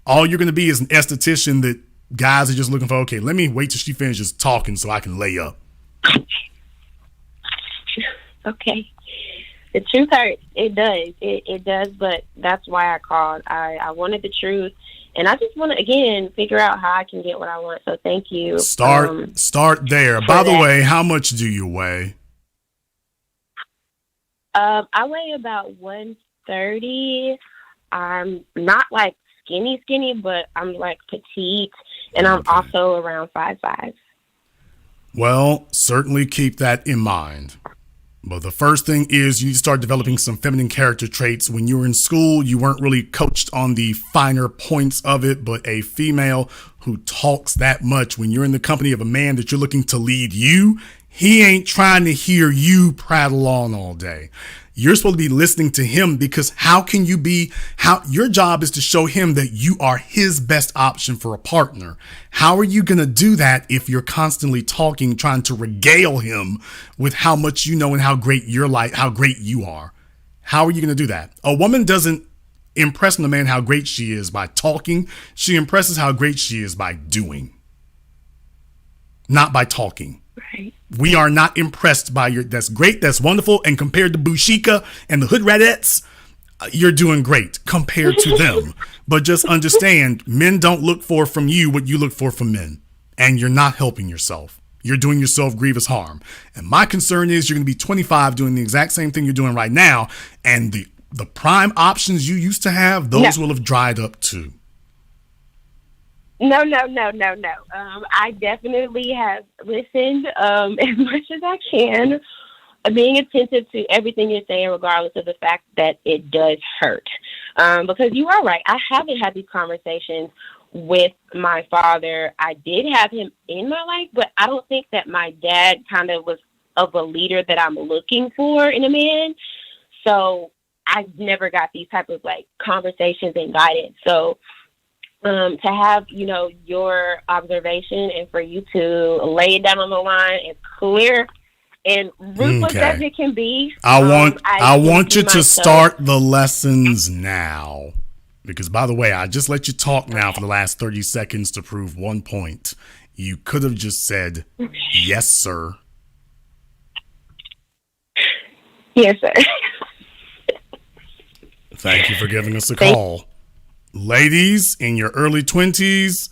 all you're going to be is an esthetician that guys are just looking for, okay, let me wait till she finishes talking so I can lay up. Okay. The truth hurts. It does. It does, but that's why I called. I wanted the truth. And I just want to, again, figure out how I can get what I want. So thank you. Start there. By the way, how much do you weigh? I weigh about 130. I'm not like skinny, but I'm like petite. And I'm also around 5'5". Well, certainly keep that in mind. But the first thing is you need to start developing some feminine character traits. When you were in school, you weren't really coached on the finer points of it, but a female who talks that much, when you're in the company of a man that you're looking to lead you, he ain't trying to hear you prattle on all day. You're supposed to be listening to him, because your job is to show him that you are his best option for a partner. How are you going to do that if you're constantly talking, trying to regale him with how much you know and how great how great you are? How are you going to do that? A woman doesn't impress on a man how great she is by talking. She impresses how great she is by doing, not by talking. Right. We are not impressed by that's great, that's wonderful, and compared to Bushika and the Hood Radettes, you're doing great compared to them. But just understand, men don't look for from you what you look for from men. And you're not helping yourself. You're doing yourself grievous harm. And my concern is you're going to be 25 doing the exact same thing you're doing right now. And the prime options you used to have, those will have dried up too. No. I definitely have listened as much as I can, being attentive to everything you're saying, regardless of the fact that it does hurt. Because you are right. I haven't had these conversations with my father. I did have him in my life, but I don't think that my dad kind of was of a leader that I'm looking for in a man. So I never got these type of like conversations and guidance. So to have, your observation and for you to lay it down on the line as clear and ruthless as it can be. I want you to start the lessons now. Because, by the way, I just let you talk now for the last 30 seconds to prove one point. You could have just said, yes, sir. Yes, sir. Thank you for giving us a call. Ladies, in your early 20s,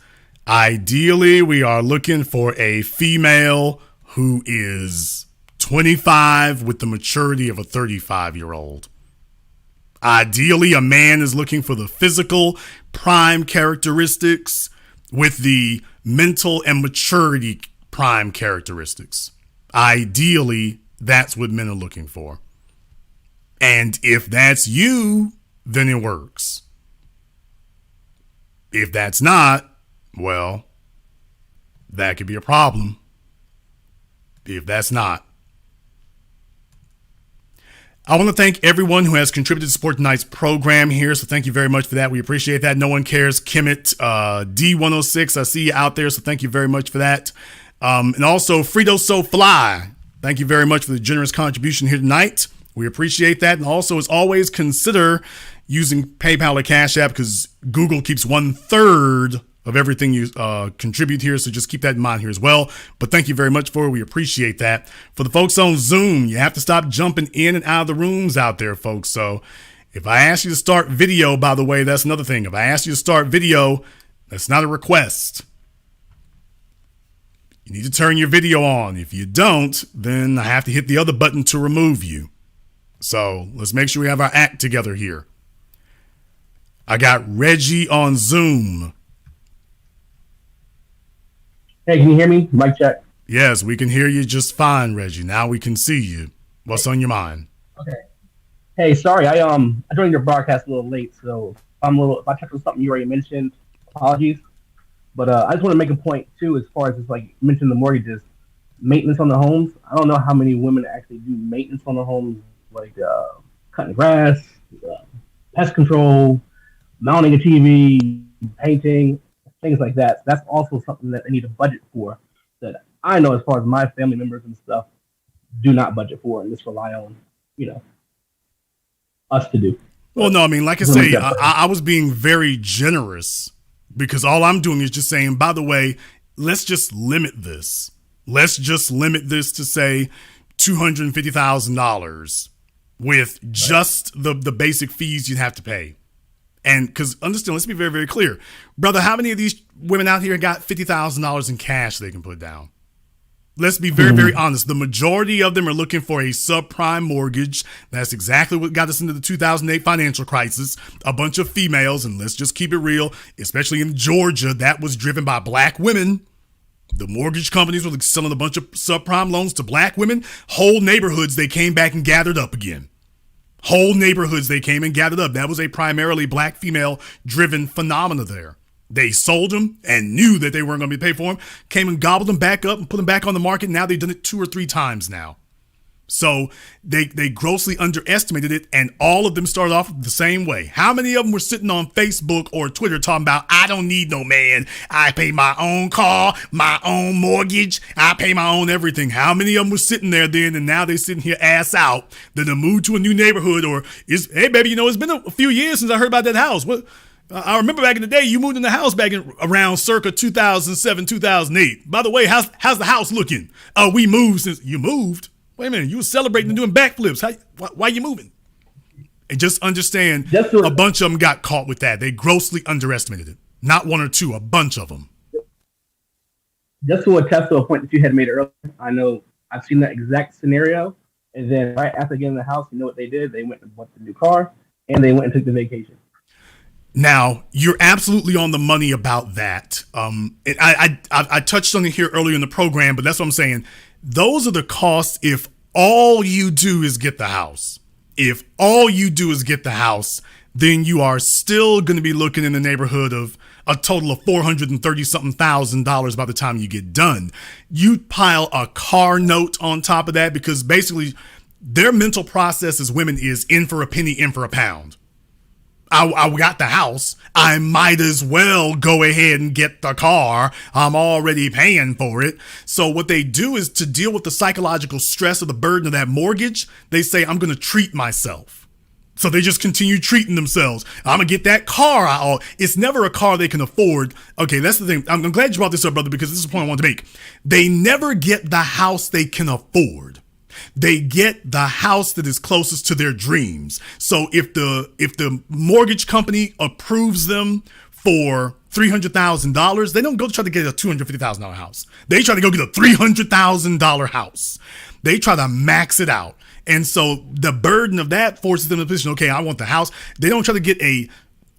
ideally, we are looking for a female who is 25 with the maturity of a 35-year-old. Ideally, a man is looking for the physical prime characteristics with the mental and maturity prime characteristics. Ideally, that's what men are looking for. And if that's you, then it works. If that's not, well, that could be a problem. If that's not. I want to thank everyone who has contributed to support tonight's program here. So thank you very much for that. We appreciate that. No One Cares, Kimmit, D106. I see you out there. So thank you very much for that. And also Frito So Fly. Thank you very much for the generous contribution here tonight. We appreciate that. And also, as always, consider using PayPal or Cash App because Google keeps 1/3 of everything you contribute here. So just keep that in mind here as well. But thank you very much for it. We appreciate that. For the folks on Zoom, you have to stop jumping in and out of the rooms out there, folks. So if I ask you to start video, by the way, that's another thing. If I ask you to start video, that's not a request. You need to turn your video on. If you don't, then I have to hit the other button to remove you. So let's make sure we have our act together here. I got Reggie on Zoom. Hey, can you hear me? Mic check. Yes, we can hear you just fine, Reggie. Now we can see you. What's on your mind? Okay. Hey, sorry, I joined your broadcast a little late, so if I touched on something you already mentioned, apologies. But I just want to make a point too, as far as just like mention the mortgages, maintenance on the homes. I don't know how many women actually do maintenance on the homes, like cutting grass, pest control, mounting a TV, painting, things like that. That's also something that they need to budget for. That I know, as far as my family members and stuff, do not budget for and just rely on, us to do. Well, no, I mean, like I say, I was being very generous because all I'm doing is just saying, by the way, let's just limit this. Let's just limit this to say $250,000 with just the basic fees you'd have to pay. And because understand, let's be very, very clear. Brother, how many of these women out here got $50,000 in cash they can put down? Let's be very, very honest. The majority of them are looking for a subprime mortgage. That's exactly what got us into the 2008 financial crisis. A bunch of females, and let's just keep it real, especially in Georgia, that was driven by black women. The mortgage companies were selling a bunch of subprime loans to black women. Whole neighborhoods they came back and gathered up again. Whole neighborhoods they came and gathered up. That was a primarily black female driven phenomena there. They sold them and knew that they weren't going to be paid for them, came and gobbled them back up and put them back on the market. Now they've done it 2 or 3 times now. So they grossly underestimated it, and all of them started off the same way. How many of them were sitting on Facebook or Twitter talking about, I don't need no man. I pay my own car, my own mortgage. I pay my own everything. How many of them were sitting there then, and now they're sitting here ass out. Then they moved to a new neighborhood, or, hey, baby, it's been a few years since I heard about that house. What? I remember back in the day, you moved in the house back in around circa 2007, 2008. By the way, how's the house looking? We moved since you moved. Wait a minute, you were celebrating and doing backflips. Why you moving? And just understand, a bunch of them got caught with that. They grossly underestimated it. Not one or two, a bunch of them. Just to attest to a point that you had made earlier, I know I've seen that exact scenario. And then right after getting in the house, you know what they did? They went and bought the new car, and they went and took the vacation. Now, you're absolutely on the money about that. I touched on it here earlier in the program, but that's what I'm saying. Those are the costs if all you do is get the house. If all you do is get the house, then you are still going to be looking in the neighborhood of a total of $430-something thousand by the time you get done. You pile a car note on top of that, because basically their mental process as women is in for a penny, in for a pound. I got the house. I might as well go ahead and get the car. I'm already paying for it. So what they do is, to deal with the psychological stress of the burden of that mortgage, they say, I'm going to treat myself. So they just continue treating themselves. I'm going to get that car. It's never a car they can afford. Okay, that's the thing. I'm glad you brought this up, brother, because this is the point I wanted to make. They never get the house they can afford. They get the house that is closest to their dreams. So if the mortgage company approves them for $300,000, they don't go try to get a $250,000 house. They try to go get a $300,000 house. They try to max it out. And so the burden of that forces them in a position, okay, I want the house. They don't try to get a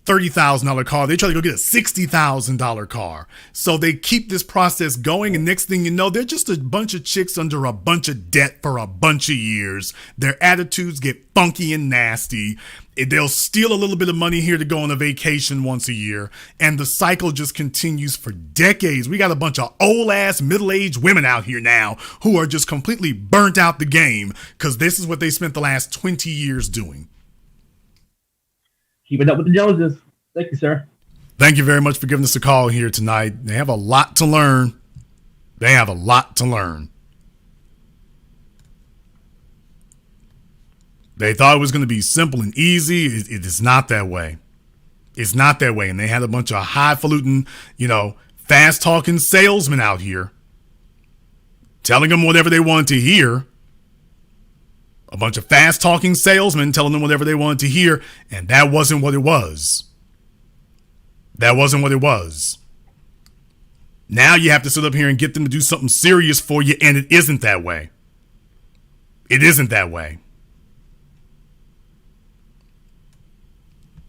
$30,000 car. They try to go get a $60,000 car. So they keep this process going. And next thing you know, they're just a bunch of chicks under a bunch of debt for a bunch of years. Their attitudes get funky and nasty. They'll steal a little bit of money here to go on a vacation once a year. And the cycle just continues for decades. We got a bunch of old ass middle-aged women out here now who are just completely burnt out the game because this is what they spent the last 20 years doing. Keep it up with the Joneses. Thank you, sir. Thank you very much for giving us a call here tonight. They have a lot to learn. They have a lot to learn. They thought it was going to be simple and easy. It is not that way. It's not that way. And they had a bunch of highfalutin, fast-talking salesmen out here telling them whatever they wanted to hear. A bunch of fast-talking salesmen telling them whatever they wanted to hear, and that wasn't what it was. That wasn't what it was. Now you have to sit up here and get them to do something serious for you, and it isn't that way. It isn't that way.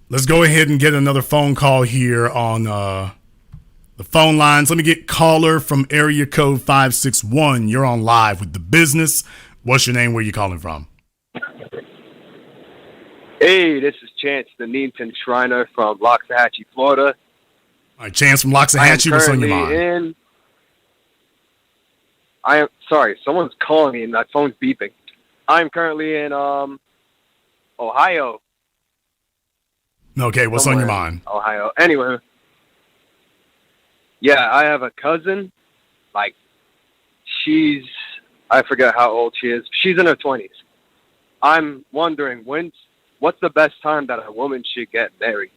Let's go ahead and get another phone call here on the phone lines. Let me get caller from area code 561. You're on live with The Business. What's your name? Where you calling from? Hey, this is Chance, the Needton Shriner from Loxahatchee, Florida. All right, Chance from Loxahatchee, what's on your mind? I am sorry, someone's calling me and my phone's beeping. I'm currently in Ohio. Okay, what's on your mind? Ohio. Anyway, yeah, I have a cousin. Like, I forget how old she is. She's in her 20s. I'm wondering, what's the best time that a woman should get married?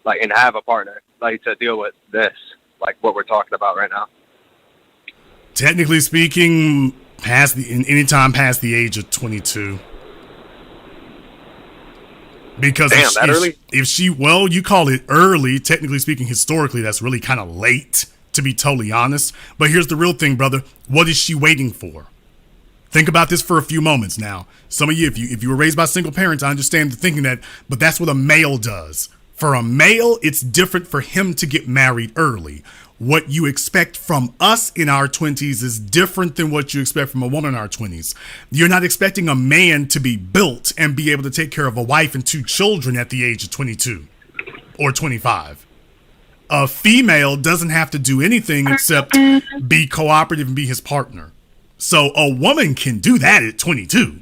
Like, and have a partner, like, to deal with this, like what we're talking about right now. Technically speaking, any time past the age of 22. Because early? You call it early. Technically speaking, historically, that's really kind of late, to be totally honest. But here's the real thing, brother. What is she waiting for? Think about this for a few moments now. Some of you, if you were raised by single parents, I understand the thinking that, but that's what a male does. For a male, it's different for him to get married early. What you expect from us in our 20s is different than what you expect from a woman in our 20s. You're not expecting a man to be built and be able to take care of a wife and 2 children at the age of 22 or 25. A female doesn't have to do anything except be cooperative and be his partner. So a woman can do that at 22.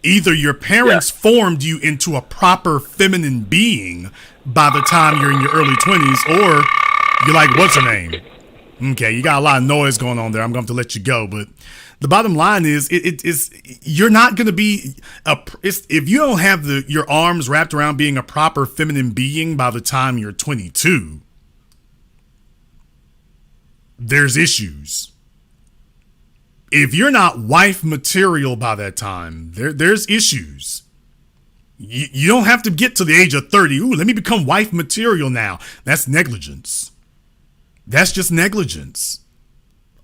Either your parents formed you into a proper feminine being by the time you're in your early 20s, or you're like, what's her name? Okay, you got a lot of noise going on there. I'm going to have to let you go. But the bottom line is, you're not going to be, if you don't have your arms wrapped around being a proper feminine being by the time you're 22, there's issues. If you're not wife material by that time, there's issues. You don't have to get to the age of 30. Ooh, let me become wife material now. That's negligence. That's just negligence.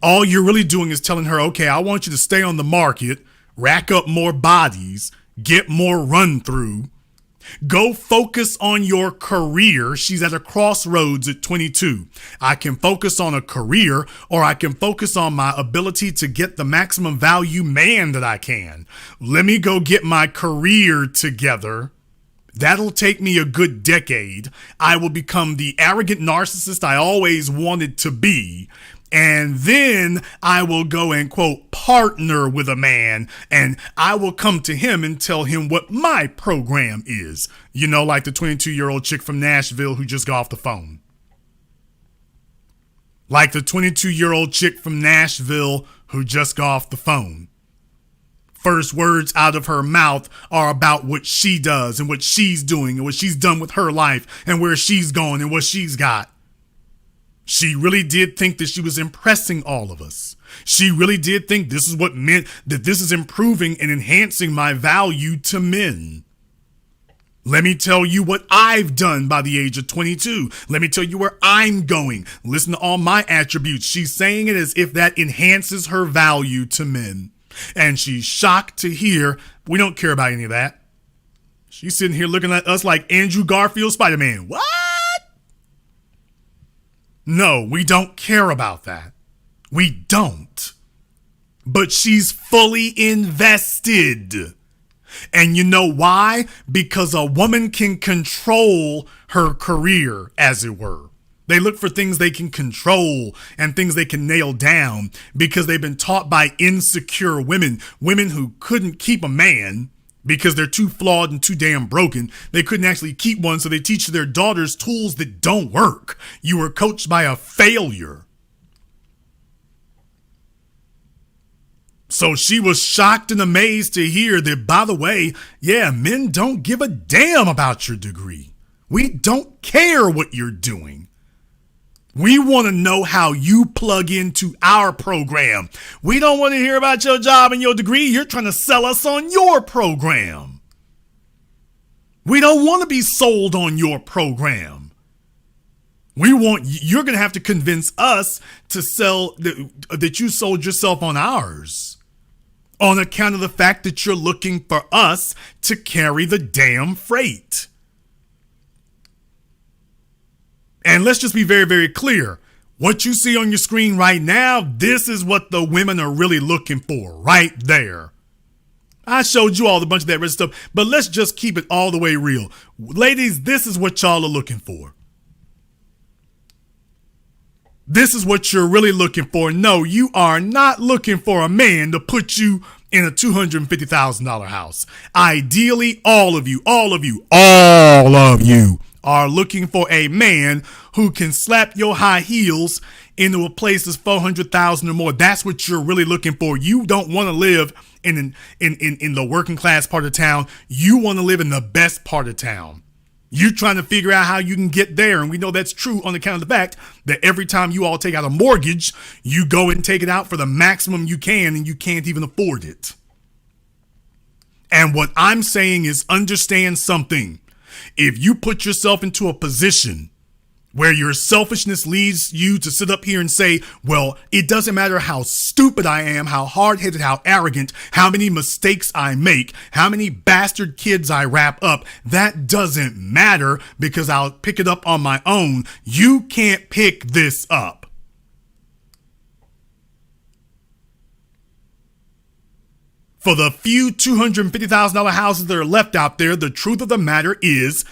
All you're really doing is telling her, okay, I want you to stay on the market, rack up more bodies, get more run through. Go focus on your career. She's at a crossroads at 22. I can focus on a career, or I can focus on my ability to get the maximum value man that I can. Let me go get my career together. That'll take me a good decade. I will become the arrogant narcissist I always wanted to be. And then I will go and, quote, partner with a man, and I will come to him and tell him what my program is. You know, like the 22-year-old chick from Nashville who just got off the phone. Like the 22-year-old chick from Nashville who just got off the phone. First words out of her mouth are about what she does and what she's doing and what she's done with her life and where she's going and what she's got. She really did think that she was impressing all of us. She really did think this is what meant that this is improving and enhancing my value to men. Let me tell you what I've done by the age of 22. Let me tell you where I'm going. Listen to all my attributes. She's saying it as if that enhances her value to men. And she's shocked to hear we don't care about any of that. She's sitting here looking at us like Andrew Garfield Spider-Man. What? No, we don't care about that. We don't. But she's fully invested. And you know why? Because a woman can control her career, as it were. They look for things they can control and things they can nail down because they've been taught by insecure women, women who couldn't keep a man because they're too flawed and too damn broken. They couldn't actually keep one, so they teach their daughters tools that don't work. You were coached by a failure. So she was shocked and amazed to hear that, by the way, yeah, men don't give a damn about your degree. We don't care what you're doing. We want to know how you plug into our program. We don't want to hear about your job and your degree. You're trying to sell us on your program. We don't want to be sold on your program. You're going to have to convince us to sell that you sold yourself on ours on account of the fact that you're looking for us to carry the damn freight. And let's just be very, very clear. What you see on your screen right now, this is what the women are really looking for right there. I showed you all a bunch of that red stuff, but let's just keep it all the way real. Ladies, this is what y'all are looking for. This is what you're really looking for. No, you are not looking for a man to put you in a $250,000 house. Ideally, all of you are looking for a man who can slap your high heels into a place that's $400,000 or more. That's what you're really looking for. You don't want to live in the working class part of town. You want to live in the best part of town. You're trying to figure out how you can get there. And we know that's true on account of the fact that every time you all take out a mortgage, you go and take it out for the maximum you can, and you can't even afford it. And what I'm saying is understand something. If you put yourself into a position where your selfishness leads you to sit up here and say, well, it doesn't matter how stupid I am, how hard-headed, how arrogant, how many mistakes I make, how many bastard kids I wrap up, that doesn't matter because I'll pick it up on my own. You can't pick this up. For the few $250,000 houses that are left out there, the truth of the matter is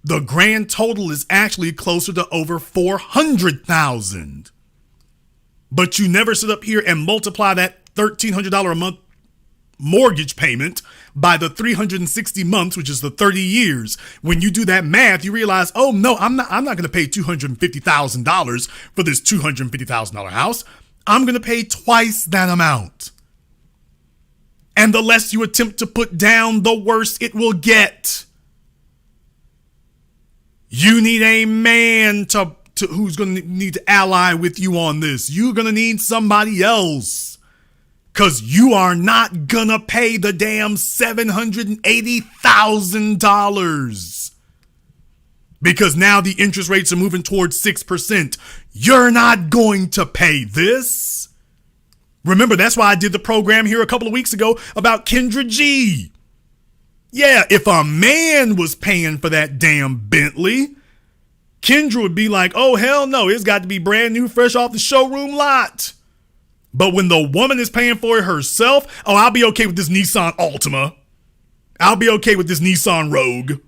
the grand total is actually closer to over 400,000. But you never sit up here and multiply that $1,300 a month mortgage payment by the 360 months, which is the 30 years. When you do that math, you realize, oh no, I'm not going to pay $250,000 for this $250,000 house. I'm going to pay twice that amount. And the less you attempt to put down, the worse it will get. You need a man to who's going to need to ally with you on this. You're going to need somebody else. Because you are not gonna pay the damn $780,000. Because now the interest rates are moving towards 6%. You're not going to pay this. Remember, that's why I did the program here a couple of weeks ago about Kendra G. Yeah, if a man was paying for that damn Bentley, Kendra would be like, oh, hell no, it's got to be brand new, fresh off the showroom lot. But when the woman is paying for it herself, oh, I'll be okay with this Nissan Altima. I'll be okay with this Nissan Rogue.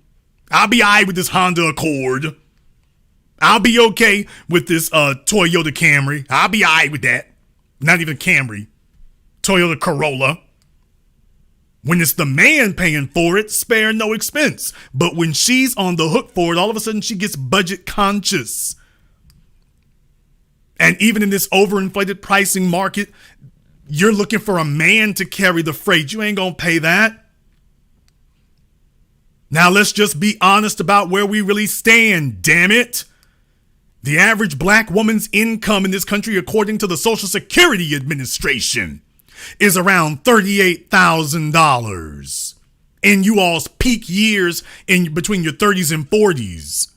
I'll be all right with this Honda Accord. I'll be okay with this Toyota Camry. I'll be all right with that. Not even Camry. Toyota Corolla. When it's the man paying for it, spare no expense. But when she's on the hook for it, all of a sudden she gets budget conscious. And even in this overinflated pricing market, you're looking for a man to carry the freight. You ain't gonna pay that. Now let's just be honest about where we really stand, damn it. The average black woman's income in this country, according to the Social Security Administration, is around $38,000 in you all's peak years in between your 30s and 40s.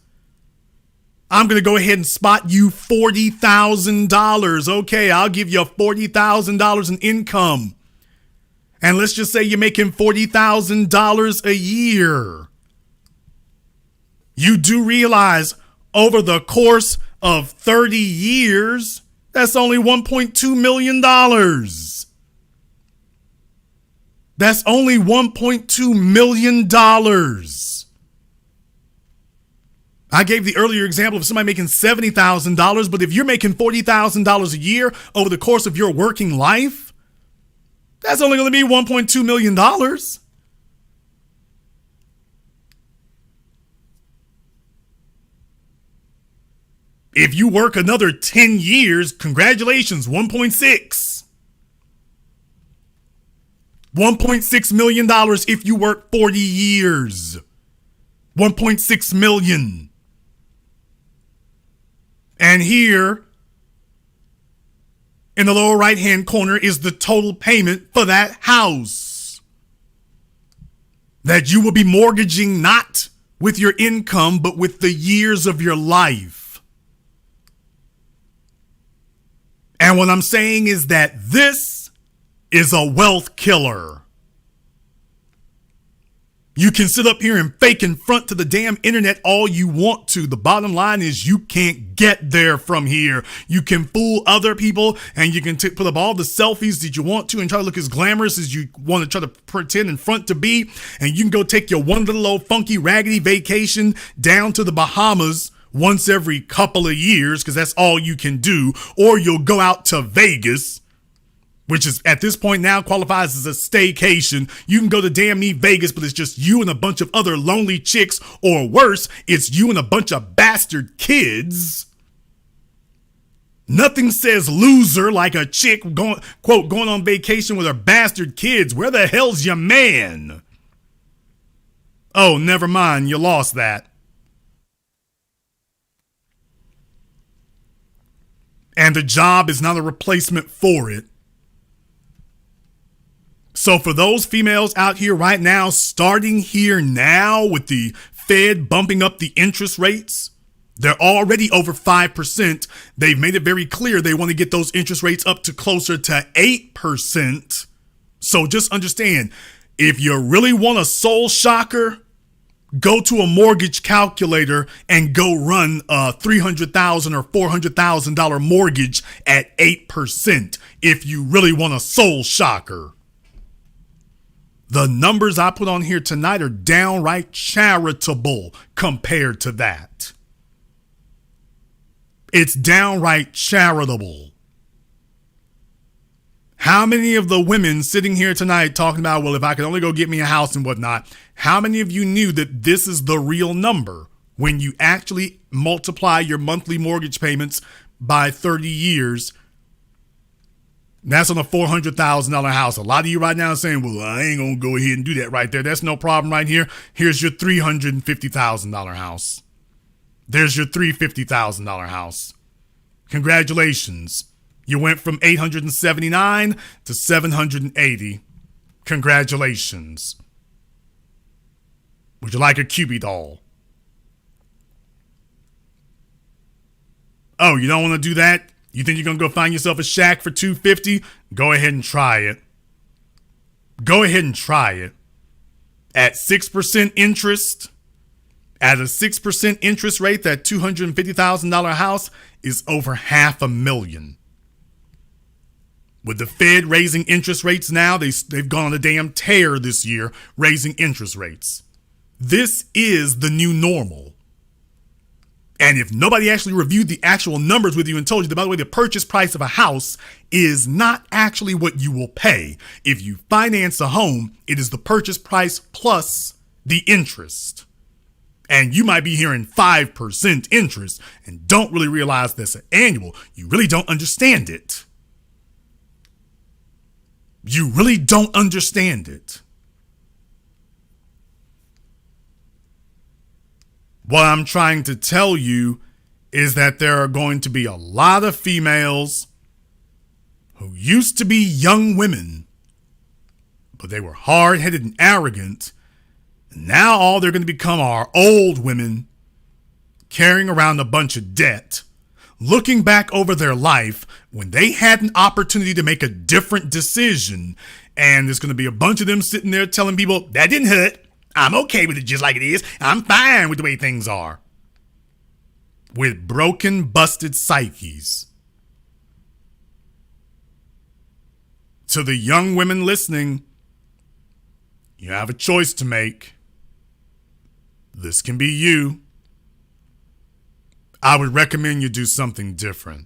I'm going to go ahead and spot you $40,000. Okay, I'll give you $40,000 in income. And let's just say you're making $40,000 a year. You do realize over the course of 30 years, that's only $1.2 million. That's only $1.2 million. I gave the earlier example of somebody making $70,000, but if you're making $40,000 a year over the course of your working life, that's only going to be $1.2 million. If you work another 10 years, congratulations, 1.6. $1.6 million if you work 40 years. 1.6 million. And here in the lower right-hand corner is the total payment for that house that you will be mortgaging not with your income, but with the years of your life. And what I'm saying is that this is a wealth killer. You can sit up here and fake in front to the damn internet all you want to. The bottom line is you can't get there from here. You can fool other people and you can put up all the selfies that you want to and try to look as glamorous as you want to try to pretend in front to be. And you can go take your one little old funky raggedy vacation down to the Bahamas once every couple of years because that's all you can do. Or you'll go out to Vegas, which is at this point now qualifies as a staycation. You can go to damn me Vegas, but it's just you and a bunch of other lonely chicks, or worse, it's you and a bunch of bastard kids. Nothing says loser like a chick going on vacation with her bastard kids. Where the hell's your man? Oh, never mind. You lost that. And the job is not a replacement for it. So for those females out here right now, starting here now with the Fed bumping up the interest rates, they're already over 5%. They've made it very clear they want to get those interest rates up to closer to 8%. So just understand, if you really want a soul shocker, go to a mortgage calculator and go run a $300,000 or $400,000 mortgage at 8% if you really want a soul shocker. The numbers I put on here tonight are downright charitable compared to that. It's downright charitable. How many of the women sitting here tonight talking about, well, if I could only go get me a house and whatnot, how many of you knew that this is the real number when you actually multiply your monthly mortgage payments by 30 years? That's on a $400,000 house. A lot of you right now are saying, well, I ain't going to go ahead and do that right there. That's no problem right here. Here's your $350,000 house. There's your $350,000 house. Congratulations. You went from 879 to 780. Congratulations. Would you like a Cupid doll? Oh, you don't want to do that? You think you're going to go find yourself a shack for $250? Go ahead and try it. Go ahead and try it. At 6% interest, at a 6% interest rate, that $250,000 house is over $500,000. With the Fed raising interest rates now, they've gone on a damn tear this year, raising interest rates. This is the new normal. And if nobody actually reviewed the actual numbers with you and told you that, by the way, the purchase price of a house is not actually what you will pay. If you finance a home, it is the purchase price plus the interest. And you might be hearing 5% interest and don't really realize that's an annual. You really don't understand it. You really don't understand it. What I'm trying to tell you is that there are going to be a lot of females who used to be young women, but they were hard-headed and arrogant. And now all they're going to become are old women carrying around a bunch of debt, looking back over their life when they had an opportunity to make a different decision. And there's going to be a bunch of them sitting there telling people, that didn't hurt. I'm okay with it just like it is. I'm fine with the way things are. With broken, busted psyches. To the young women listening, you have a choice to make. This can be you. I would recommend you do something different.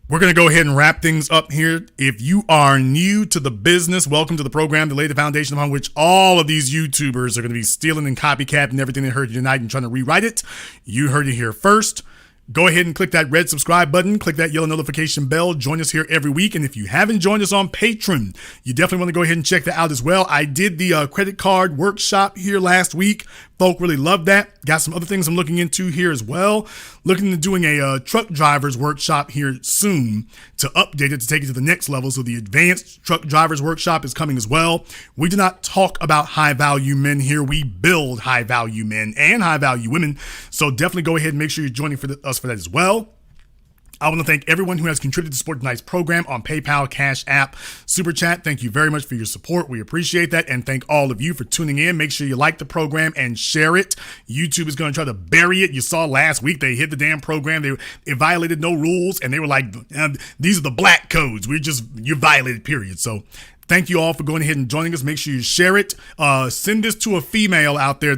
We're going to go ahead and wrap things up here. If you are new to the business, welcome to the program to lay the foundation upon which all of these YouTubers are going to be stealing and copycatting everything they heard tonight and trying to rewrite it. You heard it here first. Go ahead and click that red subscribe button. Click that yellow notification bell. Join us here every week. And if you haven't joined us on Patreon, you definitely want to go ahead and check that out as well. I did the credit card workshop here last week. Folk really loved that. Got some other things I'm looking into here as well. Looking into doing a truck driver's workshop here soon to update it to take it to the next level. So the advanced truck driver's workshop is coming as well. We do not talk about high value men here. We build high value men and high value women. So definitely go ahead and make sure you're joining us for that as well. I want to thank everyone who has contributed to support tonight's program on PayPal, Cash App, Super Chat. Thank you very much for your support. We appreciate that. And thank all of you for tuning in. Make sure you like the program and share it. YouTube is going to try to bury it. You saw last week they hit the damn program. It violated no rules. And they were like, these are the black codes. You violated, period. So thank you all for going ahead and joining us. Make sure you share it. Send this to a female out there.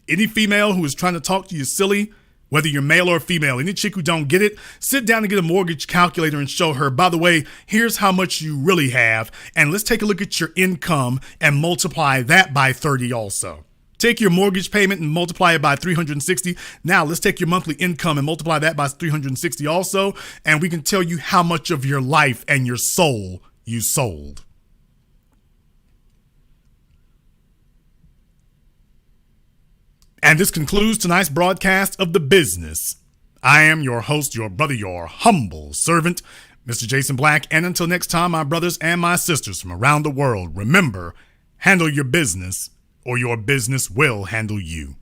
Any female who is trying to talk to you silly, whether you're male or female, any chick who don't get it, sit down and get a mortgage calculator and show her, by the way, here's how much you really have. And let's take a look at your income and multiply that by 30 also. Take your mortgage payment and multiply it by 360. Now let's take your monthly income and multiply that by 360 also. And we can tell you how much of your life and your soul you sold. And this concludes tonight's broadcast of The Business. I am your host, your brother, your humble servant, Mr. Jason Black. And until next time, my brothers and my sisters from around the world, remember, handle your business or your business will handle you.